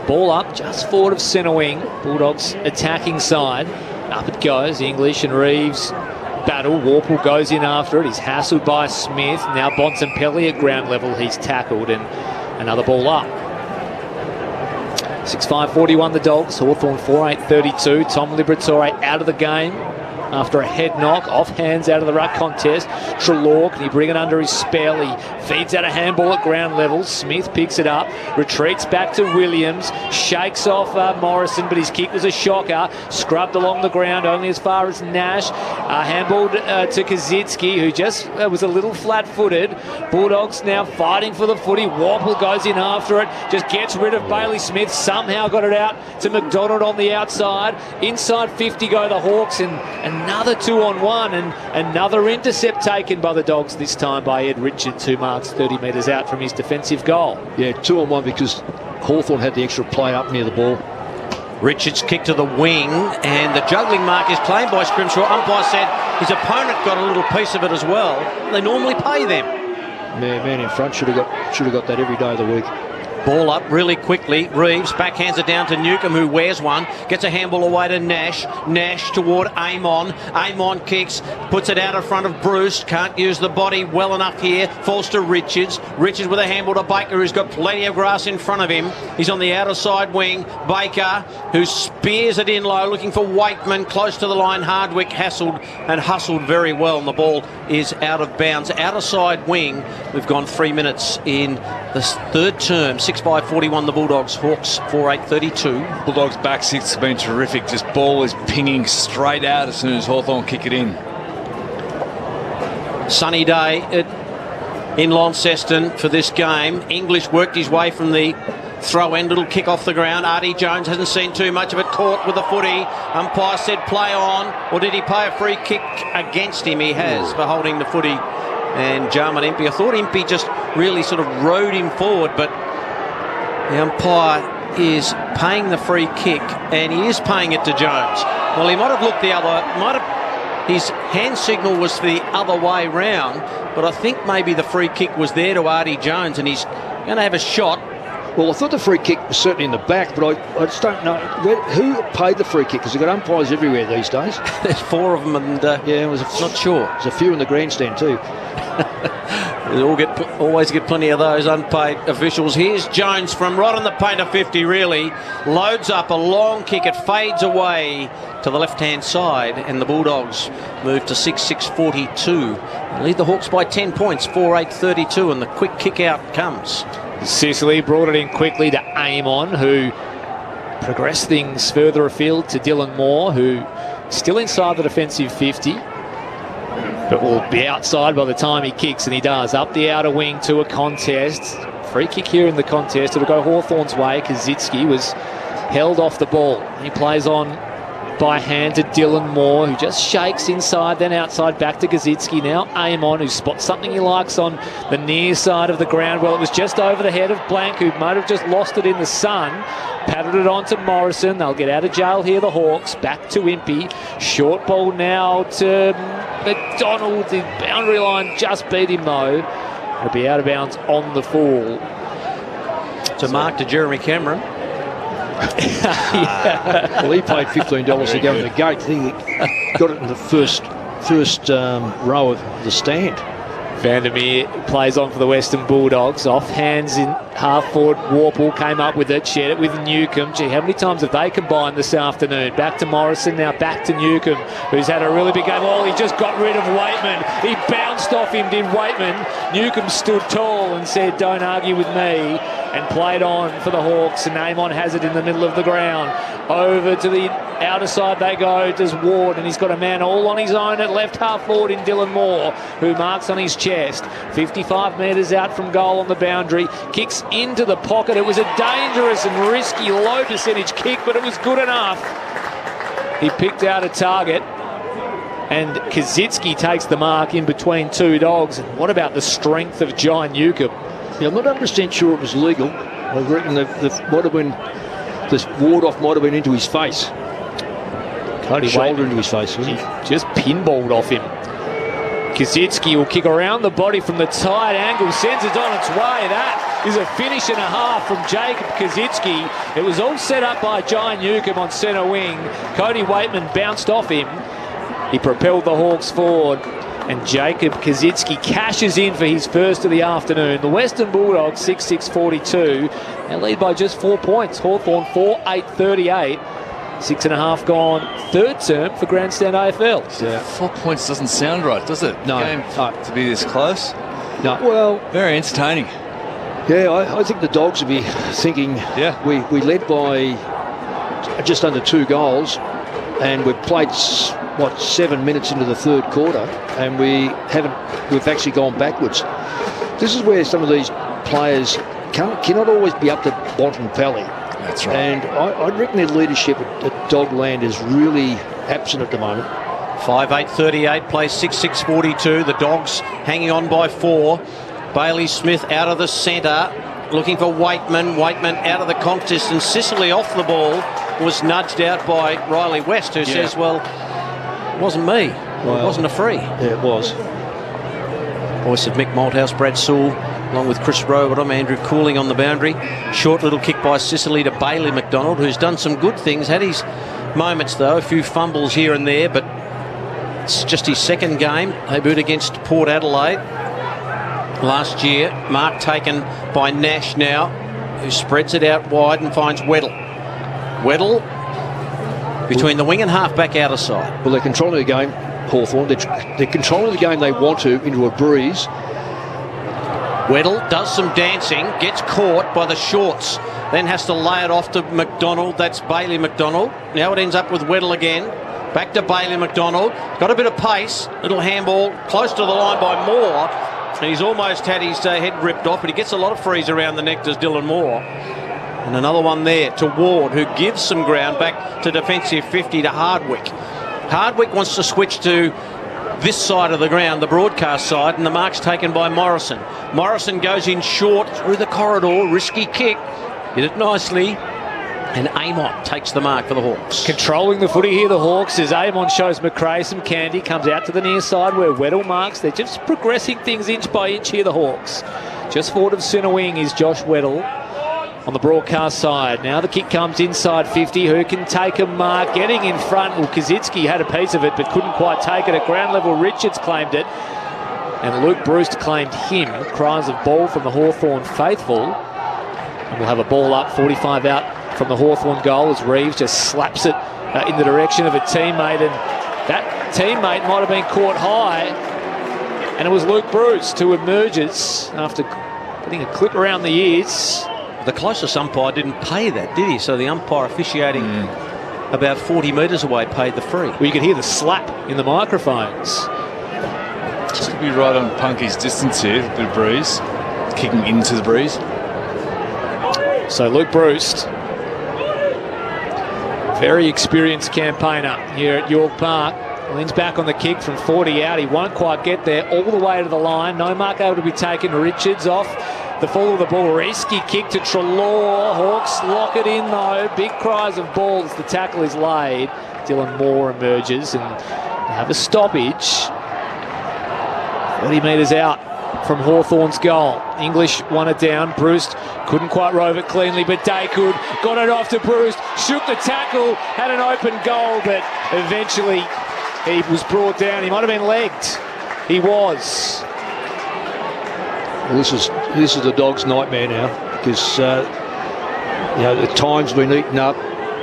Speaker 10: ball up just forward of centre wing. Bulldogs attacking side. Up it goes. English and Reeves battle. Warple goes in after it. He's hassled by Smith. Now Bontempelli at ground level. He's tackled, and another ball up. 6-5-41 the Dogs. Hawthorn 4-8-32. Tom Liberatore out of the game. after a head knock, off hands out of the ruck contest. Treloar, can he bring it under his spell? He feeds out a handball at ground level. Smith picks it up, retreats back to Williams, shakes off Morrison, but his kick was a shocker. Scrubbed along the ground only as far as Nash. Handballed to Kazitsky, who just was a little flat-footed. Bulldogs now fighting for the footy. Warple goes in after it, just gets rid of Bailey Smith, somehow got it out to McDonald on the outside. Inside 50 go the Hawks, and another 2-on-1, and another intercept taken by the Dogs, this time by Ed Richards, who marks 30 metres out from his defensive goal.
Speaker 11: Yeah, 2-on-1 because Hawthorn had the extra play up near the ball.
Speaker 14: Richards kick to the wing, and the juggling mark is claimed by Scrimshaw. Umpire said his opponent got a little piece of it as well. They normally pay them.
Speaker 11: Man in front should have got that every day of the week.
Speaker 14: Ball up really quickly. Reeves backhands it down to Newcomb, who wears one. Gets a handball away to Nash. Nash toward Amon. Amon kicks, puts it out in front of Bruce. Can't use the body well enough here. Falls to Richards. Richards with a handball to Baker, who's got plenty of grass in front of him. He's on the outer side wing. Baker, who spears it in low, looking for Waitman close to the line. Hardwick hustled very well, and the ball is out of bounds. Outer side wing. We've gone 3 minutes in the third term. 6-5-41 the Bulldogs. Hawks 4-8-32.
Speaker 12: Bulldogs back six have been terrific. Just ball is pinging straight out as soon as Hawthorn kick it in.
Speaker 14: Sunny day in Launceston for this game. English worked his way from the throw end, little kick off the ground. Artie Jones hasn't seen too much of it, caught with the footy. Umpire said play on, or did he pay a free kick against him? He has, for holding the footy. And Jarman Impey, I thought Impey just really sort of rode him forward, but the umpire is paying the free kick, and he is paying it to Jones. Well, he might have looked the other, his hand signal was the other way round, but I think maybe the free kick was there to Artie Jones, and he's going to have a shot.
Speaker 11: Well, I thought the free kick was certainly in the back, but I just don't know who paid the free kick, because they've got umpires everywhere these days.
Speaker 14: There's 4 of them, and
Speaker 11: yeah, not sure. There's a few in the grandstand too.
Speaker 14: We always get plenty of those unpaid officials. Here's Jones from right on the paint of 50, really. Loads up a long kick. It fades away to the left-hand side, and the Bulldogs move to 6-6-42. Lead the Hawks by 10 points, 4-8-32, and the quick kick out comes.
Speaker 10: Sicily brought it in quickly to Amon, who progressed things further afield to Dylan Moore, who still inside the defensive 50. But will be outside by the time he kicks, and he does. Up the outer wing to a contest. Free kick here in the contest. It'll go Hawthorn's way. Kazitsky was held off the ball. He plays on by hand to Dylan Moore, who just shakes inside, then outside, back to Kazitsky. Now Amon, who spots something he likes on the near side of the ground. Well, it was just over the head of Blank, who might have just lost it in the sun. Patted it on to Morrison. They'll get out of jail here, the Hawks. Back to Impey. Short ball now to McDonald. The boundary line just beat him, though. It'll be out of bounds on the full.
Speaker 14: To mark to Jeremy Cameron.
Speaker 10: Yeah.
Speaker 11: Well, he paid $15 to go in the gate. He got it in the first row of the stand.
Speaker 10: Vandermeer plays on for the Western Bulldogs. Off hands in half forward. Warple came up with it, shared it with Newcomb. Gee, how many times have they combined this afternoon? Back to Morrison, now back to Newcomb, who's had a really big game. Oh, he just got rid of Waitman. He bounced off him, did Waitman. Newcomb stood tall and said, don't argue with me, and played on for the Hawks. And Amon has it in the middle of the ground. Over to the outer side they go. Does Ward, and he's got a man all on his own at left half forward in Dylan Moore, who marks on his chest. 55 metres out from goal on the boundary. Kicks into the pocket. It was a dangerous and risky low percentage kick, but it was good enough. He picked out a target, and Kazitsky takes the mark in between two dogs. And what about the strength of John Newcomb?
Speaker 11: Yeah, I'm not 100% sure it was legal. I reckon might have been, this ward-off might have been into his face.
Speaker 10: Cody
Speaker 11: shoulder into his face, wasn't
Speaker 10: he? Just pinballed off him. Kazitsky will kick around the body from the tight angle, sends it on its way. That is a finish and a half from Jacob Kazitsky. It was all set up by John Newcomb on centre wing. Cody Waitman bounced off him. He propelled the Hawks forward, and Jacob Kazitsky cashes in for his first of the afternoon. The Western Bulldogs 6-6-42. They lead by just 4 points. Hawthorn 4-8-38. 6.5 gone, third term for Grandstand AFL.
Speaker 12: Yeah. 4 points doesn't sound right, does it?
Speaker 11: No.
Speaker 12: Game to be this close.
Speaker 11: No. Well,
Speaker 12: very entertaining.
Speaker 11: Yeah, I think the Dogs will be thinking, we led by just under 2 goals, and we've played 7 minutes into the third quarter, and we've actually gone backwards. This is where some of these players cannot always be up to Bonton Valley.
Speaker 12: That's right.
Speaker 11: And I reckon their leadership at Dogland is really absent at the moment.
Speaker 14: 5-8-38, plays 6-6-42. The Dogs hanging on by 4. Bailey Smith out of the centre, looking for Waitman. Waitman out of the contest, and Sicily off the ball was nudged out by Riley West, who says, well, it wasn't me. Well, it wasn't a free.
Speaker 11: Yeah, it was.
Speaker 14: Voice of Mick Malthouse, Brad Sewell, along with Chris Rowbottom, Andrew Cooling on the boundary. Short little kick by Sicily to Bailey McDonald, who's done some good things. Had his moments, though, a few fumbles here and there, but it's just his second game. Debuted against Port Adelaide last year. Mark taken by Nash now, who spreads it out wide and finds Weddle. Weddle between the wing and half-back outer side.
Speaker 11: Well, they're controlling the game, Hawthorn. They're controlling the game they want to into a breeze.
Speaker 14: Weddle does some dancing, gets caught by the shorts, then has to lay it off to McDonald. That's Bailey McDonald. Now it ends up with Weddle again. Back to Bailey McDonald. Got a bit of pace. Little handball close to the line by Moore. And he's almost had his head ripped off, but he gets a lot of frees around the neck, does Dylan Moore. And another one there to Ward, who gives some ground back to defensive 50 to Hardwick. Hardwick wants to switch to this side of the ground, the broadcast side, and the mark's taken by Morrison. Morrison goes in short through the corridor, risky kick. Did it nicely. And Amon takes the mark for the Hawks.
Speaker 10: Controlling the footy here, the Hawks, as Amon shows McRae some candy, comes out to the near side where Weddle marks. They're just progressing things inch by inch here, the Hawks. Just forward of centre wing is Josh Weddle on the broadcast side. Now the kick comes inside 50. Who can take a mark? Getting in front. Well, Kaczynski had a piece of it but couldn't quite take it. At ground level, Richards claimed it. And Luke Bruce claimed him. Cries of ball from the Hawthorn faithful. And we'll have a ball up, 45 out from the Hawthorn goal as Reeves just slaps it in the direction of a teammate, and that teammate might have been caught high, and it was Luke Bruce who emerges after getting a clip around the ears.
Speaker 14: The closest umpire didn't pay that, did he? So the umpire officiating about 40 metres away paid the free.
Speaker 10: Well, you could hear the slap in the microphones.
Speaker 12: Just to be right on Punky's distance here, a bit of breeze, kicking into the breeze.
Speaker 10: So Luke Bruce, very experienced campaigner here at York Park, leans back on the kick from 40 out. He won't quite get there, all the way to the line. No mark able to be taken. Richards off the fall of the ball. Risky kick to Treloar. Hawks lock it in though. Big cries of ball as the tackle is laid. Dylan Moore emerges and have a stoppage. 30 metres out from Hawthorn's goal. English won it down. Bruce couldn't quite rove it cleanly, but Daycoud got it off to Bruce, shook the tackle, had an open goal, but eventually he was brought down. He might have been legged. He was.
Speaker 11: Well, this is the Dogs' nightmare now, because the time's been eaten up.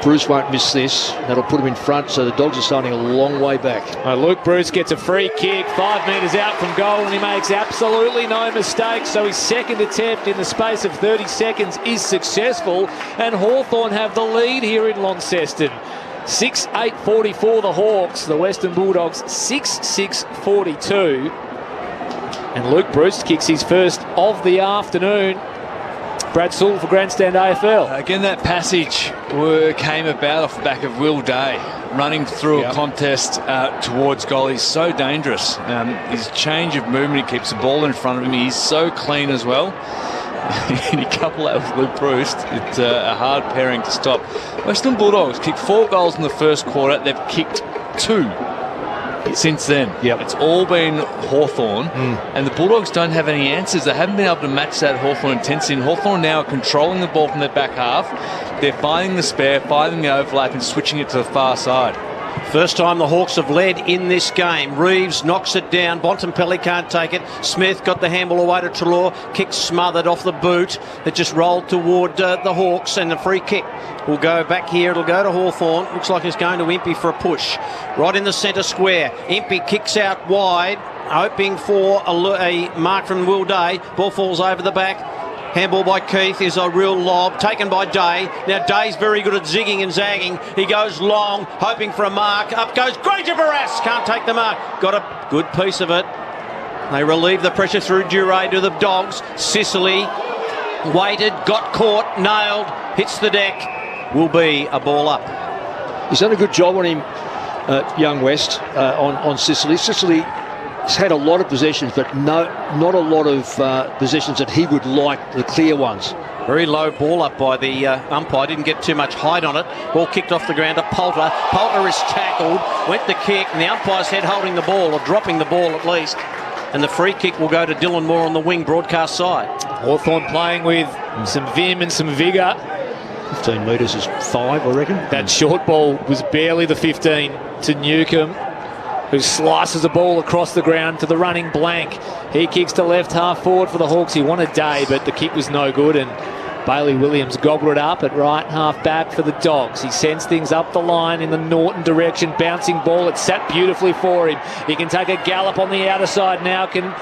Speaker 11: Bruce won't miss this. That'll put him in front, so the Dogs are starting a long way back.
Speaker 10: Luke Bruce gets a free kick 5 metres out from goal, and he makes absolutely no mistake. So his second attempt in the space of 30 seconds is successful, and Hawthorn have the lead here in Launceston. 6-8-44 the Hawks, the Western Bulldogs 6-6-42. And Luke Bruce kicks his first of the afternoon. Brad Sewell for Grandstand AFL.
Speaker 12: Again, that passage came about off the back of Will Day, running through a contest towards goal. He's so dangerous. His change of movement, he keeps the ball in front of him. He's so clean as well. And you couple that with Luke Bruce, it's a hard pairing to stop. Western Bulldogs kicked 4 goals in the first quarter. They've kicked 2 since then. It's all been Hawthorn, and the Bulldogs don't have any answers. They haven't been able to match that Hawthorn intensity, and Hawthorn now are controlling the ball from their back half. They're finding the spare, finding the overlap, and switching it to the far side.
Speaker 14: First time the Hawks have led in this game. Reeves knocks it down. Bontempelli can't take it. Smith got the handball away to Treloar. Kick smothered off the boot. It just rolled toward the Hawks, and the free kick will go back here. It'll go to Hawthorn. Looks like it's going to Impey for a push. Right in the centre square. Impey kicks out wide, hoping for a mark from Will Day. Ball falls over the back. Handball by Keith is a real lob, taken by Day. Now Day's very good at zigging and zagging. He goes long, hoping for a mark. Up goes Granger Barras, can't take the mark. Got a good piece of it. They relieve the pressure through Duray to the Dogs. Sicily waited, got caught, nailed, hits the deck. Will be a ball up.
Speaker 11: He's done a good job on him, young West, on Sicily. Sicily has had a lot of possessions, but not a lot of possessions that he would like, the clear ones.
Speaker 14: Very low ball up by the umpire. Didn't get too much height on it. Ball kicked off the ground to Poulter. Poulter is tackled. Went the kick, and the umpire's head holding the ball, or dropping the ball at least. And the free kick will go to Dylan Moore on the wing broadcast side.
Speaker 10: Hawthorn playing with some vim and some vigour.
Speaker 11: 15 metres is 5, I reckon.
Speaker 10: That short ball was barely the 15 to Newcombe, who slices the ball across the ground to the running Blank. He kicks to left half forward for the Hawks. He wanted Day, but the kick was no good, and Bailey Williams gobbled it up at right half back for the Dogs. He sends things up the line in the Norton direction. Bouncing ball. It sat beautifully for him. He can take a gallop on the outer side now. Can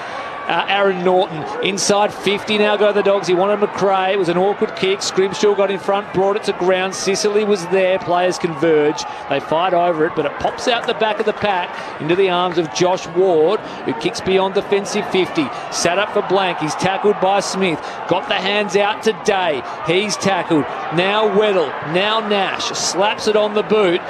Speaker 10: Aaron Norton inside 50 now go the Dogs. He wanted McRae. It was an awkward kick. Scrimshaw got in front, brought it to ground. Sicily was there. Players converge. They fight over it, but it pops out the back of the pack into the arms of Josh Ward, who kicks beyond defensive 50. Sat up for Blank. He's tackled by Smith. Got the hands out to Day. He's tackled. Now Weddle. Now Nash. Slaps it on the boot.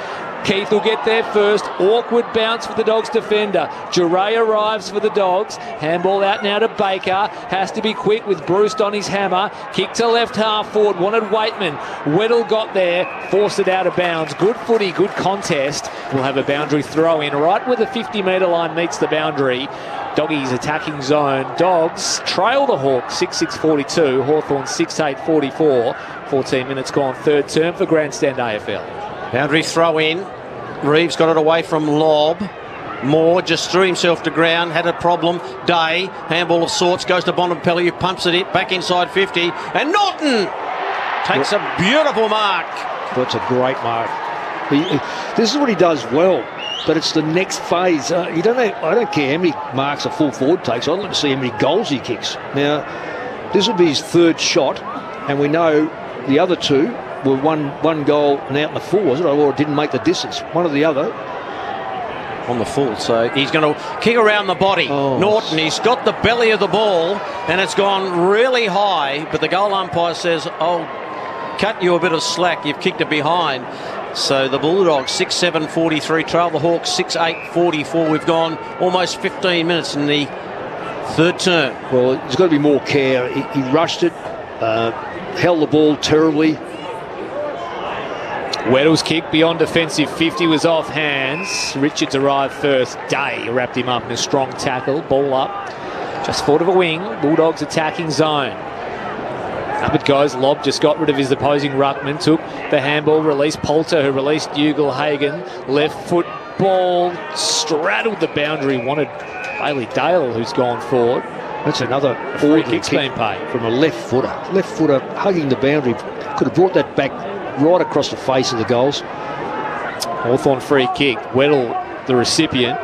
Speaker 10: Keith will get there first. Awkward bounce for the Dogs defender. Duray arrives for the Dogs. Handball out now to Baker. Has to be quick with Bruce on his hammer. Kick to left half forward. Wanted Waitman. Weddle got there. Forced it out of bounds. Good footy, good contest. We'll have a boundary throw in right where the 50-metre line meets the boundary. Doggies attacking zone. Dogs trail the Hawks 6-6-42. Hawthorn 6-8-44. 14 minutes gone. Third term for Grandstand AFL.
Speaker 14: Boundary throw in. Reeves got it away from Lob. Moore just threw himself to ground, had a problem. Day, handball of sorts, goes to Bontempelli, who pumps it back inside 50. And Norton takes a beautiful mark.
Speaker 11: That's a great mark. This is what he does well, but it's the next phase. I don't care how many marks a full forward takes. I'd like to see how many goals he kicks. Now, this will be his third shot, and we know the other two were one goal and out in the full, was it? Or it didn't make the distance. One or the other.
Speaker 14: On the full, so he's going to kick around the body. Norton, he's got the belly of the ball, and it's gone really high, but the goal umpire says, "Oh, cut you a bit of slack, you've kicked it behind." So the Bulldogs 6-7-43 trail the Hawks 6-8-44. We've gone almost 15 minutes in the third term.
Speaker 11: Well, there's got to be more care. He rushed it, held the ball terribly.
Speaker 10: Weddle's kick beyond defensive 50 was off hands. Richards arrived first. Day wrapped him up in a strong tackle. Ball up. Just forward of a wing. Bulldogs attacking zone. Up it goes. Lob just got rid of his opposing ruckman. Took the handball. Released Poulter, who released Ugle-Hagan. Left foot ball. Straddled the boundary. Wanted Bailey Dale, who's gone forward.
Speaker 11: That's another
Speaker 10: free kick's been paid.
Speaker 11: From a left footer. Left footer hugging the boundary. Could have brought that back right across the face of the goals.
Speaker 10: Hawthorn free kick. Weddle, the recipient,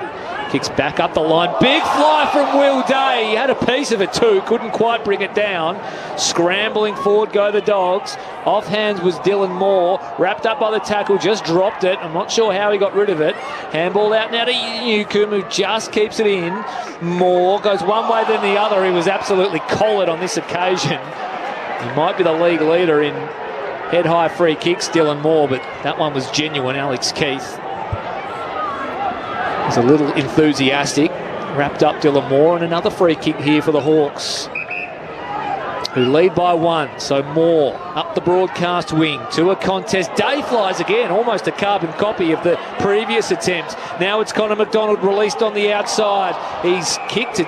Speaker 10: kicks back up the line. Big fly from Will Day. He had a piece of it too. Couldn't quite bring it down. Scrambling forward go the Dogs. Off hands was Dylan Moore. Wrapped up by the tackle. Just dropped it. I'm not sure how he got rid of it. Handball out now to Newcombe, who just keeps it in. Moore goes one way then the other. He was absolutely collared on this occasion. He might be the league leader in head-high free kicks, Dylan Moore, but that one was genuine. Alex Keith was a little enthusiastic. Wrapped up Dylan Moore, and another free kick here for the Hawks, who lead by 1. So Moore up the broadcast wing to a contest. Day flies again, almost a carbon copy of the previous attempt. Now it's Connor McDonald released on the outside. He's kicked to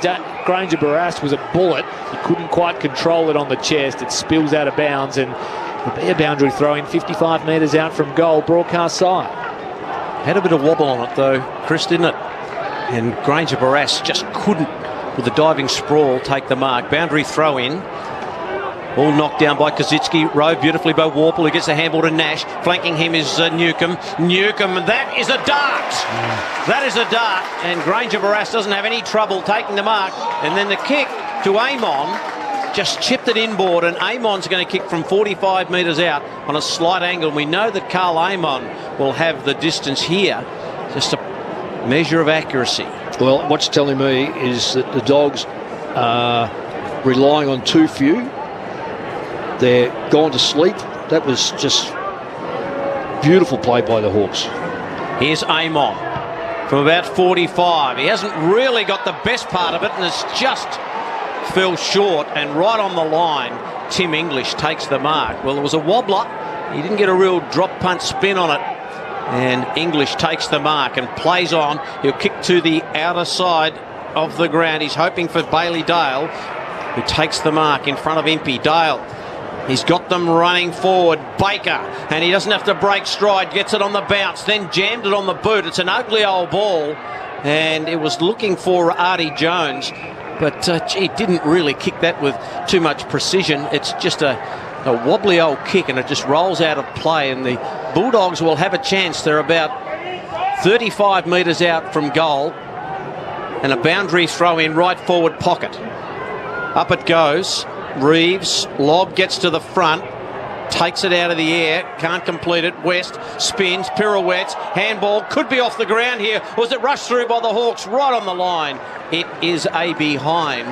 Speaker 10: Granger Barras, was a bullet. He couldn't quite control it on the chest. It spills out of bounds, and it'll be a boundary throw in 55 metres out from goal, broadcast side.
Speaker 14: Had a bit of wobble on it though, Chris, didn't it? And Granger Barras just couldn't, with the diving sprawl, take the mark. Boundary throw in. All knocked down by Kazitsky. Rode beautifully by Warple, who gets the handball to Nash. Flanking him is Newcomb. Newcomb, that is a dart. That is a dart. And Granger Barras doesn't have any trouble taking the mark. And then the kick to Amon just chipped it inboard, and Amon's going to kick from 45 metres out on a slight angle. We know that Carl Amon will have the distance here. Just a measure of accuracy.
Speaker 11: Well, what's telling me is that the Dogs are relying on too few. They're gone to sleep. That was just beautiful play by the Hawks.
Speaker 14: Here's Amon from about 45. He hasn't really got the best part of it and has just fell short, and right on the line, Tim English takes the mark. Well, it was a wobbler. He didn't get a real drop punt spin on it, and English takes the mark and plays on. He'll kick to the outer side of the ground. He's hoping for Bailey Dale, who takes the mark in front of Impey. Dale, he's got them running forward. Baker, and he doesn't have to break stride, gets it on the bounce, then jammed it on the boot. It's an ugly old ball, and it was looking for Artie Jones, but gee, didn't really kick that with too much precision. It's just a wobbly old kick, and it just rolls out of play, and the Bulldogs will have a chance. They're about 35 metres out from goal, and a boundary throw in right forward pocket. Up it goes. Reeves, lob gets to the front, takes it out of the air, can't complete it. West spins, pirouettes, handball, could be off the ground here. Was it rushed through by the Hawks right on the line? It is a behind,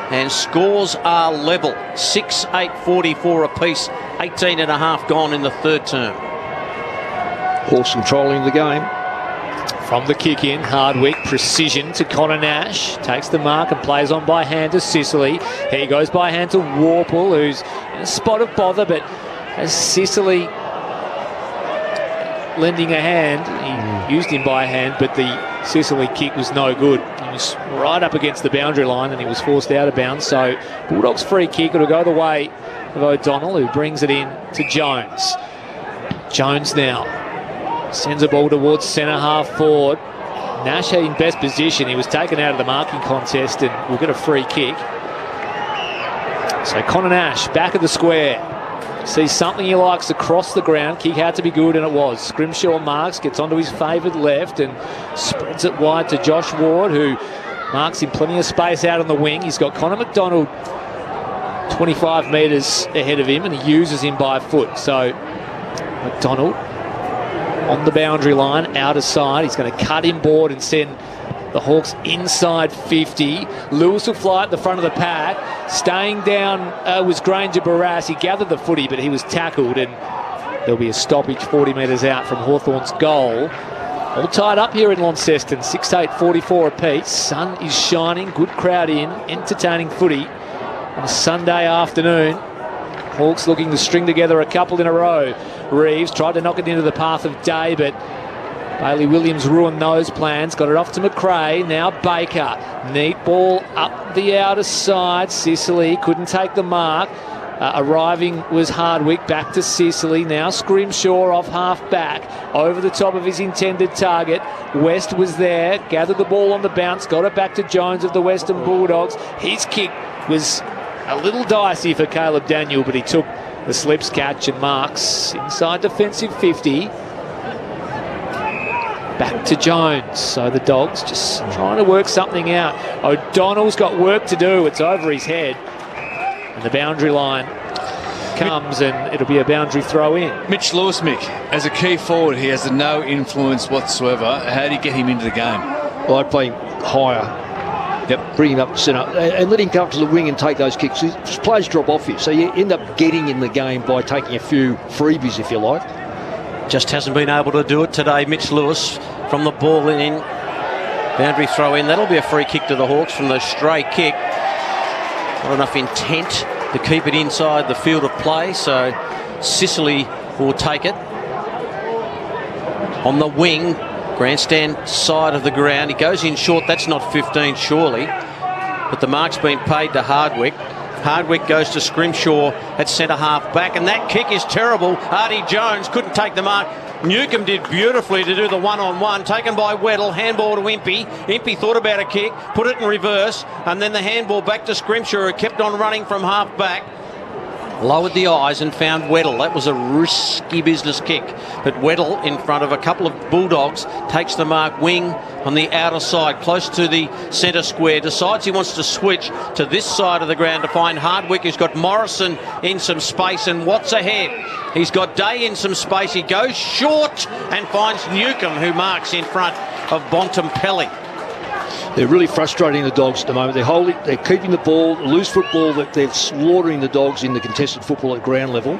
Speaker 14: and scores are level. 6-8-44 apiece, 18 and a half gone in the third term.
Speaker 11: Hawks controlling the game.
Speaker 10: From the kick in, Hardwick, precision to Connor Nash. Takes the mark and plays on by hand to Sicily. He goes by hand to Warple, who's in a spot of bother, but as Sicily lending a hand, he used him by hand, but the Sicily kick was no good. He was right up against the boundary line and he was forced out of bounds. So Bulldogs free kick, it'll go the way of O'Donnell, who brings it in to Jones. Jones now sends a ball towards centre half forward. Nash in best position. He was taken out of the marking contest and will get a free kick. So Connor Nash back at the square. Sees something he likes across the ground. Kick had to be good, and it was. Scrimshaw marks, gets onto his favoured left and spreads it wide to Josh Ward, who marks him plenty of space out on the wing. He's got Connor McDonald 25 metres ahead of him, and he uses him by foot. So McDonald on the boundary line, outer side. He's going to cut inboard and send the Hawks inside 50. Lewis will fly at the front of the pack. Staying down was Granger Barras. He gathered the footy, but he was tackled, and there'll be a stoppage 40 metres out from Hawthorn's goal. All tied up here in Launceston, 6-8-44 apiece. Sun is shining, good crowd in, entertaining footy on a Sunday afternoon. Hawks looking to string together a couple in a row. Reeves tried to knock it into the path of day, but Bailey Williams ruined those plans. Got it off to McRae. Now Baker. Neat ball up the outer side. Sicily couldn't take the mark. Arriving was Hardwick. Back to Sicily. Now Scrimshaw off half back. Over the top of his intended target. West was there. Gathered the ball on the bounce. Got it back to Jones of the Western Bulldogs. His kick was a little dicey for Caleb Daniel, but he took the slips catch and marks inside defensive 50. Back to Jones. So the Dogs just trying to work something out. O'Donnell's got work to do. It's over his head. And the boundary line comes, and it'll be a boundary throw in.
Speaker 12: Mitch Lewis, Mick, as a key forward, he has no influence whatsoever. How do you get him into the game?
Speaker 11: Well, I'd play him higher. Yep. Bring him up to centre and let him come up to the wing and take those kicks. Just players drop off you, so you end up getting in the game by taking a few freebies, if you like.
Speaker 14: Just hasn't been able to do it today. Mitch Lewis from the ball in. Boundary throw in. That'll be a free kick to the Hawks from the stray kick. Not enough intent to keep it inside the field of play, so Sicily will take it. On the wing, grandstand side of the ground. He goes in short. That's not 15, surely. But the mark's been paid to Hardwick. Hardwick goes to Scrimshaw at centre half back, and that kick is terrible. Artie Jones couldn't take the mark. Newcomb did beautifully to do the one-on-one, taken by Weddle, handball to Impey. Impey thought about a kick, put it in reverse, and then the handball back to Scrimshaw, who kept on running from half back. Lowered the eyes and found Weddle. That was a risky business kick. But Weddle, in front of a couple of Bulldogs, takes the mark wing on the outer side, close to the centre square. Decides he wants to switch to this side of the ground to find Hardwick, who's got Morrison in some space. And what's ahead? He's got Day in some space. He goes short and finds Newcomb, who marks in front of Bontempelli.
Speaker 11: They're really frustrating the Dogs at the moment. They're keeping the ball, loose football, that they're slaughtering the Dogs in the contested football at ground level.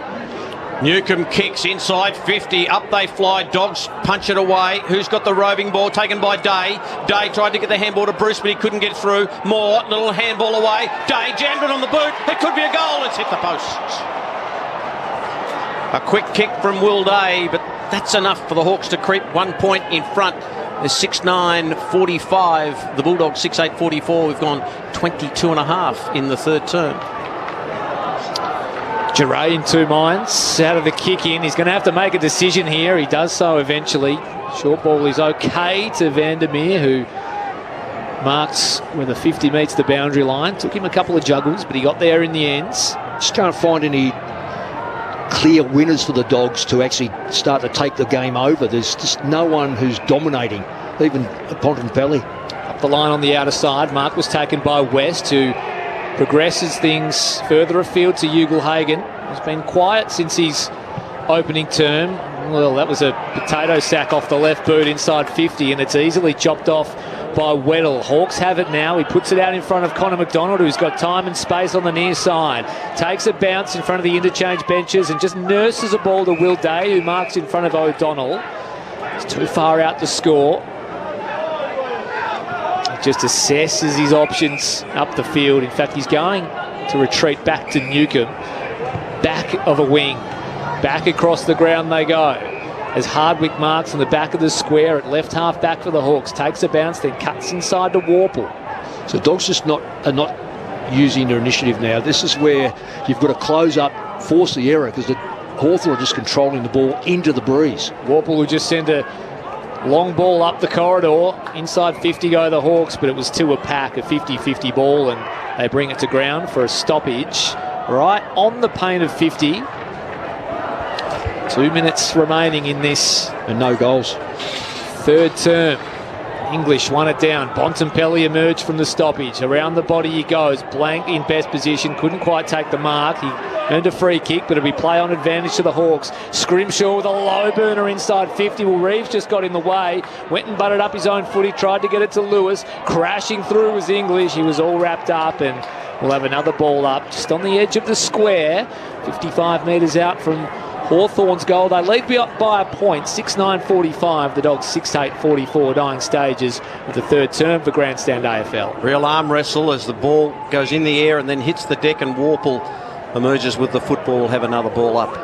Speaker 14: Newcomb kicks inside 50, up they fly, Dogs punch it away. Who's got the roving ball? Taken by Day. Day tried to get the handball to Bruce, but he couldn't get through. Moore, little handball away. Day jammed it on the boot. It could be a goal. It's hit the posts. A quick kick from Will Day, but that's enough for the Hawks to creep 1 point in front. There's 6-9-45. The Bulldogs 6-8-44. We've gone 22.5 in the third term.
Speaker 10: Giray in two minds. Out of the kick in. He's going to have to make a decision here. He does so eventually. Short ball is okay to Vandermeer, who marks when the 50 meets the boundary line. Took him a couple of juggles, but he got there in the end.
Speaker 11: Just can't find any clear winners for the Dogs to actually start to take the game over. There's just no one who's dominating, even Bontempelli.
Speaker 10: Up the line on the outer side. Mark was taken by West, who progresses things further afield to Ugle-Hagan. He's been quiet since his opening term. Well, that was a potato sack off the left boot inside 50, and it's easily chopped off by Weddle. Hawks have it now. He puts it out in front of Connor McDonald, who's got time and space on the near side. Takes a bounce in front of the interchange benches and just nurses a ball to Will Day, who marks in front of O'Donnell. He's too far out to score. He just assesses his options up the field. In fact, he's going to retreat back to Newcomb. Back of a wing. Back across the ground they go, as Hardwick marks on the back of the square at left half back for the Hawks. Takes a bounce, then cuts inside to Warple.
Speaker 11: So Dogs just are not using their initiative now. This is where you've got to close up, force the error, because the Hawthorn are just controlling the ball into the breeze.
Speaker 10: Warple will just send a long ball up the corridor. Inside 50 go the Hawks, but it was to a pack, a 50-50 ball, and they bring it to ground for a stoppage right on the paint of 50. 2 minutes remaining in this.
Speaker 11: And no goals.
Speaker 10: Third term. English won it down. Bontempelli emerged from the stoppage. Around the body he goes. Blank in best position. Couldn't quite take the mark. He earned a free kick, but it'll be play on advantage to the Hawks. Scrimshaw with a low burner inside 50. Well, Reeves just got in the way. Went and butted up his own foot. He tried to get it to Lewis. Crashing through was English. He was all wrapped up, and we'll have another ball up just on the edge of the square. 55 metres out from Hawthorn's goal. They lead by a point, 6-9-45. The Dogs 6-8-44, dying stages of the third term for Grandstand AFL.
Speaker 14: Real arm wrestle as the ball goes in the air and then hits the deck, and Warple emerges with the football. Have another ball up.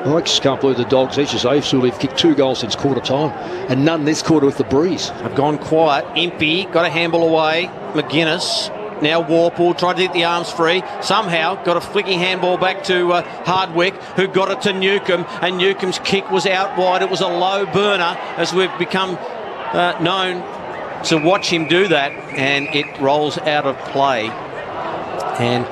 Speaker 11: I just can't believe the Dogs, each as they've kicked 2 goals since quarter time, and none this quarter with the breeze.
Speaker 14: Have gone quiet. Impey got a handball away. McGuinness. Now Warple tried to get the arms free. Somehow got a flicky handball back to Hardwick, who got it to Newcomb, and Newcomb's kick was out wide. It was a low burner, as we've become known to watch him do that, and it rolls out of play. And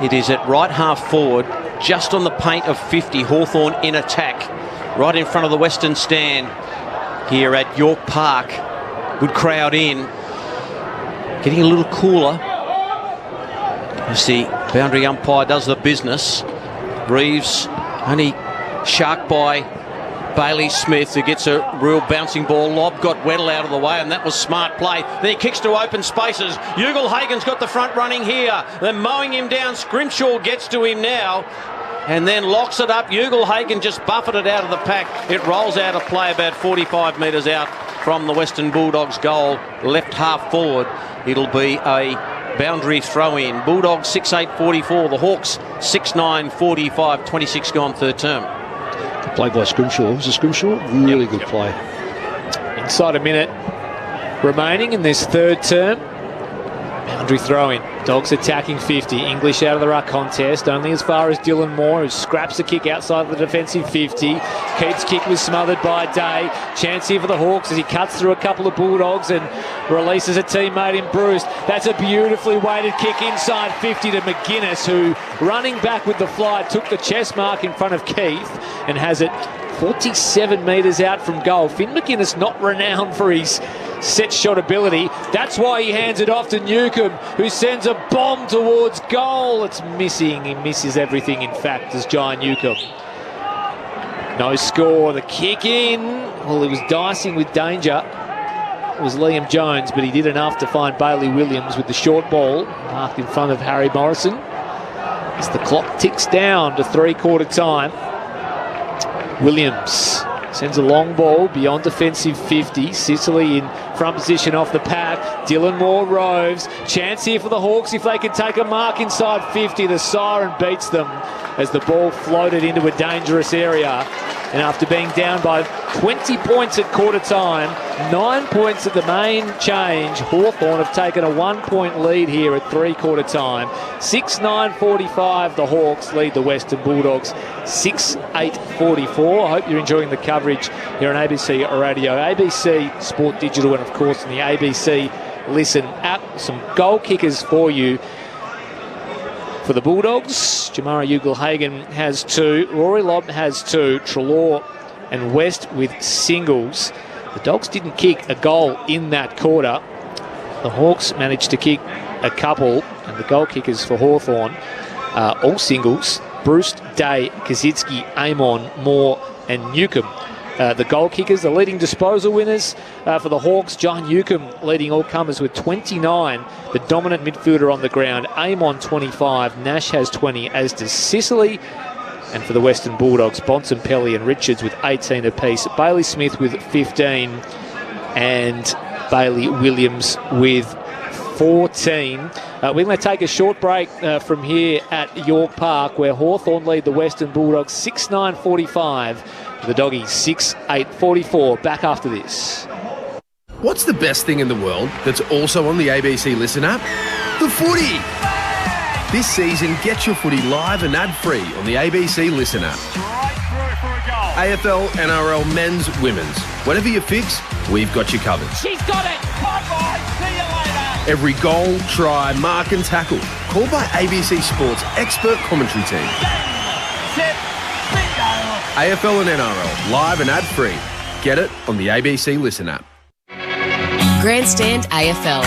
Speaker 14: it is at right half forward, just on the paint of 50. Hawthorn in attack, right in front of the Western Stand here at York Park. Good crowd in. Getting a little cooler as the boundary umpire does the business. Reeves only sharked by Bailey Smith, who gets a real bouncing ball. Lob got Weddle out of the way, and that was smart play. Then he kicks to open spaces. Ugle-Hagan's got the front running here. They're mowing him down. Scrimshaw gets to him now and then locks it up. Ugle-Hagan just buffeted out of the pack. It rolls out of play about 45 metres out from the Western Bulldogs goal, left half forward. It'll be a boundary throw-in. Bulldogs 6-8-44. The Hawks 6-9-45. 26 gone third term.
Speaker 11: Good play by Scrimshaw. Was it Scrimshaw? Really good play.
Speaker 10: Inside a minute remaining in this third term. Boundary throw-in. Dogs attacking 50. English out of the ruck contest. Only as far as Dylan Moore, who scraps the kick outside the defensive 50. Keith's kick was smothered by Day. Chance here for the Hawks as he cuts through a couple of Bulldogs and releases a teammate in Bruce. That's a beautifully weighted kick inside 50 to McGuinness, who, running back with the fly, took the chest mark in front of Keith and has it 47 metres out from goal. Finn McGuinness not renowned for his set shot ability. That's why he hands it off to Newcomb, who sends a bomb towards goal. It's missing. He misses everything, in fact, as Jai Newcomb. No score. The kick in. Well, he was dicing with danger. It was Liam Jones, but he did enough to find Bailey Williams with the short ball, marked in front of Harry Morrison. As the clock ticks down to three-quarter time, Williams sends a long ball beyond defensive 50. Sicily in front position off the pack. Dylan Moore roves. Chance here for the Hawks if they can take a mark inside 50. The siren beats them as the ball floated into a dangerous area. And after being down by 20 points at quarter time, 9 points at the main change, Hawthorn have taken a 1 point lead here at three-quarter time. 6-9-45, the Hawks lead the Western Bulldogs 6-8-44. I hope you're enjoying the coverage here on ABC Radio, ABC Sport Digital, and of course in the ABC Listen app. Some goal kickers for you. For the Bulldogs, Jamara Ugle-Hagan has 2, Rory Lobb has 2, Treloar and West with singles. The Dogs didn't kick a goal in that quarter. The Hawks managed to kick a couple, and the goal kickers for Hawthorn, all singles: Bruce, Day, Kazitsky, Amon, Moore and Newcomb. The goal kickers, the leading disposal winners for the Hawks, John Newcomb leading all comers with 29. The dominant midfielder on the ground, Amon 25, Nash has 20, as does Sicily. And for the Western Bulldogs, Bontempelli and Richards with 18 apiece, Bailey Smith with 15 and Bailey Williams with 14. We're going to take a short break from here at York Park, where Hawthorn lead the Western Bulldogs 6-9-45. The Doggies 6-8-44. Back after this.
Speaker 3: What's the best thing in the world that's also on the ABC Listen app? The footy! This season, get your footy live and ad-free on the ABC Listen app. AFL, NRL, men's, women's. Whatever you fix, we've got you covered.
Speaker 6: She's got it! Bye-bye! See you later!
Speaker 3: Every goal, try, mark and tackle. Called by ABC Sports' expert commentary team.
Speaker 6: Set, bingo!
Speaker 3: AFL and NRL, live and ad-free. Get it on the ABC Listen app.
Speaker 2: Grandstand AFL.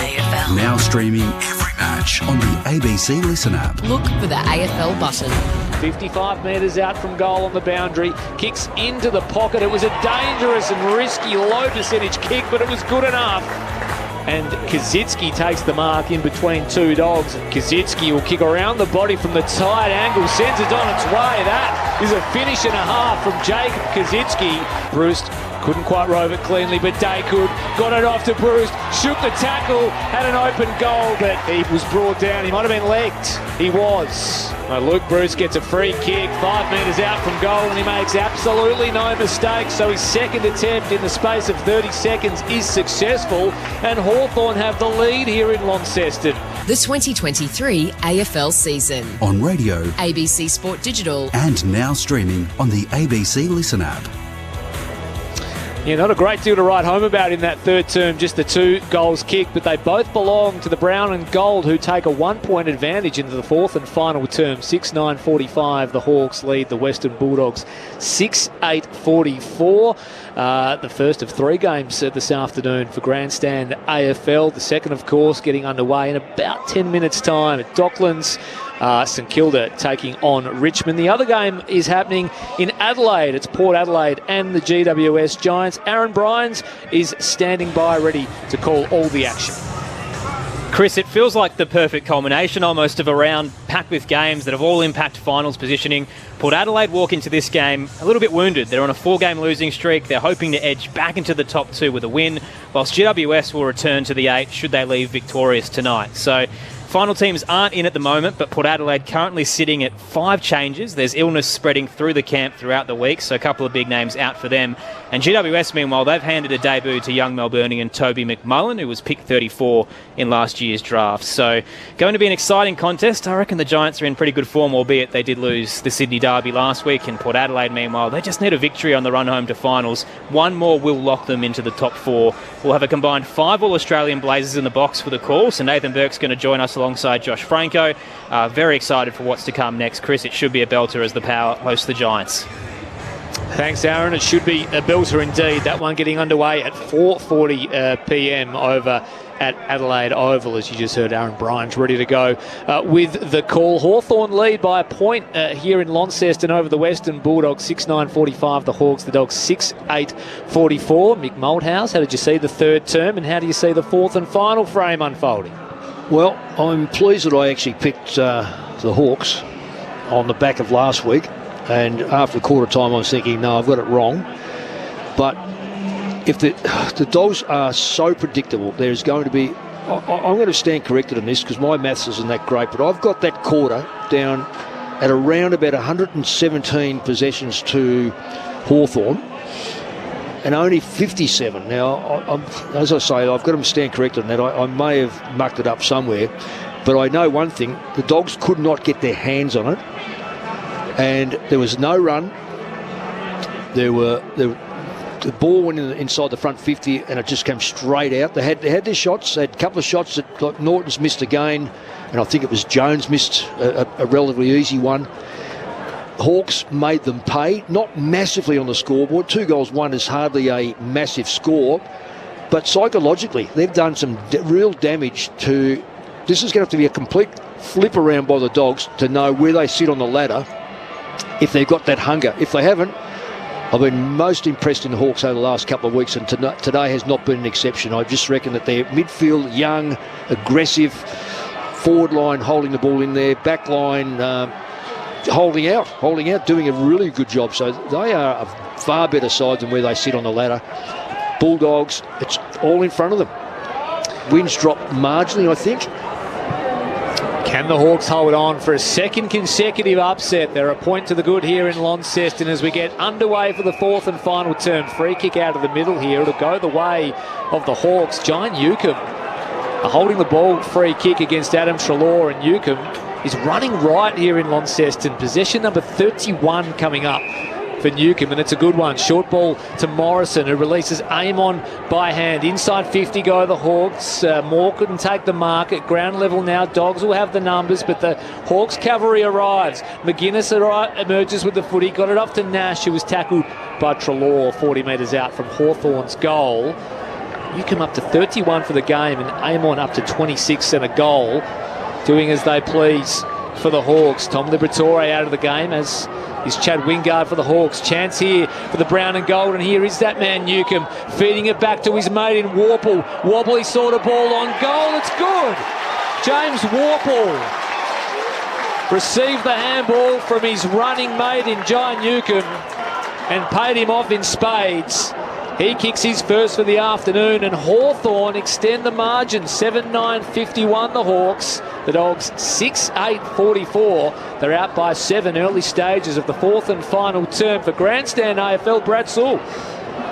Speaker 8: Now streaming every match on the ABC Listen app.
Speaker 2: Look for the AFL button.
Speaker 10: 55 metres out from goal on the boundary. Kicks into the pocket. It was a dangerous and risky low percentage kick, but it was good enough. And Kazitsky takes the mark in between two Dogs. Kazitsky will kick around the body from the tight angle, sends it on its way. That is a finish and a half from Jacob Kazitsky. Bruce couldn't quite rove it cleanly, but Day could. Got it off to Bruce, shook the tackle, had an open goal, but he was brought down. He might have been legged. He was. Luke Bruce gets a free kick, 5 metres out from goal, and he makes absolutely no mistake. So his second attempt in the space of 30 seconds is successful, and Hawthorn have the lead here in Launceston.
Speaker 2: The 2023 AFL season.
Speaker 8: On radio,
Speaker 2: ABC Sport Digital,
Speaker 8: and now streaming on the ABC Listen app.
Speaker 10: Yeah, not a great deal to write home about in that third term, just the 2 goals kicked, but they both belong to the Brown and Gold, who take a 1 point advantage into the fourth and final term. 6-9-45, the Hawks lead the Western Bulldogs 6-8-44. The first of 3 games this afternoon for Grandstand AFL. The second, of course, getting underway in about 10 minutes' time at Docklands. St Kilda taking on Richmond. The other game is happening in Adelaide. It's Port Adelaide and the GWS Giants. Aaron Bryans is standing by, ready to call all the action.
Speaker 4: Chris, it feels like the perfect culmination almost of a round packed with games that have all impacted finals positioning. Port Adelaide walk into this game a little bit wounded. They're on a 4-game losing streak. They're hoping to edge back into the top 2 with a win, whilst GWS will return to the 8 should they leave victorious tonight. So final teams aren't in at the moment, but Port Adelaide currently sitting at 5 changes. There's illness spreading through the camp throughout the week, so a couple of big names out for them. And GWS, meanwhile, they've handed a debut to young Melburnian Toby McMullen, who was picked 34 in last year's draft. So going to be an exciting contest. I reckon the Giants are in pretty good form, albeit they did lose the Sydney Derby last week. And Port Adelaide, meanwhile, they just need a victory on the run home to finals. One more will lock them into the top 4. We'll have a combined 5 All-Australian Blazers in the box for the call. So Nathan Burke's going to join us alongside Josh Franco. Very excited for what's to come next. Chris, it should be a belter as the Power hosts the Giants.
Speaker 10: Thanks, Aaron. It should be a belter indeed. That one getting underway at 4:40 p.m. over at Adelaide Oval, as you just heard. Aaron Bryant's ready to go with the call. Hawthorn lead by a point here in Launceston over the Western Bulldogs, 6-9-45. The Hawks, the Dogs, 6-8-44. Mick Malthouse, how did you see the third term, and how do you see the fourth and final frame unfolding?
Speaker 11: Well, I'm pleased that I actually picked the Hawks on the back of last week. And after quarter time, I was thinking, no, I've got it wrong. But if the Dogs are so predictable, there's going to be... I'm going to stand corrected on this because my maths isn't that great, but I've got that quarter down at around about 117 possessions to Hawthorn and only 57. Now, as I say, I've got to stand corrected on that. I may have mucked it up somewhere, but I know one thing. The Dogs could not get their hands on it. And there was no run. The ball went inside the front 50 and it just came straight out. They had their shots. They had a couple of shots that, like, Norton's missed again, and I think it was Jones missed a relatively easy one. Hawks made them pay, not massively on the scoreboard. 2 goals won is hardly a massive score, but psychologically they've done some real damage to... This is going to have to be a complete flip around by the Dogs to know where they sit on the ladder if they've got that hunger. If they haven't, I've been most impressed in the Hawks over the last couple of weeks, and today has not been an exception. I just reckon that their midfield, young, aggressive, forward line holding the ball in there, back line holding out, doing a really good job. So they are a far better side than where they sit on the ladder. Bulldogs, it's all in front of them. Wins dropped marginally, I think.
Speaker 10: Can the Hawks hold on for a second consecutive upset? They're a point to the good here in Launceston as we get underway for the fourth and final term. Free kick out of the middle here. It'll go the way of the Hawks. Giant Newcomb holding the ball, free kick against Adam Treloar, and Newcomb is running right here in Launceston. Possession number 31 coming up for Newcomb, and it's a good one. Short ball to Morrison, who releases Amon by hand. Inside 50 go the Hawks. Moore couldn't take the mark at ground level now. Dogs will have the numbers, but the Hawks cavalry arrives. McGuinness emerges with the footy, got it off to Nash, who was tackled by Treloar 40 metres out from Hawthorn's goal. Newcomb up to 31 for the game, and Amon up to 26 and a goal. Doing as they please for the Hawks. Tom Liberatore out of the game, as is Chad Wingard for the Hawks. Chance here for the brown and gold, and here is that man Newcomb feeding it back to his mate in Warple. Wobbly sort of ball on goal. It's good. James Warple received the handball from his running mate in Giant Newcomb and paid him off in spades. He kicks his first for the afternoon, and Hawthorn extend the margin. 7-9-51 the Hawks. The Dogs 6-8-44. They're out by 7, early stages of the fourth and final term for Grandstand AFL. Brad Sewell.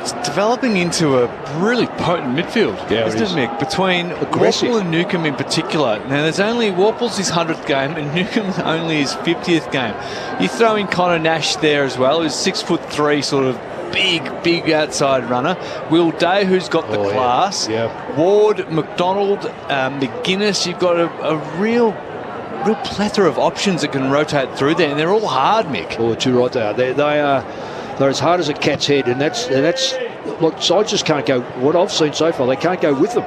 Speaker 12: It's developing into a really potent midfield, isn't it, Mick? Between Warple and Newcomb in particular. Now, there's only Warple's his 100th game and Newcomb's only his 50th game. You throw in Connor Nash there as well, who's 6'3", sort of big outside runner. Will Day, who's got the class. Yeah. Ward, McDonald, McGuinness. You've got a real plethora of options that can rotate through there, and they're all hard, Mick.
Speaker 11: Oh, too right they are. They're as hard as a cat's head, and that's look, sides just can't go. What I've seen so far, they can't go with them.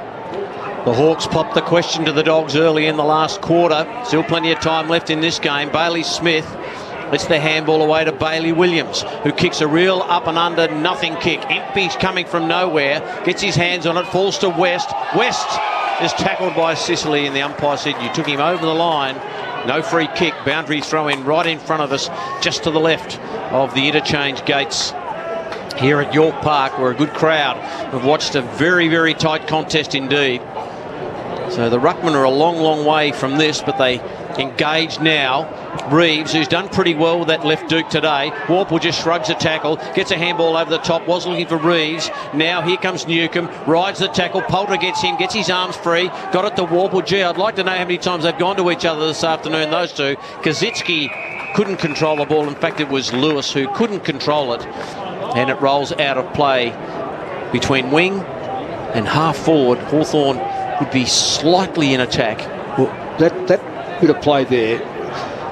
Speaker 14: The Hawks popped the question to the Dogs early in the last quarter. Still plenty of time left in this game. Bailey Smith lets the handball away to Bailey Williams, who kicks a real up and under nothing kick. Impey's coming from nowhere, gets his hands on it, falls to West. West is tackled by Sicily, and the umpire said you took him over the line. No free kick. Boundary throw in right in front of us, just to the left of the interchange gates here at York Park, where a good crowd have watched a very, very tight contest indeed. So the Ruckmen are a long way from this, but they Engaged now. Reeves, who's done pretty well with that left Duke today. Warple just shrugs a tackle, gets a handball over the top, was looking for Reeves. Now here comes Newcomb, rides the tackle, Poulter gets him, gets his arms free, got it to Warple. Gee, I'd like to know how many times they've gone to each other this afternoon, those two. Kazitsky couldn't control the ball. In fact, it was Lewis who couldn't control it. And it rolls out of play between wing and half forward. Hawthorn would be slightly in attack.
Speaker 11: Well, that bit of play there,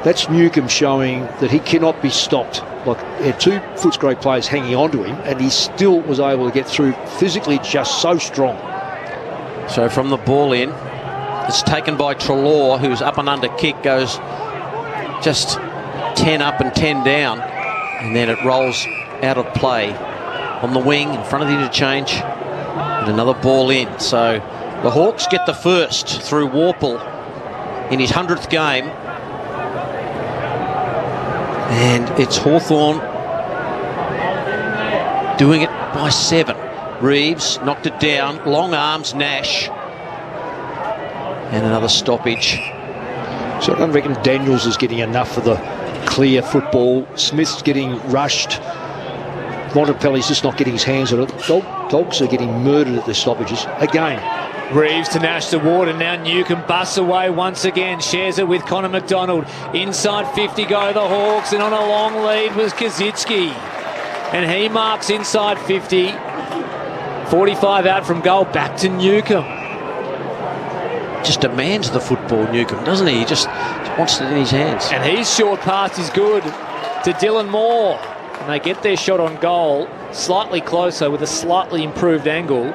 Speaker 11: that's Newcomb showing that he cannot be stopped. Like, he had 2 Footscray players hanging on to him, and he still was able to get through, physically just so strong.
Speaker 14: So from the ball in, it's taken by Treloar, who's up and under kick, goes just 10 up and 10 down, and then it rolls out of play on the wing in front of the interchange, and another ball in. So the Hawks get the first through Warple in his 100th game, and it's Hawthorn doing it by 7. Reeves knocked it down, long arms, Nash, and another stoppage.
Speaker 11: So I don't reckon Daniels is getting enough of the clear football. Smith's getting rushed. Montempelli's just not getting his hands on it. Dogs are getting murdered at the stoppages again.
Speaker 10: Reeves to Nash to Ward, and now Newcomb busts away once again, shares it with Connor McDonald. Inside 50 go the Hawks, and on a long lead was Kazitsky, and he marks inside 50. 45 out from goal, back to Newcomb.
Speaker 14: Just demands the football, Newcomb, doesn't he? He just wants it in his hands.
Speaker 10: And his short pass is good to Dylan Moore, and they get their shot on goal slightly closer with a slightly improved angle.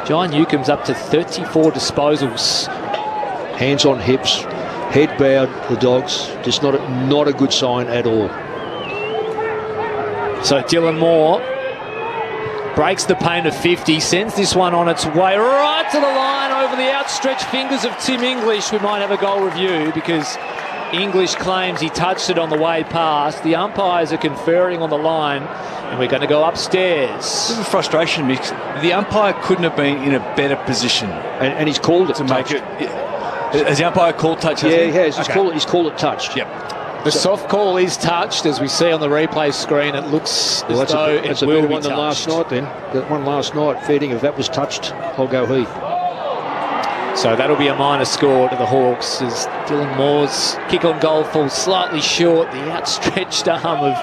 Speaker 10: John Newcomb's up to 34 disposals.
Speaker 11: Hands on hips, head bowed, the Dogs. Just not a good sign at all.
Speaker 10: So Dylan Moore breaks the pain of 50, sends this one on its way right to the line over the outstretched fingers of Tim English. We might have a goal review because English claims he touched it on the way past. The umpires are conferring on the line, and we're going to go upstairs.
Speaker 12: There's a frustration because the umpire couldn't have been in a better position.
Speaker 11: And he's called it
Speaker 12: to
Speaker 11: touched.
Speaker 12: make it. Has the umpire called touch?
Speaker 11: Yeah, he has.
Speaker 12: Okay.
Speaker 11: He's called it touched.
Speaker 12: Yep.
Speaker 10: The soft call is touched, as we see on the replay screen. It looks as though it will be touched.
Speaker 11: Than last night then. That one last night, feeding, if that was touched, I'll go he.
Speaker 10: So that'll be a minor score to the Hawks as Dylan Moore's kick on goal falls slightly short. The outstretched arm of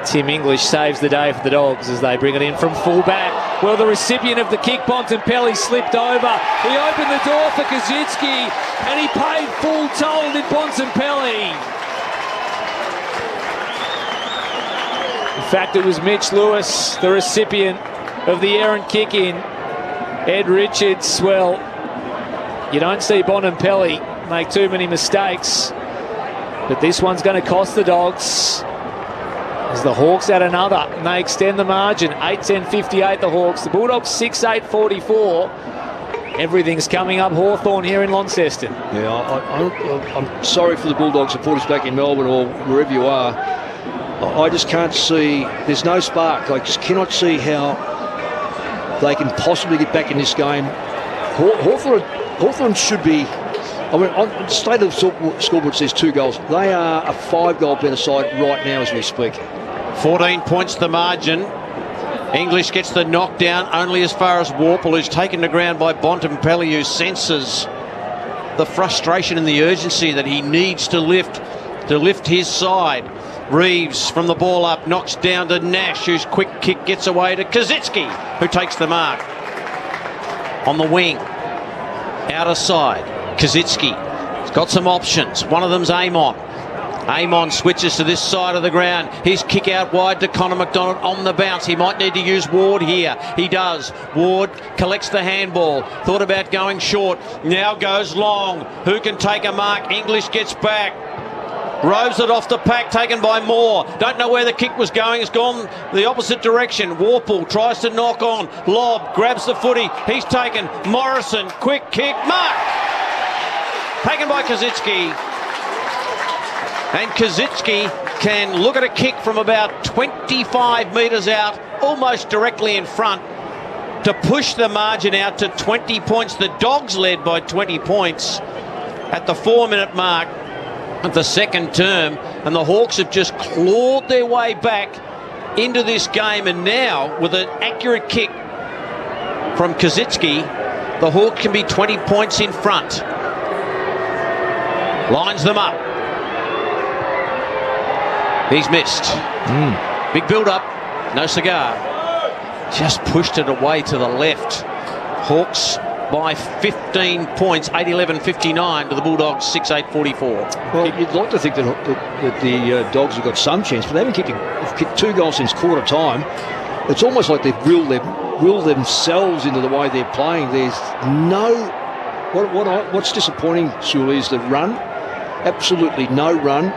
Speaker 10: Tim English saves the day for the Dogs as they bring it in from fullback. Well, the recipient of the kick, Bontempelli, slipped over. He opened the door for Kazitsky, and he paid full toll, did Bontempelli. In fact, it was Mitch Lewis, the recipient of the errant kick in. Ed Richards, well, you don't see Bontempelli make too many mistakes, but this one's going to cost the Dogs as the Hawks add another, and they extend the margin. 8-10-58 the Hawks. The Bulldogs 6-8-44. Everything's coming up Hawthorn here in Launceston.
Speaker 11: Yeah, I'm sorry for the Bulldogs supporters back in Melbourne or wherever you are. I just can't see, there's no spark. I just cannot see how they can possibly get back in this game. Hawthorn should be, I mean, on the state of the scoreboard says 2 goals. They are a 5-goal better side right now as we speak.
Speaker 14: 14 points the margin. English gets the knockdown only as far as Warple, who's taken to ground by Bontempelli, who senses the frustration and the urgency that he needs to lift his side. Reeves from the ball up knocks down to Nash, whose quick kick gets away to Kazitsky, who takes the mark. On the wing, outer side, Kazitsky. He's got some options. One of them's Amon. Amon switches to this side of the ground. His kick out wide to Connor McDonald on the bounce. He might need to use Ward here. He does. Ward collects the handball. Thought about going short. Now goes long. Who can take a mark? English gets back. Roves it off the pack, taken by Moore. Don't know where the kick was going. It's gone the opposite direction. Warple tries to knock on. Lob grabs the footy. He's taken. Morrison, quick kick. Mark! Taken by Kazitsky. And Kazitsky can look at a kick from about 25 metres out, almost directly in front, to push the margin out to 20 points. The Dogs led by 20 points. at the 4-minute mark of the second term, and the Hawks have just clawed their way back into this game, and now with an accurate kick from Kazitsky, the Hawks can be 20 points in front. Lines them up. He's missed. Big build-up, no cigar. Just pushed it away to the left. Hawks by 15 points, 8-11-59 to the Bulldogs, 6-8-44.
Speaker 11: Well, you'd like to think that the Dogs have got some chance, but they haven't kicked 2 goals since quarter time. It's almost like they've willed themselves into the way they're playing. There's no... What's disappointing, Shuli, is the run. Absolutely no run.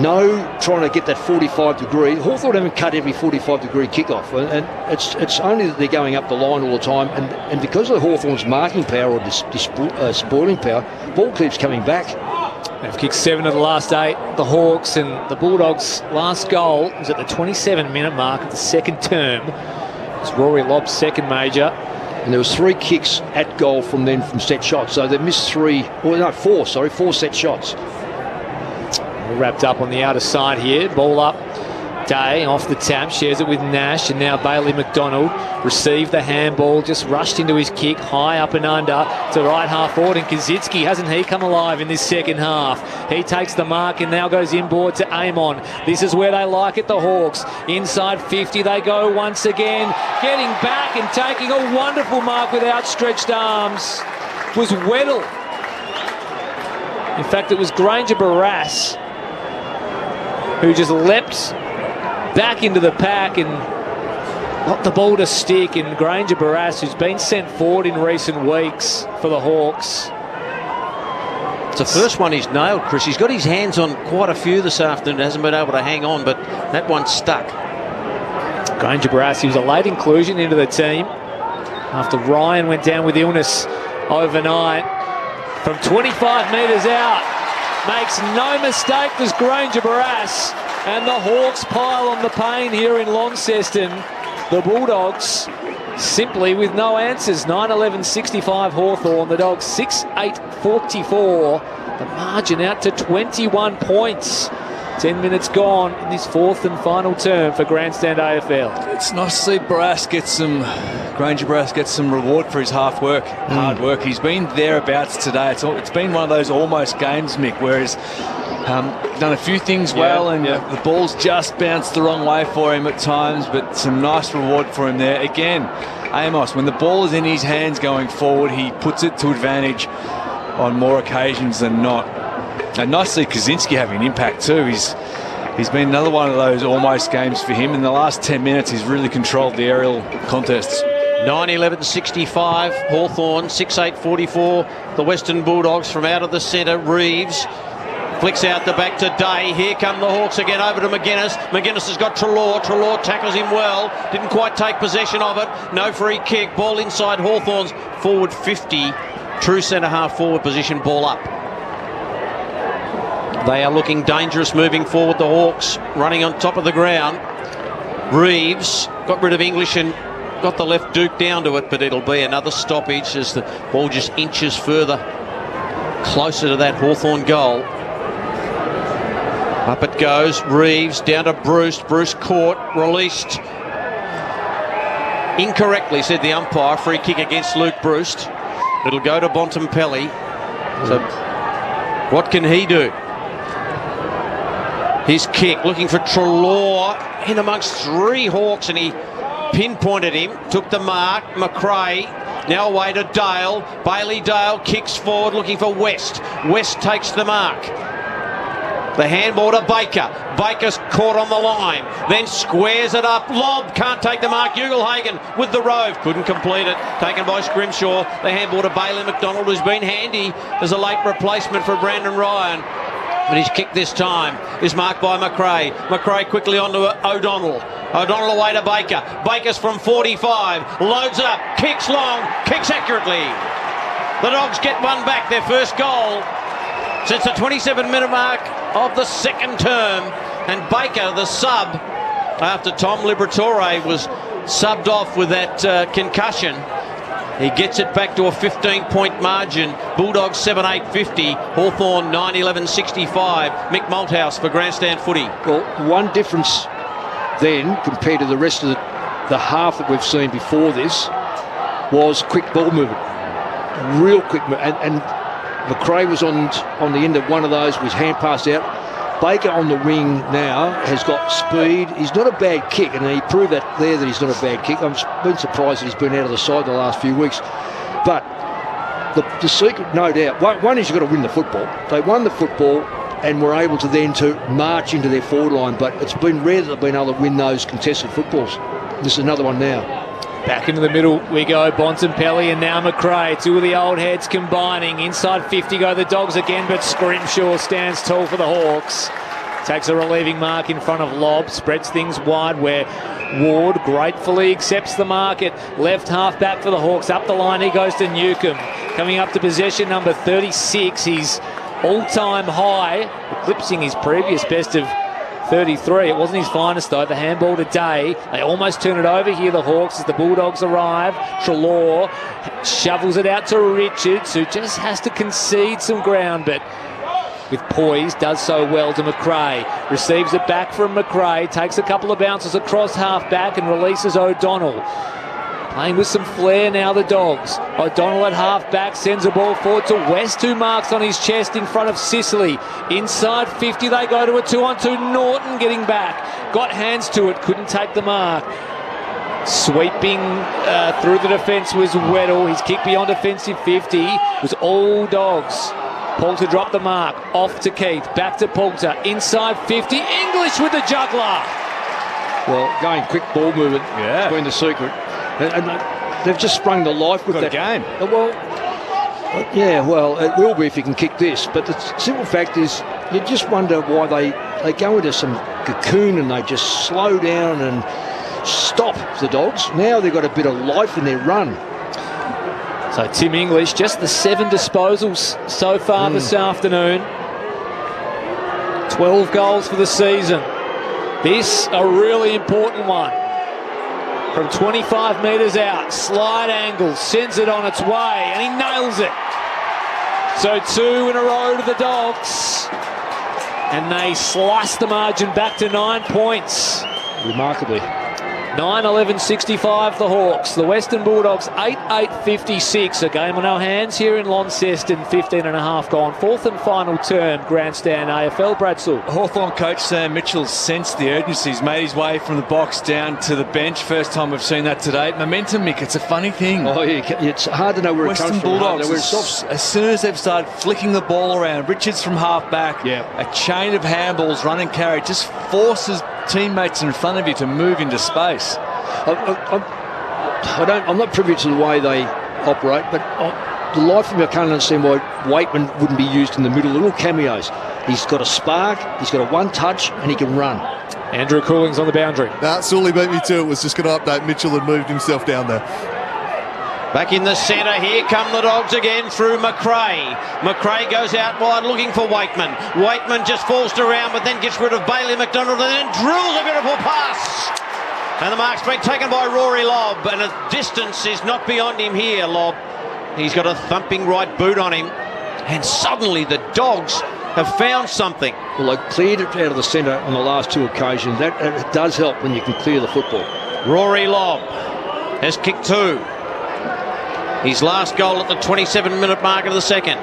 Speaker 11: No trying to get that 45-degree. Hawthorn haven't cut every 45-degree kickoff, and it's only that they're going up the line all the time. And because of Hawthorn's marking power or spoiling power, ball keeps coming back.
Speaker 10: They've kicked 7 of the last 8. The Hawks and the Bulldogs' last goal was at the 27-minute mark of the second term. It's Rory Lobb's second major.
Speaker 11: And there was 3 kicks at goal from set shots. So they missed 4 set shots.
Speaker 10: We're wrapped up on the outer side here. Ball up. Day off the tap, shares it with Nash, and now Bailey McDonald received the handball, just rushed into his kick, high up and under to right half forward, and Kazitsky, hasn't he come alive in this second half? He takes the mark and now goes inboard to Amon. This is where they like it, the Hawks. Inside 50 they go once again, getting back and taking a wonderful mark with outstretched arms was Weddle. In fact, it was Granger Barras who just leapt back into the pack and got the ball to stick, and Granger Barras, who's been sent forward in recent weeks for the Hawks.
Speaker 14: It's the first one he's nailed, Chris. He's got his hands on quite a few this afternoon, hasn't been able to hang on, but that one stuck.
Speaker 10: Granger Barras, he was a late inclusion into the team after Ryan went down with illness overnight. From 25 metres out, makes no mistake, there's Granger Barras. And the Hawks pile on the pain here in Launceston. The Bulldogs simply with no answers. 9-11-65 Hawthorn. The Dogs 6-8-44. The margin out to 21 points. 10 minutes gone in this fourth and final term for Grandstand AFL.
Speaker 12: It's nice to see Granger Barras gets some reward for his hard work. He's been thereabouts today. It's been one of those almost games, Mick, where he's done a few things well, and the ball's just bounced the wrong way for him at times, but some nice reward for him there. Again, Amos, when the ball is in his hands going forward, he puts it to advantage on more occasions than not. And nice to see Kaczynski having an impact too. He's been another one of those almost games for him. In the last 10 minutes, he's really controlled the aerial contests.
Speaker 14: 9-11-65, Hawthorn, 6-8-44. The Western Bulldogs from out of the centre. Reeves flicks out the back to Day. Here come the Hawks again, over to McGuinness. McGuinness has got Treloar. Treloar tackles him well. Didn't quite take possession of it. No free kick. Ball inside Hawthorn's forward 50. True centre half forward position, ball up. They are looking dangerous moving forward, the Hawks, running on top of the ground. Reeves got rid of English and got the left Duke down to it, but it'll be another stoppage as the ball just inches further closer to that Hawthorn goal. Up it goes, Reeves down to Bruce. Bruce caught, released incorrectly, said the umpire. Free kick against Luke Bruce. It'll go to Bontempelli. So what can he do? His kick, looking for Treloar in amongst 3 Hawks, and he pinpointed him, took the mark. McRae now away to Dale. Bailey Dale kicks forward, looking for West. West takes the mark. The handball to Baker. Baker's caught on the line, then squares it up. Lob, can't take the mark. Ugelhagen with the rove, couldn't complete it. Taken by Scrimshaw. The handball to Bailey McDonald, who's been handy as a late replacement for Brandon Ryan. But his kick this time is marked by McRae. McRae quickly on to O'Donnell. O'Donnell away to Baker. Baker's from 45. Loads up. Kicks long. Kicks accurately. The Dogs get one back. Their first goal since the 27-minute mark of the second term. And Baker, the sub, after Tom Liberatore was subbed off with that concussion, He gets it back to a 15-point margin. Bulldogs 7-8-50. Hawthorn 9-11-65. Mick Malthouse for Grandstand Footy.
Speaker 11: Well, one difference then compared to the rest of the half that we've seen before this was quick ball movement. Real quick movement. And McRae was on the end of one of those, was hand passed out. Baker on the wing now has got speed. He's not a bad kick, and he proved that there that he's not a bad kick. I've been surprised that he's been out of the side the last few weeks. But the secret, no doubt, one is you've got to win the football. They won the football and were able to then to march into their forward line, but it's been rare that they've been able to win those contested footballs. This is another one now.
Speaker 10: Back into the middle we go, Bontempelli and now McRae. Two of the old heads combining. Inside 50 go the Dogs again, but Scrimshaw stands tall for the Hawks. Takes a relieving mark in front of Lobb, spreads things wide where Ward gratefully accepts the mark at left half back for the Hawks. Up the line he goes to Newcomb. Coming up to possession number 36. He's all-time high, eclipsing his previous best of 33. It wasn't his finest though. The handball today. They almost turn it over here, the Hawks, as the Bulldogs arrive. Treloar shovels it out to Richards, who just has to concede some ground, but with poise does so well to McRae. Receives it back from McRae, takes a couple of bounces across half back and releases O'Donnell. Playing with some flair now, the Dogs. O'Donnell at half back sends a ball forward to West, who marks on his chest in front of Sicily. Inside 50 they go to a 2-on-2. Norton getting back. Got hands to it, couldn't take the mark. Sweeping through the defence was Weddle. His kick beyond defensive 50 was all Dogs. Poulter dropped the mark. Off to Keith. Back to Poulter. Inside 50. English with the juggler.
Speaker 11: Well, going quick ball movement has been the secret. And they've just sprung to life with that
Speaker 12: game.
Speaker 11: Well, it will be if you can kick this. But the simple fact is, you just wonder why they go into some cocoon and they just slow down and stop the Dogs. Now they've got a bit of life in their run.
Speaker 10: So Tim English, just the 7 disposals so far this afternoon. 12 goals for the season. This a really important one. From 25 metres out, slide angle, sends it on its way, and he nails it. So 2 in a row to the Dogs. And they slice the margin back to 9 points.
Speaker 11: Remarkably.
Speaker 10: 9-11-65 the Hawks. The Western Bulldogs 8-8-56. A game on our hands here in Launceston. 15.5 gone. Fourth and final term. Grandstand AFL. Bradsul.
Speaker 12: Hawthorn coach Sam Mitchell sensed the urgency. He's made his way from the box down to the bench. First time we've seen that today. Momentum, Mick, it's a funny thing.
Speaker 11: Oh, yeah, it's hard to know where
Speaker 12: Western
Speaker 11: it comes
Speaker 12: Bulldogs,
Speaker 11: from.
Speaker 12: as soon as they've started flicking the ball around, Richards from half back, a chain of handballs, run and carry, just forces teammates in front of you to move into space.
Speaker 11: I'm not privy to the way they operate, but the life of me, I can't understand why Waitman wouldn't be used in the middle. Little cameos. He's got a spark, he's got a one touch, and he can run.
Speaker 10: Andrew Cooling's on the boundary.
Speaker 13: Sully beat me to it. Was just going to update. Mitchell had moved himself down there.
Speaker 14: Back in the centre, here come the Dogs again through McRae. McRae goes out wide looking for Waitman. Waitman just falls around but then gets rid of Bailey McDonald and then drills a beautiful pass. And the mark's been taken by Rory Lobb, and a distance is not beyond him here, Lobb. He's got a thumping right boot on him, and suddenly the Dogs have found something.
Speaker 11: Well, they cleared it out of the centre on the last 2 occasions. That does help when you can clear the football.
Speaker 14: Rory Lobb has kicked 2. His last goal at the 27-minute mark of the second.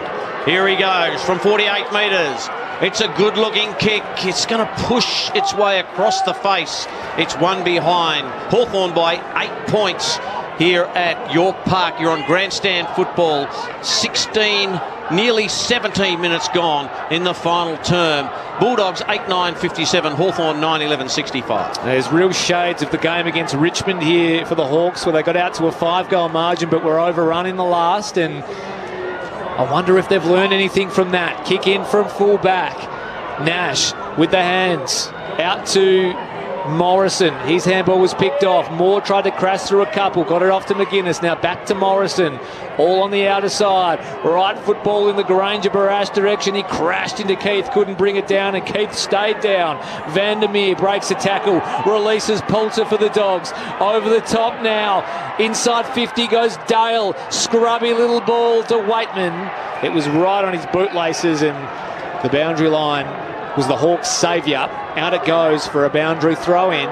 Speaker 14: Here he goes from 48 metres. It's a good-looking kick. It's going to push its way across the face. It's one behind. Hawthorn by 8 points here at York Park. You're on Grandstand Football. 16, nearly 17 minutes gone in the final term. Bulldogs 8-9-57. Hawthorn 9-11-65.
Speaker 10: There's real shades of the game against Richmond here for the Hawks, where they got out to a 5-goal margin but were overrun in the last, and I wonder if they've learned anything from that. Kick in from full back. Nash with the hands. Out to Morrison, his handball was picked off. Moore tried to crash through a couple, got it off to McGuinness. Now back to Morrison, all on the outer side. Right football in the Granger Barrage direction. He crashed into Keith, couldn't bring it down, and Keith stayed down. Vandermeer breaks a tackle, releases Poulter for the Dogs. Over the top now, inside 50 goes Dale. Scrubby little ball to Waitman. It was right on his bootlaces, and the boundary line was the Hawks' saviour. Out it goes for a boundary throw-in.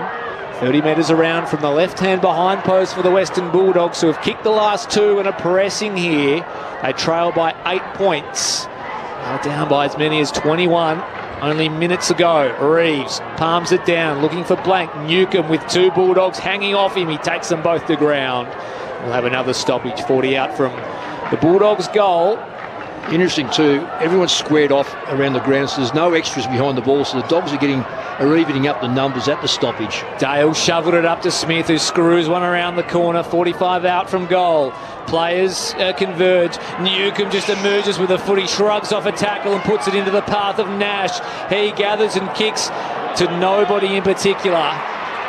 Speaker 10: 30 metres around from the left-hand behind post for the Western Bulldogs, who have kicked the last two and are pressing here. They trail by 8 points. Now down by as many as 21 only minutes ago. Reeves palms it down, looking for blank. Newcomb with two Bulldogs hanging off him. He takes them both to ground. We'll have another stoppage. 40 out from the Bulldogs' goal.
Speaker 11: Interesting too, everyone's squared off around the ground, so there's no extras behind the ball, so the Dogs are evening up the numbers at the stoppage.
Speaker 10: Dale shoveled it up to Smith, who screws one around the corner. 45 out from goal. Players converge. Newcomb just emerges with a foot. He shrugs off a tackle and puts it into the path of Nash. He gathers and kicks to nobody in particular.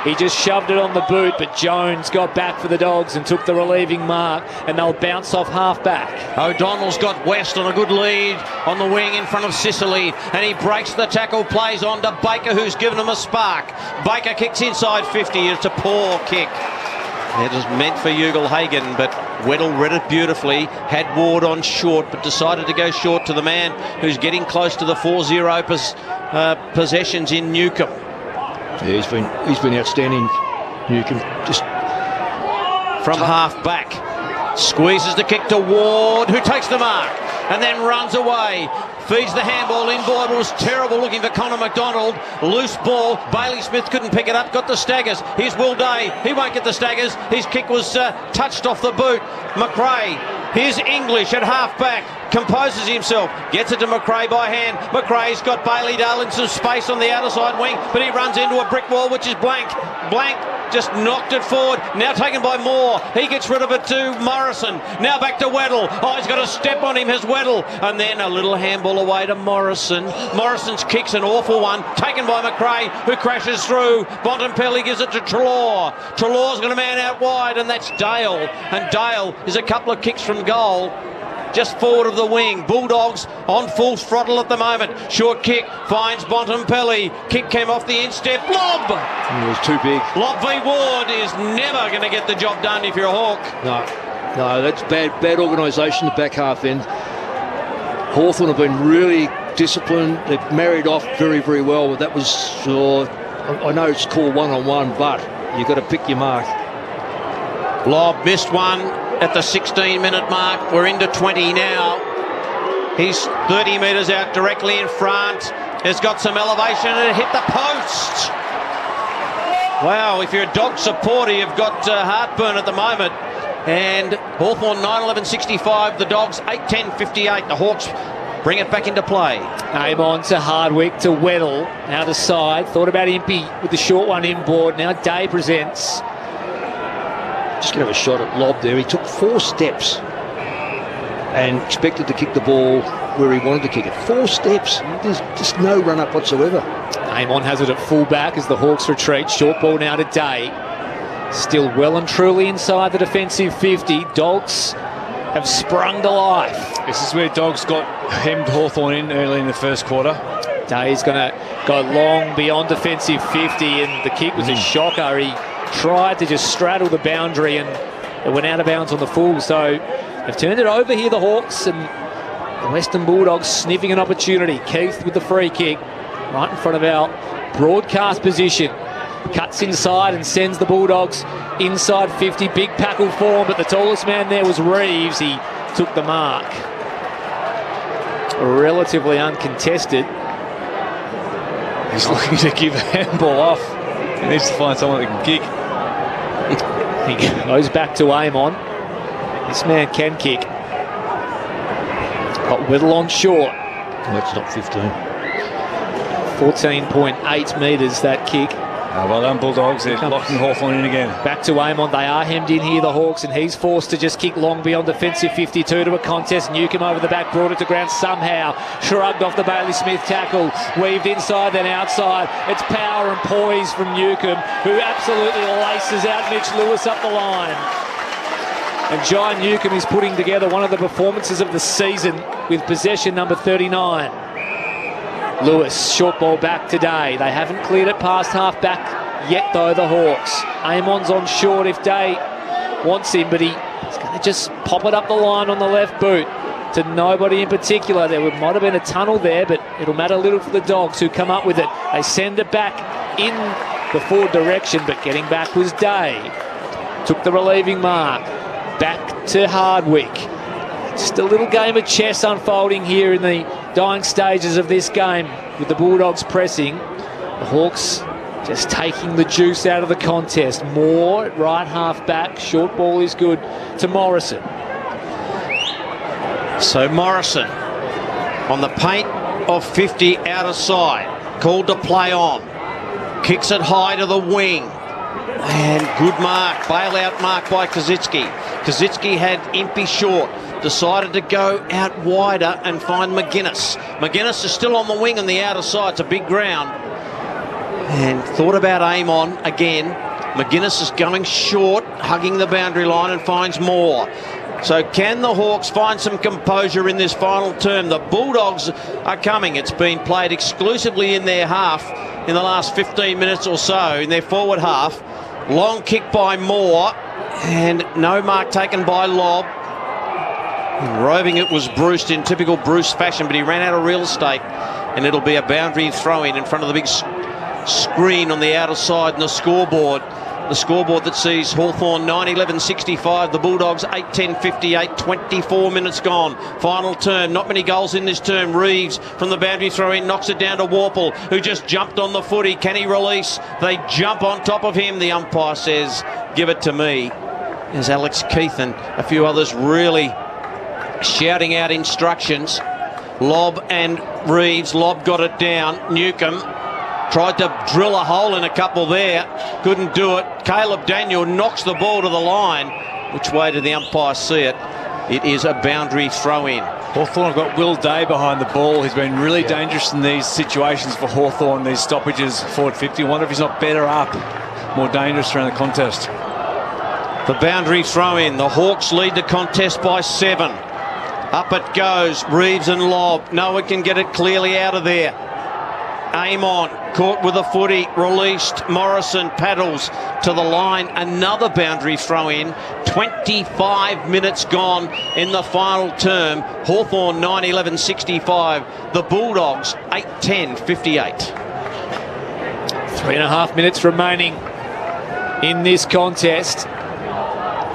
Speaker 10: He just shoved it on the boot, but Jones got back for the Dogs and took the relieving mark, and they'll bounce off half-back.
Speaker 14: O'Donnell's got West on a good lead on the wing in front of Sicily, and he breaks the tackle, plays on to Baker, who's given him a spark. Baker kicks inside 50. It's a poor kick. It was meant for Ugle-Hagan, but Weddle read it beautifully, had Ward on short, but decided to go short to the man who's getting close to the 4-0 possessions in Newcomb.
Speaker 11: Yeah, he's been outstanding, Newcomb. Just
Speaker 14: from half back, squeezes the kick to Ward, who takes the mark and then runs away. Feeds the handball inboard. It was terrible looking for Connor McDonald. Loose ball. Bailey Smith couldn't pick it up. Got the staggers. Here's Will Day. He won't get the staggers. His kick was touched off the boot. McRae. Here's English at half-back. Composes himself. Gets it to McRae by hand. McRae's got Bailey Dale in some space on the outer side wing, but he runs into a brick wall, which is blank. Blank just knocked it forward. Now taken by Moore. He gets rid of it to Morrison. Now back to Weddle. Oh, he's got a step on him, has Weddle. And then a little handball away to Morrison. Morrison's kick's an awful one. Taken by McRae, who crashes through. Bontempelli gives it to Treloar. Treloar's got a man out wide, and that's Dale. And Dale is a couple of kicks from goal. Just forward of the wing. Bulldogs on full throttle at the moment. Short kick finds Bontempelli. Kick came off the instep. Lob!
Speaker 11: It was too big.
Speaker 14: Lob v Ward is never going to get the job done if you're a Hawk.
Speaker 11: No, that's bad organisation, the back half end. Hawthorn have been really disciplined. They've married off very, very well. But that was, I know it's called one-on-one, but you've got to pick your mark.
Speaker 14: Lob missed one at the 16-minute mark. We're into 20 now. He's 30 metres out directly in front. Has got some elevation and it hit the post. Wow, if you're a Dog supporter, you've got heartburn at the moment. And Hawthorn 9-11-65, the Dogs 8-10-58. The Hawks bring it back into play.
Speaker 10: Amon to Hardwick to Weddle. Out of side. Thought about Impey with the short one inboard. Now Day presents.
Speaker 11: Just going to have a shot at Lob there. He took 4 steps and expected to kick the ball where he wanted to kick it. 4 steps. There's just no run-up whatsoever.
Speaker 10: Amon has it at full-back as the Hawks retreat. Short ball now to Day. Still well and truly inside the defensive 50. Dogs have sprung to life.
Speaker 12: This is where Dogs got hemmed Hawthorn in early in the first quarter.
Speaker 10: Day's going to go long beyond defensive 50, and the kick was a shocker. He tried to just straddle the boundary and it went out of bounds on the full. So they've turned it over here, the Hawks, and the Western Bulldogs sniffing an opportunity. Keith with the free kick right in front of our broadcast position. Cuts inside and sends the Bulldogs inside 50. Big tackle for him, but the tallest man there was Reeves. He took the mark. Relatively uncontested.
Speaker 12: He's looking to give a handball off. He needs to find someone that can kick.
Speaker 10: He goes back to Amon. This man can kick. Got Whittle on short.
Speaker 11: That's not 15.
Speaker 10: 14.8 metres that kick.
Speaker 12: Well done, Bulldogs. They're locking Hawthorn in again.
Speaker 10: Back to Amon. They are hemmed in here, the Hawks, and he's forced to just kick long beyond defensive 52 to a contest. Newcomb over the back, brought it to ground somehow. Shrugged off the Bailey Smith tackle. Weaved inside, then outside. It's power and poise from Newcomb, who absolutely laces out Mitch Lewis up the line. And John Newcomb is putting together one of the performances of the season with possession number 39. Lewis, short ball back today. They haven't cleared it past half back yet, though, the Hawks. Amon's on short if Day wants him, but he's going to just pop it up the line on the left boot to nobody in particular. There might have been a tunnel there, but it'll matter little for the Dogs, who come up with it. They send it back in the forward direction, but getting back was Day. Took the relieving mark. Back to Hardwick. Just a little game of chess unfolding here in the dying stages of this game, with the Bulldogs pressing. The Hawks just taking the juice out of the contest. Moore at right half back. Short ball is good to Morrison.
Speaker 14: So Morrison on the paint of 50 out of side. Called to play on. Kicks it high to the wing. And good mark. Bailout mark by Kazitsky. Kazitsky had Impey short. Decided to go out wider and find McGuinness. McGuinness is still on the wing on the outer side. It's a big ground. And thought about Amon again. McGuinness is going short, hugging the boundary line, and finds Moore. So can the Hawks find some composure in this final term? The Bulldogs are coming. It's been played exclusively in their half in the last 15 minutes or so, in their forward half. Long kick by Moore, and no mark taken by Lobb. Roving it was Bruce in typical Bruce fashion, but he ran out of real estate, and it'll be a boundary throw in front of the big screen on the outer side and the scoreboard. The scoreboard that sees Hawthorn 9-11-65, the Bulldogs 8-10-58, 24 minutes gone. Final term, not many goals in this term. Reeves from the boundary throw in, knocks it down to Warple, who just jumped on the footy. Can he release? They jump on top of him. The umpire says, give it to me. There's Alex Keith and a few others really shouting out instructions. Lobb and Reeves. Lobb got it down. Newcomb tried to drill a hole in a couple there. Couldn't do it. Caleb Daniel knocks the ball to the line. Which way did the umpire see it? It is a boundary throw-in.
Speaker 12: Hawthorn have got Will Day behind the ball. He's been really dangerous in these situations for Hawthorn, these stoppages, forward 50. I wonder if he's not better up, more dangerous around the contest.
Speaker 14: The boundary throw-in. The Hawks lead the contest by 7. Up it goes. Reeves and Lobb. No one can get it clearly out of there. Amon caught with a footy, released. Morrison paddles to the line. Another boundary throw in. 25 minutes gone in the final term. Hawthorn 9-11-65. The Bulldogs 8-10-58.
Speaker 10: 3.5 minutes remaining in this contest.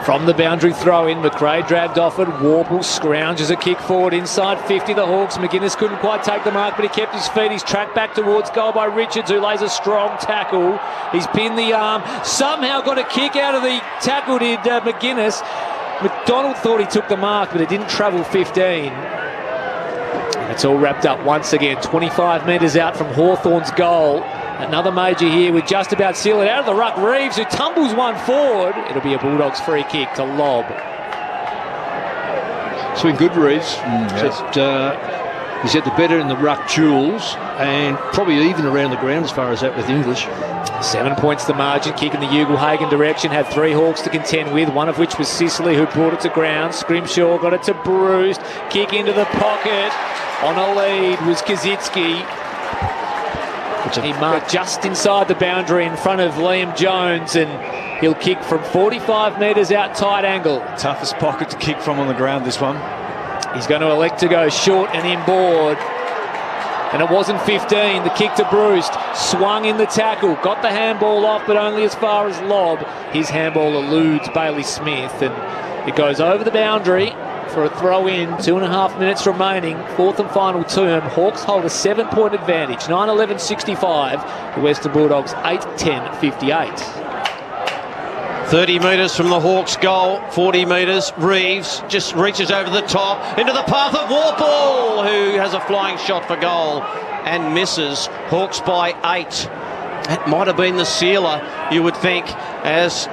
Speaker 10: From the boundary throw-in, McRae dragged off it. Warple scrounges a kick forward inside 50. The Hawks. McGuinness couldn't quite take the mark, but he kept his feet. He's tracked back towards goal by Richards, who lays a strong tackle. He's pinned the arm. Somehow got a kick out of the tackle, did McGuinness. McDonald thought he took the mark, but it didn't travel 15. And it's all wrapped up once again. 25 metres out from Hawthorn's goal. Another major here with just about seal it out of the ruck. Reeves, who tumbles one forward. It'll be a Bulldogs free kick to Lobb.
Speaker 11: It's been good, Reeves. He's had the better in the ruck duels and probably even around the ground as far as that with English.
Speaker 10: 7 points the margin. Kick in the Ugle-Hagen direction. Had 3 Hawks to contend with, one of which was Sicily, who brought it to ground. Scrimshaw got it to Bruce. Kick into the pocket. On a lead was Kazitsky. He marked just inside the boundary in front of Liam Jones, and he'll kick from 45 metres out, tight angle.
Speaker 12: Toughest pocket to kick from on the ground, this one.
Speaker 10: He's going to elect to go short and inboard. And it wasn't 15. The kick to Bruce. Swung in the tackle. Got the handball off, but only as far as Lobb. His handball eludes Bailey Smith, and it goes over the boundary for a throw-in. 2.5 minutes remaining. Fourth and final term. Hawks hold a 7-point advantage. 9-11-65. The Western Bulldogs 8-10-58.
Speaker 14: 30 metres from the Hawks' goal. 40 metres. Reeves just reaches over the top into the path of Warple, who has a flying shot for goal and misses. Hawks by 8. That might have been the sealer, you would think, as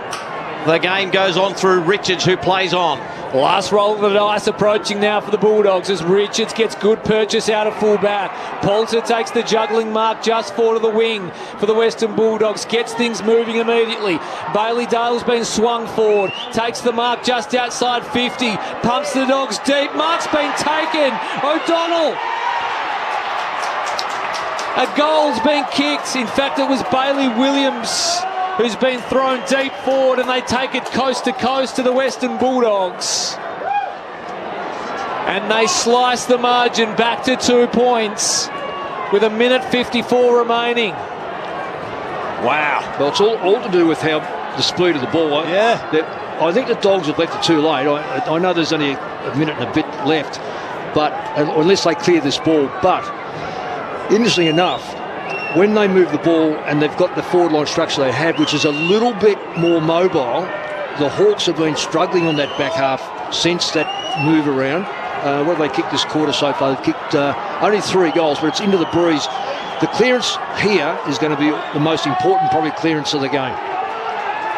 Speaker 14: the game goes on through Richards, who plays on.
Speaker 10: Last roll of the dice approaching now for the Bulldogs as Richards gets good purchase out of fullback. Poulter takes the juggling mark just forward of the wing for the Western Bulldogs. Gets things moving immediately. Bailey Dale's been swung forward. Takes the mark just outside 50. Pumps the Dogs deep. Mark's been taken. O'Donnell. A goal's been kicked. In fact, it was Bailey Williams who's been thrown deep forward, and they take it coast to coast to the Western Bulldogs. And they slice the margin back to 2 points with 1:54 remaining.
Speaker 11: Wow. Well, it's all to do with how the speed of the ball.
Speaker 10: Yeah.
Speaker 11: I think the Dogs have left it too late. I know there's only a minute and a bit left, but unless they clear this ball. But interestingly enough, when they move the ball and they've got the forward line structure they have, which is a little bit more mobile, the Hawks have been struggling on that back half since that move around. What have they kicked this quarter so far? They've kicked only 3 goals, but it's into the breeze. The clearance here is going to be the most important, probably, clearance of the game.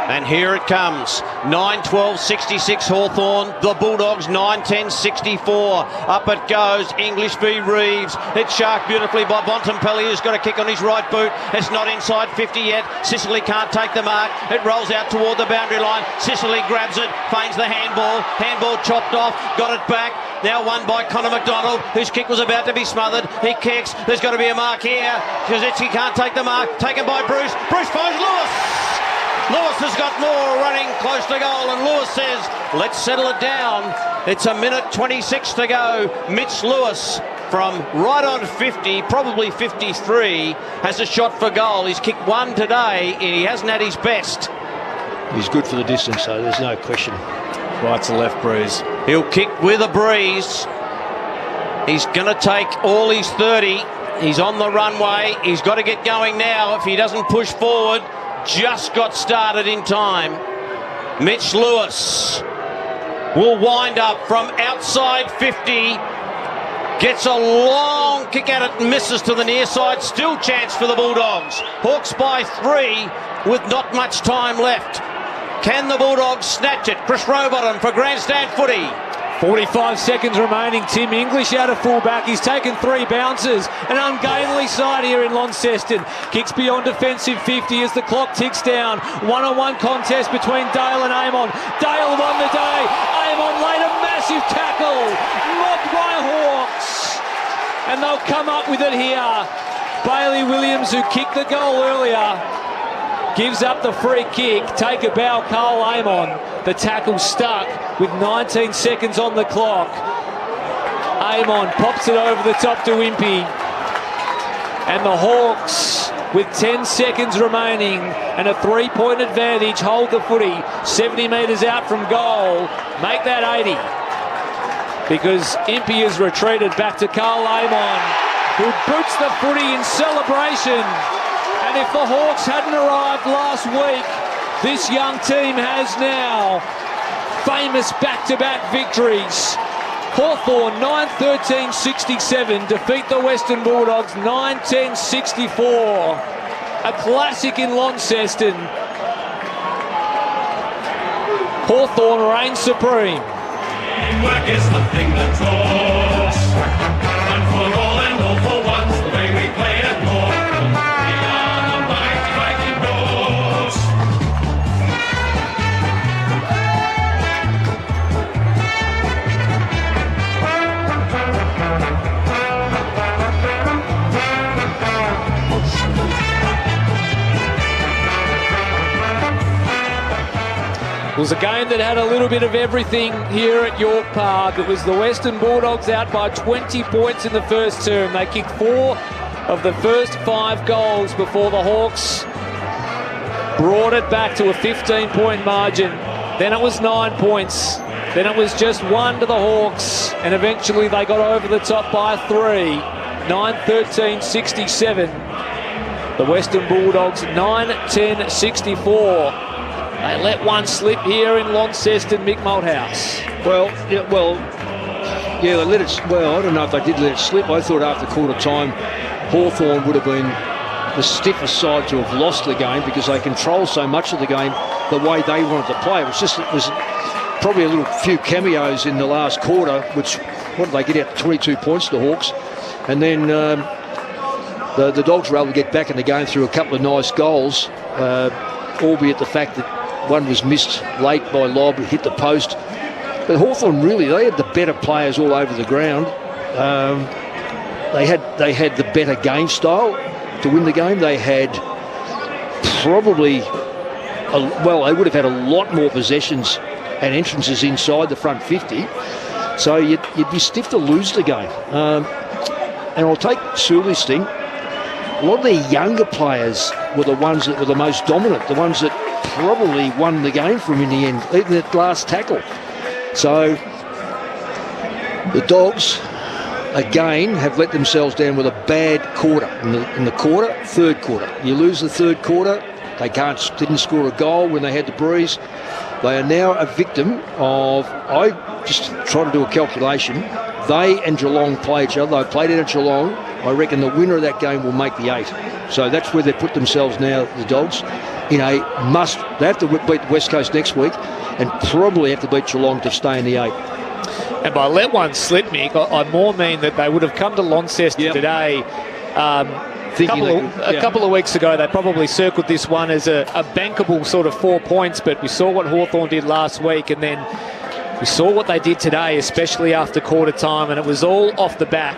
Speaker 14: And here it comes. 9-12-66 Hawthorn. The Bulldogs 9-10-64. Up it goes. English v Reeves. It's sharked beautifully by Bontempelli, who's got a kick on his right boot. It's not inside 50 yet. Sicily can't take the mark. It rolls out toward the boundary line. Sicily grabs it. Feigns the handball. Handball chopped off. Got it back. Now won by Connor McDonald, whose kick was about to be smothered. He kicks. There's got to be a mark here. Kazitsky can't take the mark. Taken by Bruce. Bruce finds Lewis. Lewis has got more, running close to goal, and Lewis says, let's settle it down. It's 1:26 to go. Mitch Lewis from right on 50, probably 53, has a shot for goal. He's kicked 1 today, and he hasn't had his best.
Speaker 11: He's good for the distance, so there's no question.
Speaker 12: Right to left breeze.
Speaker 14: He'll kick with a breeze. He's going to take all his 30. He's on the runway. He's got to get going now if he doesn't push forward. Just got started in time. Mitch Lewis will wind up from outside 50. Gets a long kick at it and misses to the near side. Still chance for the Bulldogs. Hawks by 3 with not much time left. Can the Bulldogs snatch it? Chris Rowbottom for grandstand footy.
Speaker 10: 45 seconds remaining. Tim English out of fullback. He's taken 3 bounces. An ungainly side here in Launceston. Kicks beyond defensive 50 as the clock ticks down. 1-on-1 contest between Dale and Amon. Dale won the day. Amon laid a massive tackle. Mobbed by Hawks. And they'll come up with it here. Bailey Williams, who kicked the goal earlier, gives up the free kick. Take a bow, Carl Amon. The tackle stuck with 19 seconds on the clock. Amon pops it over the top to Impey. And the Hawks, with 10 seconds remaining and a 3-point advantage, hold the footy 70 metres out from goal. Make that 80. Because Impey has retreated back to Carl Amon, who boots the footy in celebration. And if the Hawks hadn't arrived last week, this young team has now famous back-to-back victories. Hawthorn 9-13-67 defeat the Western Bulldogs 9-10-64. A classic in Launceston. Hawthorn reigns supreme.
Speaker 6: Teamwork is the thing that draws. One for all and all for once, the way we play it more.
Speaker 10: It was a game that had a little bit of everything here at York Park. It was the Western Bulldogs out by 20 points in the first term. They kicked 4 of the first 5 goals before the Hawks brought it back to a 15-point margin. Then it was 9 points. Then it was just 1 to the Hawks. And eventually they got over the top by 3. 9-13-67. The Western Bulldogs 9-10-64. They let one slip here in Launceston, Mick Malthouse.
Speaker 11: They let it. Well, I don't know if they did let it slip. I thought after quarter time, Hawthorn would have been the stiffer side to have lost the game because they control so much of the game the way they wanted to play. It was probably a little few cameos in the last quarter, which, what did they get out? 22 points, the Hawks. And then the Dogs were able to get back in the game through a couple of nice goals, albeit the fact that one was missed late by Lobb, hit the post. But Hawthorn, really, they had the better players all over the ground. They had the better game style to win the game. They had probably, they would have had a lot more possessions and entrances inside the front 50. So you'd be stiff to lose the game. And I'll take Sully's thing. A lot of the younger players were the ones that were the most dominant, the ones that probably won the game from in the end, even that last tackle. So the Dogs, again, have let themselves down with a bad quarter. In the third quarter. You lose the third quarter, they didn't score a goal when they had the breeze. They are now a victim of, I just try to do a calculation, they and Geelong play each other. They played it at Geelong. I reckon the winner of that game will make the 8. So that's where they put themselves now, the Dogs, in a must. They have to beat the West Coast next week and probably have to beat Geelong to stay in the 8.
Speaker 10: And by let one slip, Mick, I more mean that they would have come to Launceston today. A couple of weeks ago, they probably circled this one as a bankable sort of 4 points, but we saw what Hawthorn did last week, and then we saw what they did today, especially after quarter time, and it was all off the back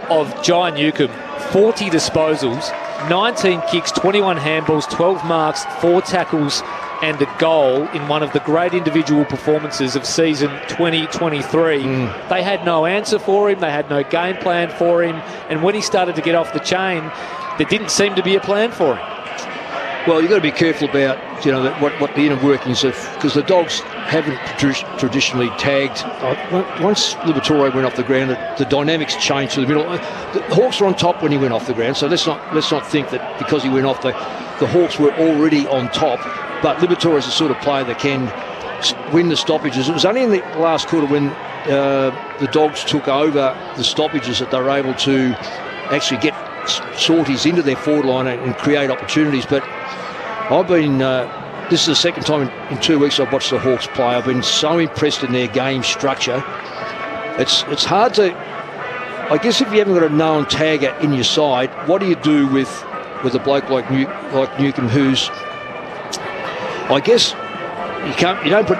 Speaker 10: of Jai Newcomb. 40 disposals, 19 kicks, 21 handballs, 12 marks, 4 tackles and a goal in one of the great individual performances of season 2023. They had no answer for him, they had no game plan for him, and when he started to get off the chain, there didn't seem to be a plan for him.
Speaker 11: Well, you've got to be careful about what the inner workings of, because the Dogs haven't traditionally tagged. Once Liberatore went off the ground, the dynamics changed to the middle. The Hawks were on top when he went off the ground, so let's not think that because he went off, the Hawks were already on top. But Liberatore is the sort of player that can win the stoppages. It was only in the last quarter when the Dogs took over the stoppages that they were able to actually get sorties into their forward line and create opportunities. But I've been, this is the second time in 2 weeks I've watched the Hawks play. I've been so impressed in their game structure. It's hard to, I guess if you haven't got a known tagger in your side, what do you do with a bloke like Newcomb, who's, I guess you don't put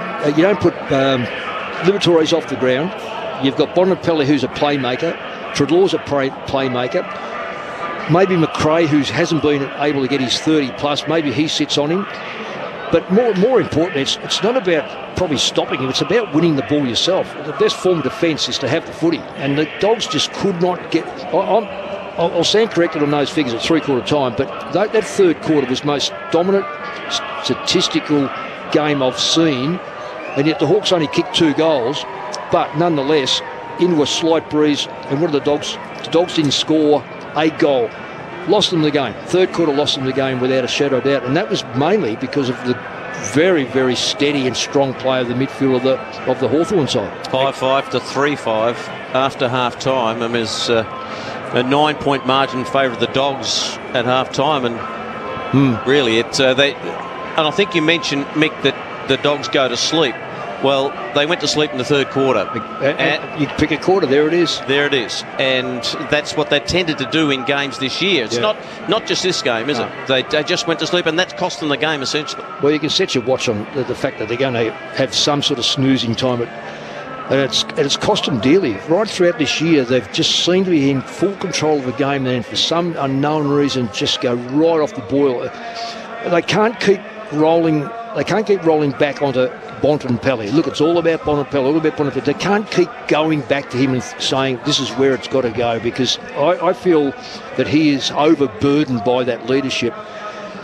Speaker 11: Liberatore's off the ground. You've got Bonapelli, who's a playmaker. Treadlaw's a playmaker. Maybe McRae, who hasn't been able to get his 30 plus, maybe he sits on him. But more important, it's not about probably stopping him, it's about winning the ball yourself. The best form of defence is to have the footy, and the Dogs just could not get. I'll stand corrected on those figures at three-quarter time, but that third quarter was the most dominant statistical game I've seen, and yet the Hawks only kicked 2 goals, but nonetheless, into a slight breeze, and what are the Dogs? The Dogs didn't score a goal. Lost them the game. Third quarter lost them the game without a shadow of doubt, and that was mainly because of the very, very steady and strong play of the midfield of the Hawthorn side.
Speaker 14: 5-5 to 3-5 after half-time. I mean, it's a 9-point margin in favour of the Dogs at half-time, and really, and I think you mentioned, Mick, that the Dogs go to sleep. Well, they went to sleep in the third quarter.
Speaker 11: And you pick a quarter, there it is.
Speaker 14: There it is. And that's what they tended to do in games this year. It's not just this game, is it? They just went to sleep, and that's cost them the game, essentially.
Speaker 11: Well, you can set your watch on the fact that they're going to have some sort of snoozing time. And it's cost them dearly. Right throughout this year, they've just seemed to be in full control of the game, and for some unknown reason, just go right off the boil. They can't keep rolling. They can't keep rolling back onto Bonapelli. Look, it's all about Bonapelli. They can't keep going back to him and saying this is where it's got to go, because I feel that he is overburdened by that leadership,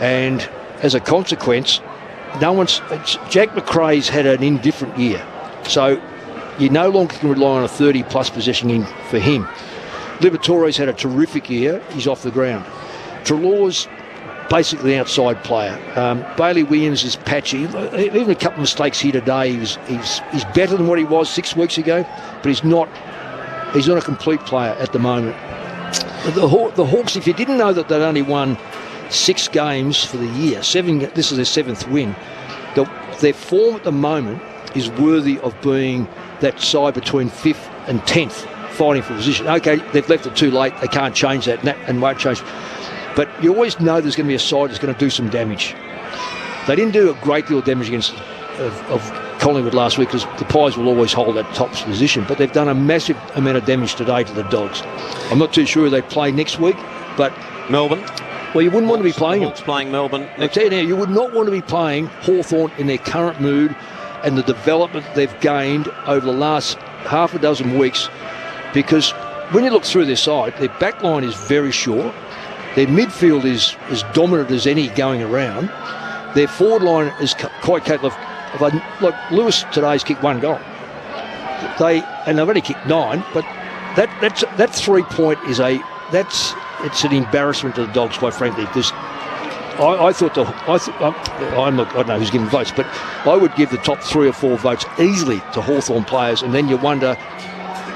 Speaker 11: and as a consequence, Jack McRae's had an indifferent year, so you no longer can rely on a 30-plus possession game for him. Liberatore's had a terrific year. He's off the ground. Treadlaw's basically an outside player. Bailey Williams is patchy. Even a couple of mistakes here today. He's better than what he was 6 weeks ago, but he's not a complete player at the moment. The Hawks, if you didn't know that they'd only won 6 games for the year, this is their 7th win, their form at the moment is worthy of being that side between 5th and 10th, fighting for position. Okay, they've left it too late. They can't change that and won't change. But you always know there's going to be a side that's going to do some damage. They didn't do a great deal of damage against of Collingwood last week because the Pies will always hold that top position, but they've done a massive amount of damage today to the Dogs. I'm not too sure they play next week, but
Speaker 14: Melbourne.
Speaker 11: Well, you wouldn't want to be playing them.
Speaker 14: Playing Melbourne.
Speaker 11: I tell you now, you would not want to be playing Hawthorn in their current mood and the development they've gained over the last half a dozen weeks, because when you look through their side, their back line is very short. Their midfield is as dominant as any going around. Their forward line is quite capable of like Lewis today's kicked 1 goal. They've only kicked 9, but that 3-point is it's an embarrassment to the Dogs, quite frankly. I don't know who's giving votes, but I would give the top 3 or 4 votes easily to Hawthorn players, and then you wonder,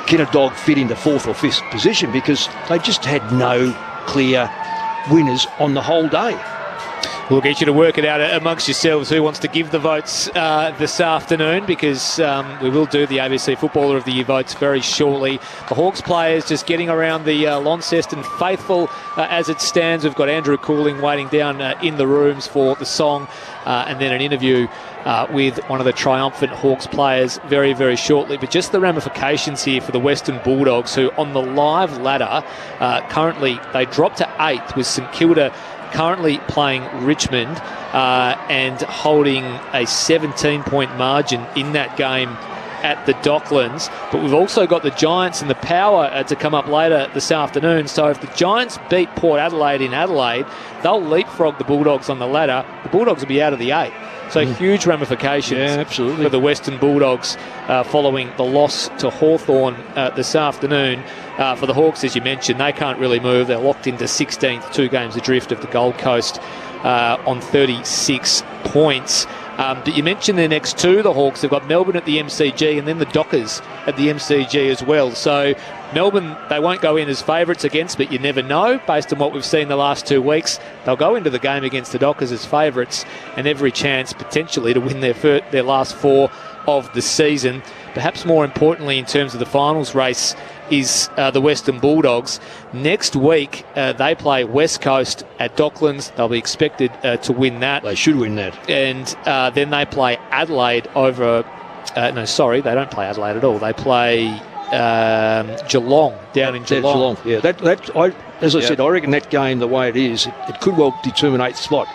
Speaker 11: can a Dog fit into 4th or 5th position, because they just had no clear winners on the whole day.
Speaker 10: We'll get you to work it out amongst yourselves who wants to give the votes this afternoon, because we will do the ABC Footballer of the Year votes very shortly. The Hawks players just getting around the Launceston faithful as it stands. We've got Andrew Cooling waiting down in the rooms for the song, and then an interview with one of the triumphant Hawks players very, very shortly. But just the ramifications here for the Western Bulldogs, who on the live ladder currently they dropped to 8th with St Kilda currently playing Richmond and holding a 17-point margin in that game at the Docklands. But we've also got the Giants and the Power to come up later this afternoon. So if the Giants beat Port Adelaide in Adelaide, they'll leapfrog the Bulldogs on the ladder. The Bulldogs will be out of the 8. So huge ramifications for the Western Bulldogs following the loss to Hawthorn this afternoon. For the Hawks, as you mentioned, they can't really move. They're locked into 16th, 2 games adrift of the Gold Coast on 36 points. But you mentioned the next 2, the Hawks. They've got Melbourne at the MCG and then the Dockers at the MCG as well. So Melbourne, they won't go in as favourites against, but you never know. Based on what we've seen the last 2 weeks, they'll go into the game against the Dockers as favourites, and every chance potentially to win their last 4 of the season. Perhaps more importantly, in terms of the finals race, is the Western Bulldogs. Next week, they play West Coast at Docklands. They'll be expected to win that.
Speaker 11: They should win that.
Speaker 10: And then they play Adelaide over... no, sorry, they don't play Adelaide at all. They play Geelong, down in Geelong.
Speaker 11: Yeah, as I said, I reckon that game, the way it is, it could well determine 8th spot.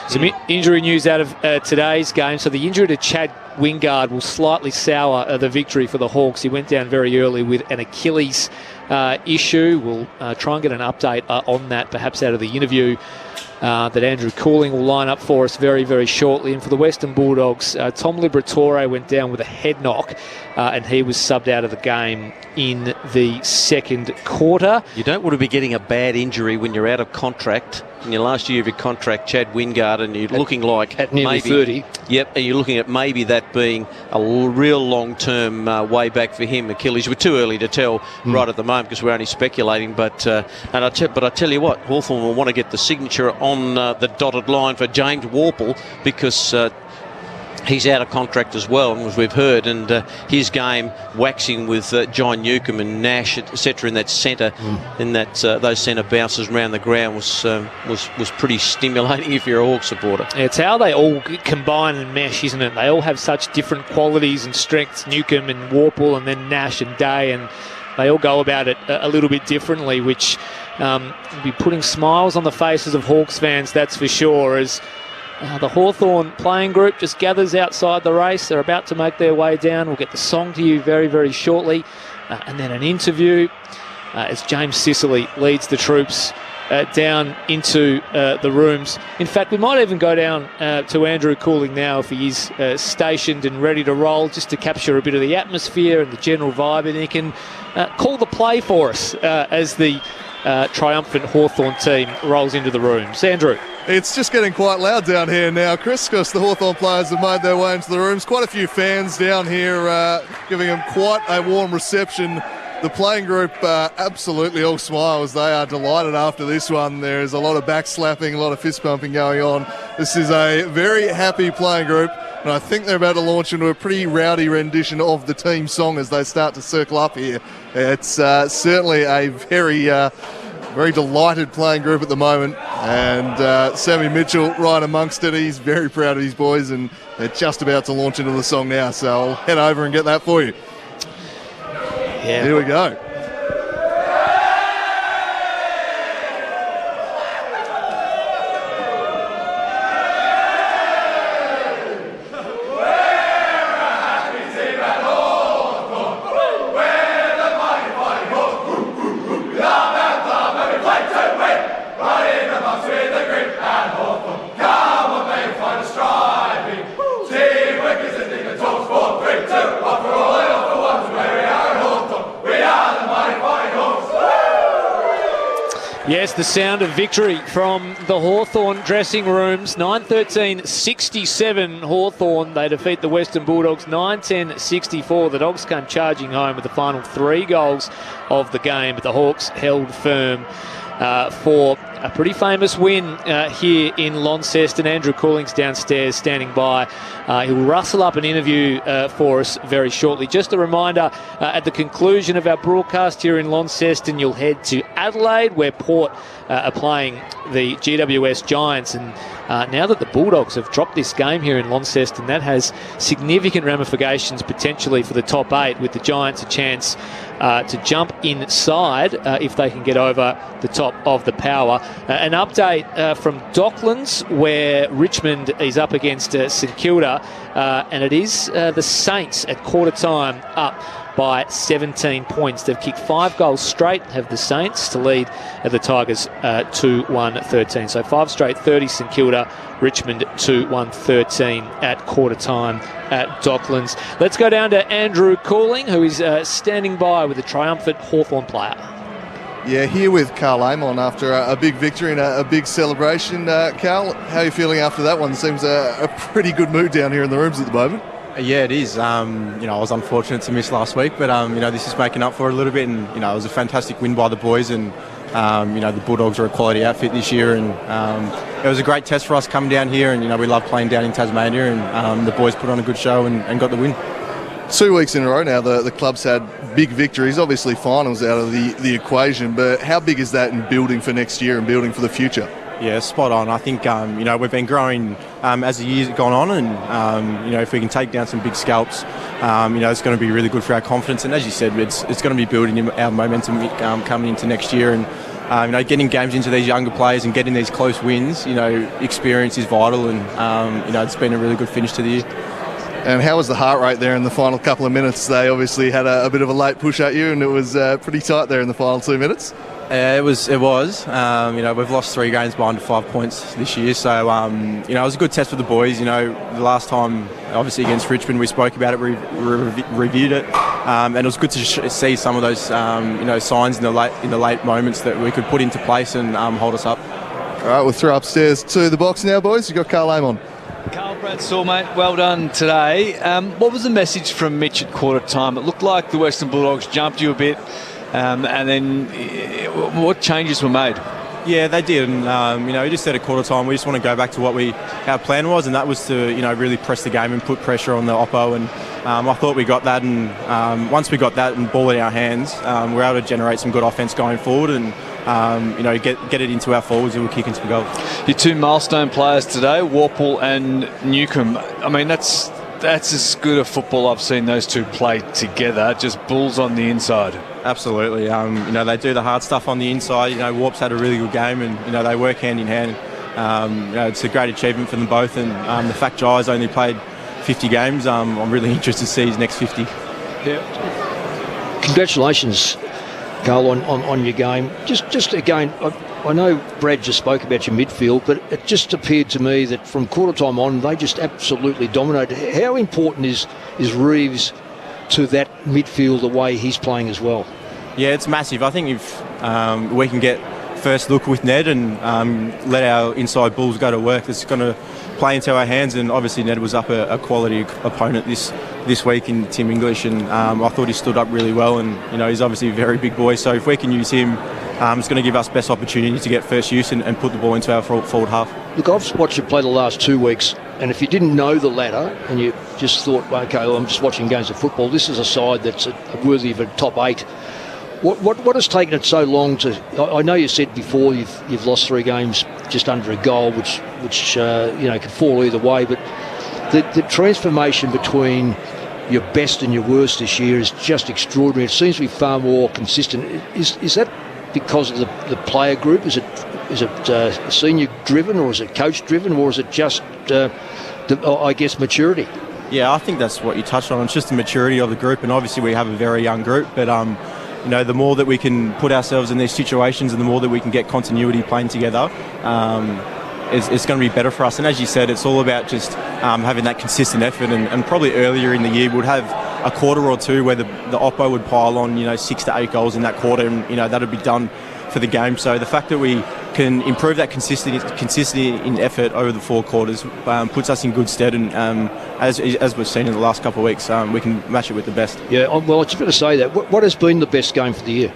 Speaker 10: Some injury news out of today's game. So the injury to Chad Wingard will slightly sour the victory for the Hawks. He went down very early with an Achilles issue. We'll try and get an update on that, perhaps out of the interview that Andrew Cooling will line up for us very, very shortly. And for the Western Bulldogs, Tom Liberatore went down with a head knock, and he was subbed out of the game in the second quarter.
Speaker 14: You don't want to be getting a bad injury when you're out of contract. In your last year of your contract, Chad Wingard, and you're looking like
Speaker 11: at nearly
Speaker 14: maybe
Speaker 11: 30.
Speaker 14: Yep, and you're looking at maybe that being a real long-term way back for him. Achilles, we're too early to tell right at the moment because we're only speculating. But I tell you what, Hawthorn will want to get the signature on the dotted line for James Warple, because he's out of contract as well, as we've heard, and his game waxing with John Newcomb and Nash, etc., in that centre, in that those centre bounces around the ground was pretty stimulating if you're a Hawk supporter.
Speaker 10: Yeah, it's how they all combine and mesh, isn't it? They all have such different qualities and strengths, Newcomb and Warple, and then Nash and Day, and they all go about it a little bit differently, which will be putting smiles on the faces of Hawks fans, that's for sure, as the Hawthorn playing group just gathers outside the race. They're about to make their way down. We'll get the song to you very, very shortly. And then an interview as James Sicily leads the troops down into the rooms. In fact, we might even go down to Andrew Cooling now if he is stationed and ready to roll, just to capture a bit of the atmosphere and the general vibe. And he can call the play for us as the triumphant Hawthorn team rolls into the rooms. Andrew.
Speaker 13: It's just getting quite loud down here now, Chris, because the Hawthorn players have made their way into the rooms. Quite a few fans down here giving them quite a warm reception The playing group absolutely all smiles. They are delighted after this one. There's a lot of backslapping, a lot of fist pumping going on. This is a very happy playing group, and I think they're about to launch into a pretty rowdy rendition of the team song as they start to circle up here. It's certainly a very delighted playing group at the moment, and Sammy Mitchell right amongst it. He's very proud of his boys, and they're just about to launch into the song now, so I'll head over and get that for you.
Speaker 14: Yeah.
Speaker 13: Here we go.
Speaker 10: Yes, the sound of victory from the Hawthorn dressing rooms. 9-13-67 Hawthorn. They defeat the Western Bulldogs 9-10-64. The Dogs came charging home with the final 3 goals of the game, but the Hawks held firm for a pretty famous win here in Launceston. Andrew Cooling's downstairs standing by. He'll rustle up an interview for us very shortly. Just a reminder, at the conclusion of our broadcast here in Launceston, you'll head to Adelaide, where Port are playing the GWS Giants. And now that the Bulldogs have dropped this game here in Launceston, that has significant ramifications potentially for the top 8, with the Giants a chance to jump inside if they can get over the top of the power. An update from Docklands, where Richmond is up against St Kilda, and it is the Saints at quarter time up by 17 points. They've kicked 5 goals straight, have the Saints, to lead the Tigers 2-1-13. So 5 straight 30 St Kilda, Richmond 2-1-13 at quarter time at Docklands. Let's go down to Andrew Cooling, who is standing by with a triumphant Hawthorn player.
Speaker 13: Yeah, here with Carl Amon after a big victory and a big celebration. Carl, how are you feeling after that one? Seems a pretty good mood down here in the rooms at the moment.
Speaker 5: Yeah, it is. I was unfortunate to miss last week, but this is making up for it a little bit, and it was a fantastic win by the boys, and the Bulldogs are a quality outfit this year, and it was a great test for us coming down here, and we love playing down in Tasmania, and the boys put on a good show and got the win.
Speaker 13: 2 weeks in a row now, the club's had big victories. Obviously, finals out of the equation, but how big is that in building for next year and building for the future?
Speaker 5: Yeah, spot on. I think, we've been growing as the years have gone on, and, if we can take down some big scalps, it's going to be really good for our confidence. And as you said, it's going to be building our momentum coming into next year. And, getting games into these younger players and getting these close wins, experience is vital, and, it's been a really good finish to the year.
Speaker 13: And how was the heart rate there in the final couple of minutes? They obviously had a bit of a late push at you, and it was pretty tight there in the final 2 minutes.
Speaker 5: It was. We've lost 3 games behind 5 points this year, so it was a good test for the boys. The last time, obviously against Richmond, we spoke about it, reviewed it, and it was good to see some of those signs in the late moments that we could put into place and hold us up.
Speaker 13: All right, we'll throw upstairs to the box now, boys. You've got Carl Amon.
Speaker 12: Carl, Brad Saul, mate, well done today. What was the message from Mitch at quarter time? It looked like the Western Bulldogs jumped you a bit, and then what changes were made?
Speaker 5: Yeah, they did, and we just said at quarter time we just want to go back to what our plan was, and that was to really press the game and put pressure on the oppo, and I thought we got that, and once we got that and ball in our hands, we were able to generate some good offence going forward, and get it into our forwards and we'll kick into the goal.
Speaker 12: Your 2 milestone players today, Warple and Newcomb. I mean, that's as good a football I've seen those 2 play together, just bulls on the inside.
Speaker 5: Absolutely. They do the hard stuff on the inside. Warp's had a really good game, and they work hand in hand. It's a great achievement for them both, and the fact Jai's only played 50 games, I'm really interested to see his next 50.
Speaker 11: Yeah. Congratulations, Carl, on your game. Just again, I know Brad just spoke about your midfield, but it just appeared to me that from quarter time on, they just absolutely dominated. How important is Reeves to that midfield the way he's playing as well?
Speaker 5: Yeah, it's massive. I think if we can get first look with Ned and let our inside bulls go to work, it's going to play into our hands. And obviously Ned was up a quality opponent this week in Tim English, and I thought he stood up really well. And he's obviously a very big boy, so if we can use him, it's going to give us best opportunity to get first use and put the ball into our forward half.
Speaker 11: Look, I've watched you play the last 2 weeks, and if you didn't know the ladder and you just thought, okay, well, I'm just watching games of football, this is a side that's worthy of a top 8. What has taken it so long to? I know you said before you've lost 3 games just under a goal, which could fall either way. But the transformation between your best and your worst this year is just extraordinary. It seems to be far more consistent. Is that because of the player group? Is it senior driven, or is it coach driven, or is it just I guess maturity?
Speaker 5: Yeah, I think that's what you touched on. It's just the maturity of the group, and obviously we have a very young group, but the more that we can put ourselves in these situations and the more that we can get continuity playing together, it's going to be better for us. And as you said, it's all about just having that consistent effort. And probably earlier in the year, we'd have a quarter or two where the Oppo would pile on, 6 to 8 goals in that quarter, and, that would be done for the game. So the fact that we can improve that consistency in effort over the 4 quarters puts us in good stead. And as we've seen in the last couple of weeks, we can match it with the best.
Speaker 11: Yeah, well, I was just going to say that. What has been the best game for the year?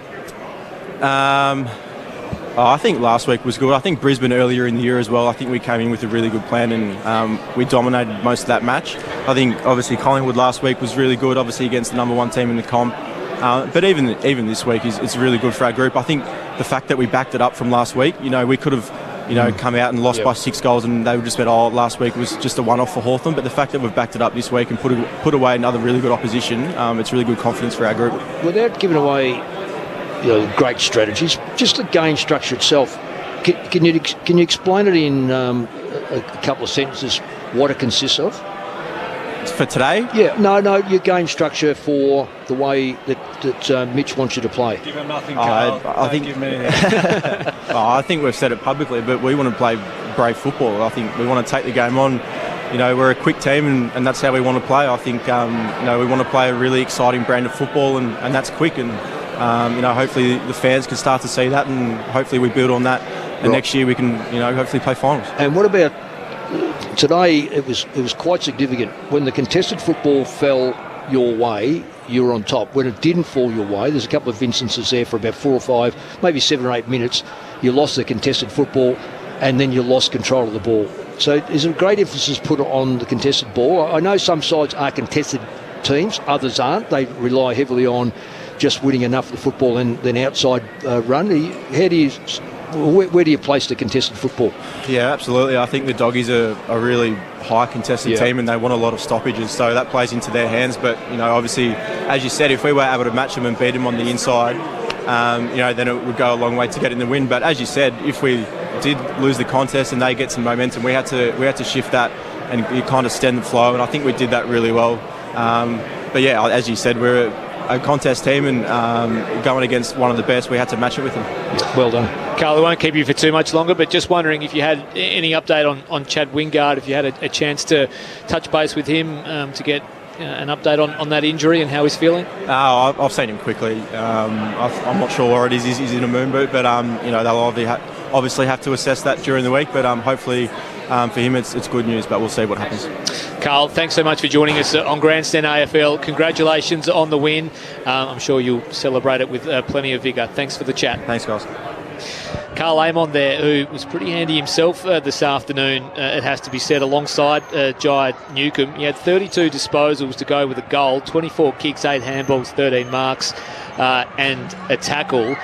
Speaker 5: I think last week was good. I think Brisbane earlier in the year as well, I think we came in with a really good plan, and we dominated most of that match. I think obviously Collingwood last week was really good, obviously against the number 1 team in the comp. But even this week it's really good for our group. I think the fact that we backed it up from last week, we could have come out and lost by 6 goals, and they would just said, last week was just a one-off for Hawthorn. But the fact that we've backed it up this week and put away another really good opposition, it's really good confidence for our group.
Speaker 11: Without giving away great strategies, just the game structure itself, can you explain it in a couple of sentences what it consists of?
Speaker 5: For today?
Speaker 11: Yeah, no, your game structure for the way that Mitch wants you to play.
Speaker 12: Give him nothing, Carl.
Speaker 5: I think we've said it publicly, but we want to play brave football. I think we want to take the game on. We're a quick team, and that's how we want to play. I think, we want to play a really exciting brand of football, and that's quick. And, hopefully the fans can start to see that, and hopefully we build on that. And next year we can, hopefully play finals.
Speaker 11: And what about today? It was quite significant. When the contested football fell your way, you were on top. When it didn't fall your way, there's a couple of instances there for about 4 or 5, maybe 7 or 8 minutes, you lost the contested football and then you lost control of the ball. So is a great emphasis put on the contested ball. I know some sides are contested teams, others aren't. They rely heavily on just winning enough of the football and then outside run. Where do you place the contested football?
Speaker 5: Yeah, absolutely. I think the Doggies are a really high contested team, and they want a lot of stoppages, so that plays into their hands. But obviously, as you said, if we were able to match them and beat them on the inside, then it would go a long way to getting the win. But as you said, if we did lose the contest and they get some momentum, we had to shift that and kind of stem the flow, and I think we did that really well. But yeah, as you said, we're a contest team, and going against one of the best, we had to match it with them.
Speaker 11: Well done.
Speaker 10: Carl, I won't keep you for too much longer, but just wondering if you had any update on Chad Wingard, if you had a chance to touch base with him to get an update on that injury and how he's feeling?
Speaker 5: I've seen him quickly. I'm not sure where it is. He's in a moon boot, but they'll obviously have to assess that during the week. But hopefully for him it's good news, but we'll see what happens.
Speaker 10: Carl, thanks so much for joining us on Grandstand AFL. Congratulations on the win. I'm sure you'll celebrate it with plenty of vigour. Thanks for the chat.
Speaker 5: Thanks, guys.
Speaker 10: Carl Amon there, who was pretty handy himself this afternoon, it has to be said, alongside Jai Newcomb. He had 32 disposals to go with a goal, 24 kicks, 8 handballs, 13 marks, and a tackle.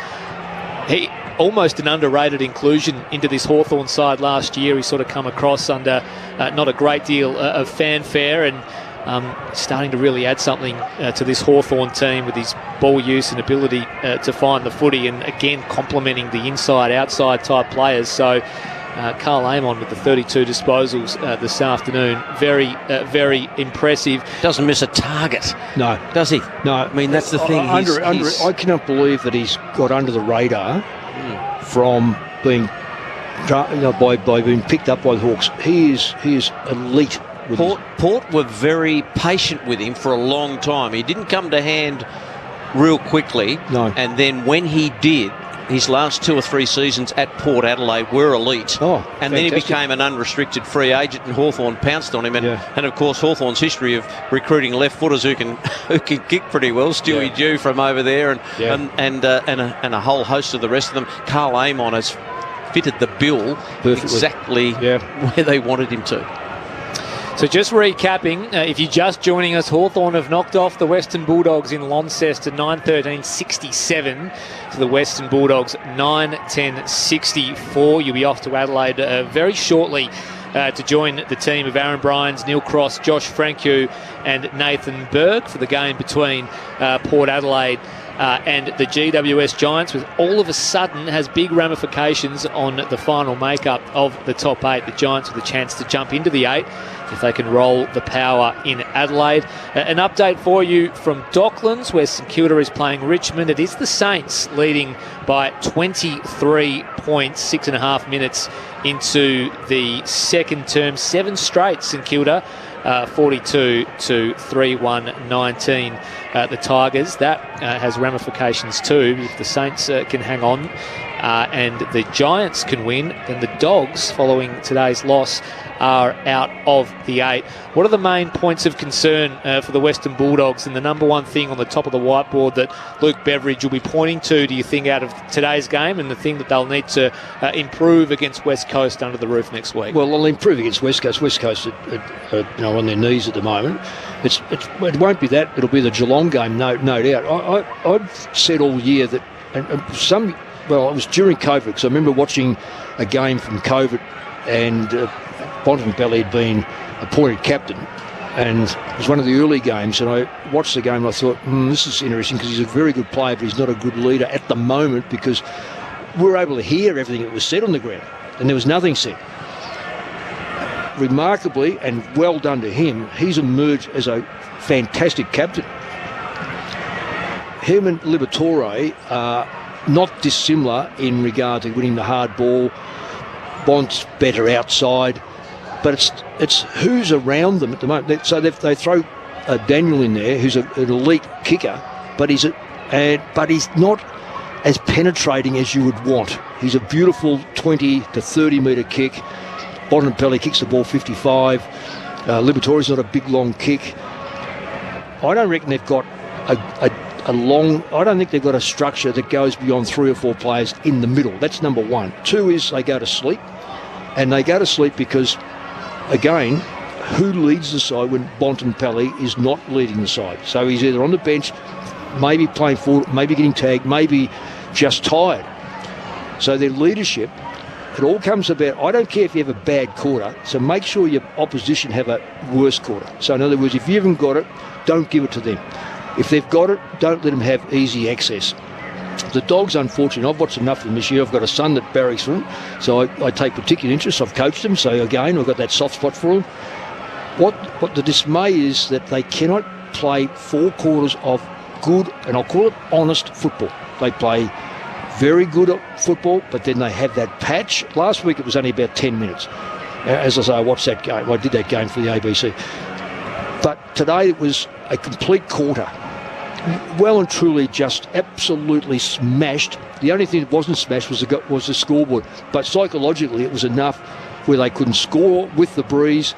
Speaker 10: He almost an underrated inclusion into this Hawthorn side last year. He sort of come across under not a great deal of fanfare, and starting to really add something to this Hawthorn team with his ball use and ability to find the footy, and again complementing the inside-outside type players. So Carl Amon with the 32 disposals this afternoon, very impressive.
Speaker 14: Doesn't miss a target.
Speaker 11: No.
Speaker 14: Does he?
Speaker 11: No.
Speaker 14: I mean, that's the thing.
Speaker 11: I cannot believe that he's got under the radar from being by being picked up by the Hawks. He is elite.
Speaker 14: Port were very patient with him for a long time. He didn't come to hand real quickly.
Speaker 11: No.
Speaker 14: And then when he did, his last 2 or 3 seasons at Port Adelaide were elite.
Speaker 11: Oh,
Speaker 14: and then he became an unrestricted free agent, and Hawthorn pounced on him. And of course, Hawthorn's history of recruiting left footers who can kick pretty well. Stewie Dew from over there, and a whole host of the rest of them. Carl Amon has fitted the bill exactly where they wanted him to.
Speaker 10: So just recapping, if you're just joining us, Hawthorn have knocked off the Western Bulldogs in Launceston 9-13-67 to the Western Bulldogs 9-10-64. You'll be off to Adelaide very shortly to join the team of Aaron Bryans, Neil Cross, Josh Frankew and Nathan Berg for the game between Port Adelaide and the GWS Giants, which all of a sudden has big ramifications on the final makeup of the top 8. The Giants with a chance to jump into the 8 if they can roll the power in Adelaide. An update for you from Docklands, where St Kilda is playing Richmond. It is the Saints leading by 23 points, 6.5 minutes into the second term. 7 straight St Kilda, 42 to 3-1-19. The Tigers. That has ramifications too. If the Saints can hang on and the Giants can win, then the Dogs, following today's loss, are out of the 8. What are the main points of concern for the Western Bulldogs, and the number one thing on the top of the whiteboard that Luke Beveridge will be pointing to, do you think, out of today's game, and the thing that they'll need to improve against West Coast under the roof next week?
Speaker 11: Well, they'll improve against West Coast. West Coast are on their knees at the moment. It won't be that. It'll be the Geelong game, no doubt. I've said all year that, it was during COVID, because I remember watching a game from COVID, and Bontempelli had been appointed captain, and it was one of the early games, and I watched the game and I thought, this is interesting, because he's a very good player, but he's not a good leader at the moment, because we were able to hear everything that was said on the ground, and there was nothing said. Remarkably, and well done to him, he's emerged as a fantastic captain. Him and Liberatore are not dissimilar in regard to winning the hard ball. Bont's better outside, but it's who's around them at the moment. So they throw Daniel in there, who's an elite kicker, but he's not as penetrating as you would want. He's a beautiful 20 to 30 metre kick. Bontempelli kicks the ball 55. Liberatore's not a big long kick. I don't reckon they've got I don't think they've got a structure that goes beyond 3 or 4 players in the middle. That's number one. 2 is they go to sleep. And they go to sleep because, again, who leads the side when Bontempelli is not leading the side? So he's either on the bench, maybe playing forward, maybe getting tagged, maybe just tired. So their leadership, it all comes about, I don't care if you have a bad quarter, so make sure your opposition have a worse quarter. So in other words, if you haven't got it, don't give it to them. If they've got it, don't let them have easy access. The Dogs, unfortunately, I've watched enough of them this year. I've got a son that barracks for them, so I take particular interest. I've coached them, so again, I've got that soft spot for them. What the dismay is that they cannot play 4 quarters of good, and I'll call it honest football. They play very good at football, but then they have that patch. Last week it was only about 10 minutes. As I say, I watched that game. I did that game for the ABC. But today it was a complete quarter. Well and truly just absolutely smashed. The only thing that wasn't smashed was the scoreboard. But psychologically it was enough where they couldn't score with the breeze.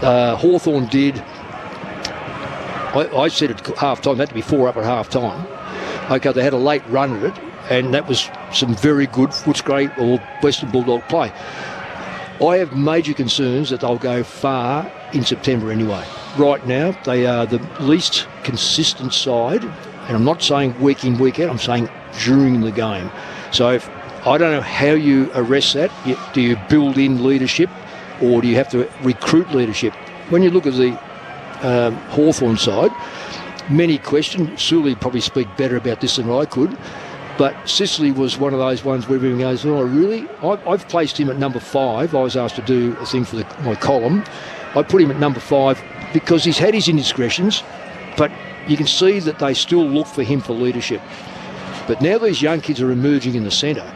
Speaker 11: Hawthorn did. I said at half-time, that had to be 4 up at half-time. Okay, they had a late run at it, and that was some very good Footscray or Western Bulldog play. I have major concerns that they'll go far in September anyway. Right now, they are the least consistent side, and I'm not saying week in, week out, I'm saying during the game. So I don't know how you arrest that. Do you build in leadership, or do you have to recruit leadership? When you look at the Hawthorn side, many question. Sully probably speak better about this than I could, but Sicily was one of those ones where everyone goes, oh, really? I've placed him at number 5. I was asked to do a thing for my column. I put him at number 5 because he's had his indiscretions, but you can see that they still look for him for leadership. But now these young kids are emerging in the centre.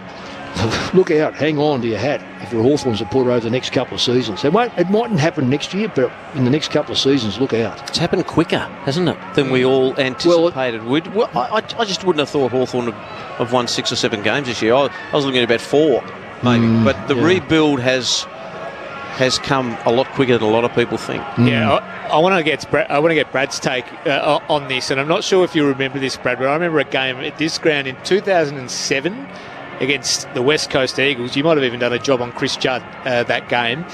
Speaker 11: look out, hang on to your hat if you're a Hawthorn supporter over the next couple of seasons. It mightn't happen next year, but in the next couple of seasons, look out.
Speaker 14: It's happened quicker, hasn't it, than we all anticipated would. Well, I just wouldn't have thought Hawthorn would have won 6 or 7 games this year. I was looking at about 4, maybe. But the rebuild has come a lot quicker than a lot of people think.
Speaker 10: Yeah, I want to get Brad's take on this, and I'm not sure if you remember this, Brad, but I remember a game at this ground in 2007 against the West Coast Eagles. You might have even done a job on Chris Judd that game.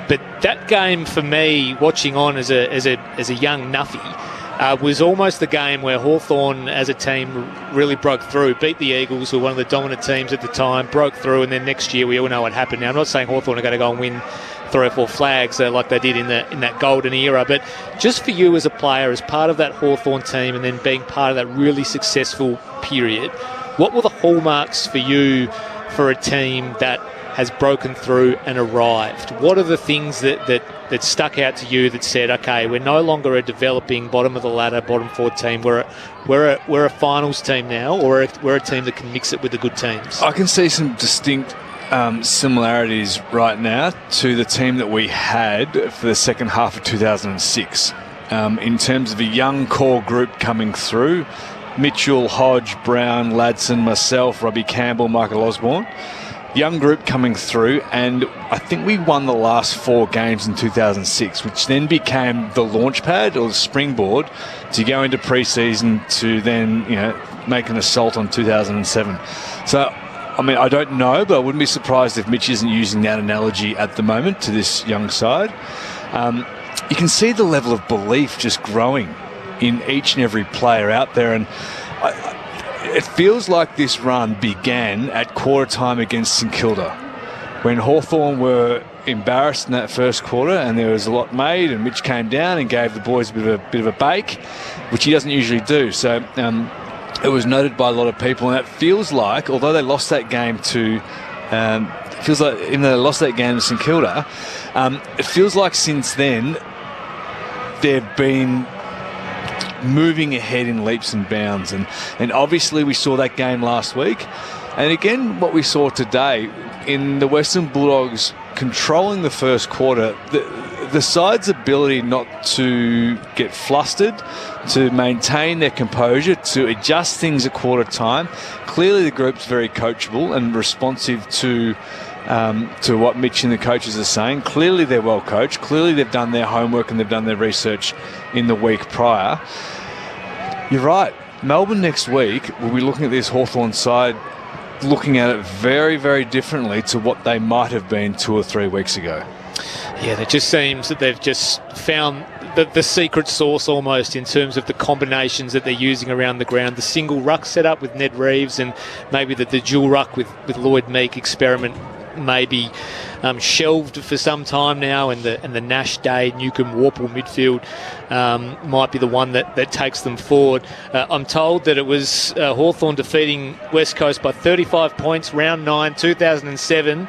Speaker 10: But that game for me, watching on as a young nuffy, was almost the game where Hawthorn as a team really broke through, beat the Eagles, who were one of the dominant teams at the time, broke through, and then next year we all know what happened. Now, I'm not saying Hawthorn are going to go and win 3 or 4 flags like they did in that golden era, but just for you as a player, as part of that Hawthorn team and then being part of that really successful period, what were the hallmarks for you for a team that has broken through and arrived? What are the things that stuck out to you that said, okay, we're no longer a developing bottom of the ladder, bottom 4 team, we're a finals team now, or we're a team that can mix it with the good teams?
Speaker 12: I can see some distinct similarities right now to the team that we had for the second half of 2006 in terms of a young core group coming through. Mitchell, Hodge, Brown, Ladson, myself, Robbie Campbell, Michael Osborne. Young group coming through, and I think we won the last 4 games in 2006, which then became the launch pad or the springboard to go into pre-season to then, make an assault on 2007. So, I mean, I don't know, but I wouldn't be surprised if Mitch isn't using that analogy at the moment to this young side. You can see the level of belief just growing in each and every player out there, and it feels like this run began at quarter time against St Kilda, when Hawthorn were embarrassed in that first quarter and there was a lot made, and Mitch came down and gave the boys a bit of a bake, which he doesn't usually do. So it was noted by a lot of people, and it feels like, although they lost that game to feels like even though they lost that game to St Kilda, it feels like since then they've been moving ahead in leaps and bounds, and obviously we saw that game last week, and again what we saw today in the Western Bulldogs controlling the first quarter. The side's ability not to get flustered, to maintain their composure, to adjust things at quarter time. Clearly the group's very coachable and responsive to what Mitch and the coaches are saying. Clearly they're well coached. Clearly they've done their homework and they've done their research in the week prior. You're right. Melbourne next week, we'll be looking at this Hawthorn side, looking at it very, very differently to what they might have been 2 or 3 weeks ago.
Speaker 10: Yeah, it just seems that they've just found the secret sauce almost in terms of the combinations that they're using around the ground. The single ruck setup with Ned Reeves, and maybe the dual ruck with Lloyd Meek experiment maybe shelved for some time now, and the Nash Day, Newcomb, Warple midfield might be the one that takes them forward. I'm told that it was Hawthorn defeating West Coast by 35 points, round 9, 2007.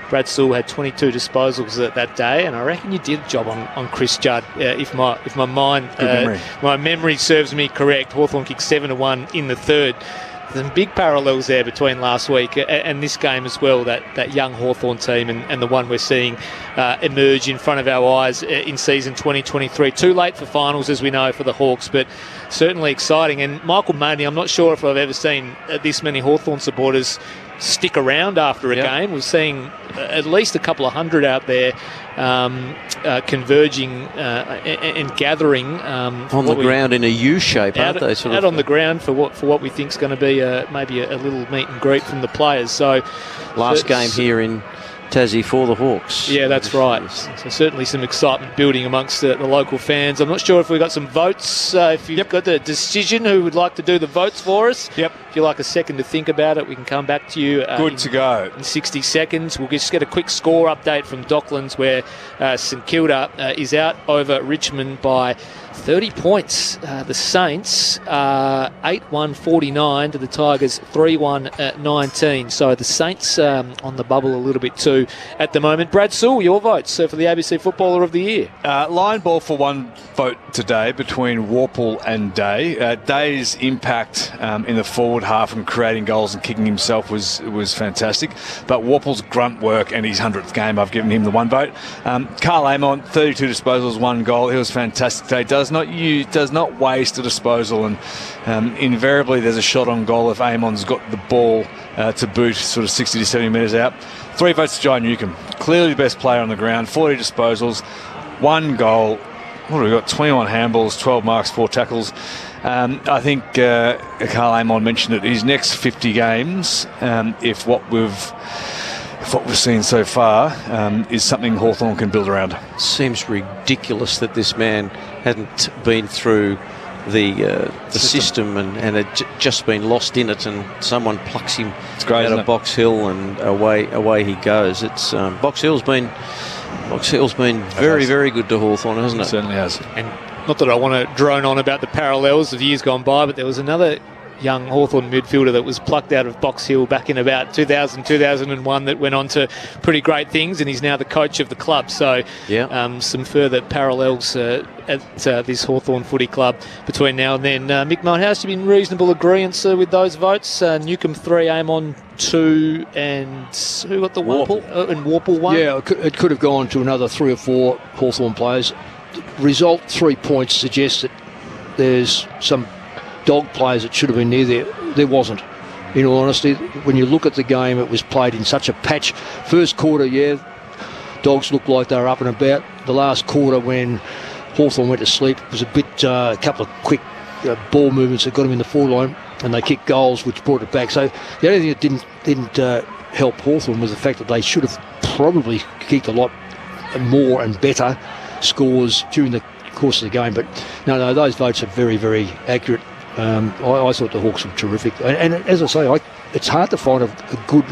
Speaker 10: Brad Sewell had 22 disposals that day, and I reckon you did a job on Chris Judd. If my memory serves me correct, Hawthorn kicked 7-1 in the third. There's some big parallels there between last week and this game as well, that young Hawthorn team and the one we're seeing emerge in front of our eyes in season 2023. Too late for finals, as we know, for the Hawks, but certainly exciting. And Michael Maney, I'm not sure if I've ever seen this many Hawthorn supporters stick around after a game. We're seeing at least a couple of hundred out there converging and gathering
Speaker 14: on the ground in a U shape, aren't they?
Speaker 10: Out on the ground for what we think is going to be maybe a little meet and greet from the players. So
Speaker 14: last game here in Tassie for the Hawks.
Speaker 10: Yeah, that's right. So certainly some excitement building amongst the local fans. I'm not sure if we've got some votes. If you've got the decision, who would like to do the votes for us?
Speaker 12: Yep.
Speaker 10: If you like a second to think about it, we can come back to you.
Speaker 12: Good to go.
Speaker 10: In 60 seconds. We'll just get a quick score update from Docklands, where St Kilda is out over Richmond by 30 points. The Saints 8-1-49 to the Tigers 3-1-19. So the Saints on the bubble a little bit too. 2 at the moment. Brad Sewell, your votes for the ABC Footballer of the Year.
Speaker 12: Line ball for one vote today between Worpel and Day. Day's impact in the forward half and creating goals and kicking himself was fantastic. But Worpel's grunt work and his 100th game, I've given him the one vote. Carl Amon, 32 disposals, 1 goal. He was fantastic today. Does not waste a disposal, and invariably there's a shot on goal if Amon's got the ball to boot sort of 60 to 70 metres out. 3 votes to Jai Newcombe. Clearly the best player on the ground. 40 disposals, 1 goal. What have we got? 21 handballs, 12 marks, 4 tackles. I think Carl Amon mentioned it. His next 50 games, if what we've seen so far is something Hawthorn can build around.
Speaker 14: Seems ridiculous that this man hadn't been through the system and had just been lost in it, and someone plucks him out of Box Hill and away he goes. It's Box Hill's been very, very good to Hawthorn, hasn't it?
Speaker 12: It certainly has.
Speaker 10: And not that I want to drone on about the parallels of years gone by, but there was another young Hawthorn midfielder that was plucked out of Box Hill back in about 2000, 2001 that went on to pretty great things, and he's now the coach of the club. So some further parallels at this Hawthorn footy club between now and then. Mick Malthouse, you've been in reasonable agreement with those votes. Newcombe 3, Amon 2, and who got the Worpel? And Worpel 1?
Speaker 11: Yeah, it could have gone to another 3 or 4 Hawthorn players. Result 3 points suggests that there's some dog players that should have been there. There wasn't. In all honesty, when you look at the game, it was played in such a patch. First quarter, Dogs looked like they were up and about. The last quarter, when Hawthorn went to sleep, it was a couple of quick ball movements that got them in the forward line, and they kicked goals, which brought it back. So the only thing that didn't help Hawthorn was the fact that they should have probably kicked a lot more and better scores during the course of the game. But no, those votes are very, very accurate. I thought the Hawks were terrific, and as I say, it's hard to find a good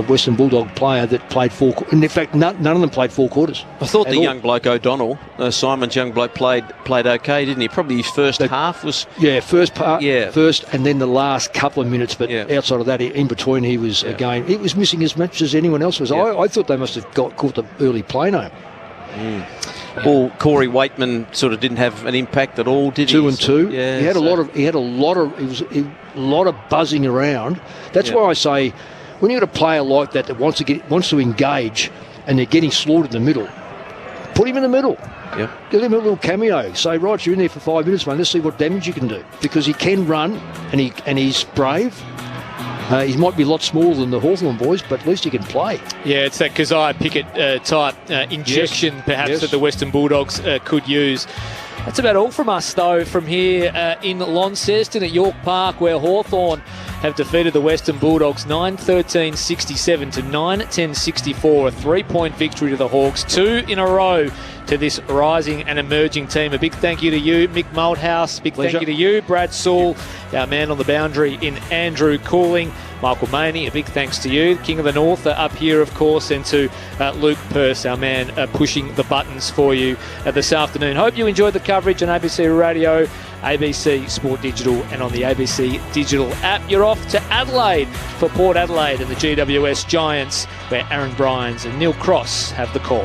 Speaker 11: Western Bulldog player that played 4 quarters. And in fact, none of them played 4 quarters.
Speaker 14: I thought the young bloke O'Donnell, Simon's young bloke, played okay, didn't he? Probably his first half was...
Speaker 11: Yeah, first, and then the last couple of minutes, but outside of that, in between, he was, again, he was missing as much as anyone else was. I thought they must have caught the early play home.
Speaker 14: Well, Corey Waitman sort of didn't have an impact at all, did he? 2
Speaker 11: and 2.
Speaker 14: Yeah,
Speaker 11: he had a lot of buzzing around. That's why I say, when you got a player like that wants to engage, and they're getting slaughtered in the middle, put him in the middle.
Speaker 14: Yep.
Speaker 11: Give him a little cameo. Say, right, you're in there for 5 minutes, mate. Let's see what damage you can do, because he can run, and he's brave. He might be a lot smaller than the Hawthorn boys, but at least he can play.
Speaker 10: Yeah, it's that Keziah Pickett type injection, perhaps, that the Western Bulldogs could use. That's about all from us, though, from here in Launceston at York Park, where Hawthorn have defeated the Western Bulldogs 9-13-67 to 9-10-64, a 3-point victory to the Hawks, 2 in a row to this rising and emerging team. A big thank you to you, Mick Malthouse. Big
Speaker 11: Pleasure.
Speaker 10: thank you to you, Brad Sewell, our man on the boundary in Andrew Cooling. Michael Maney, a big thanks to you, King of the North, up here, of course, and to Luke Purse, our man pushing the buttons for you this afternoon. Hope you enjoyed the coverage on ABC Radio, ABC Sport Digital, and on the ABC Digital app. You're off to Adelaide for Port Adelaide and the GWS Giants, where Aaron Bryans and Neil Cross have the call.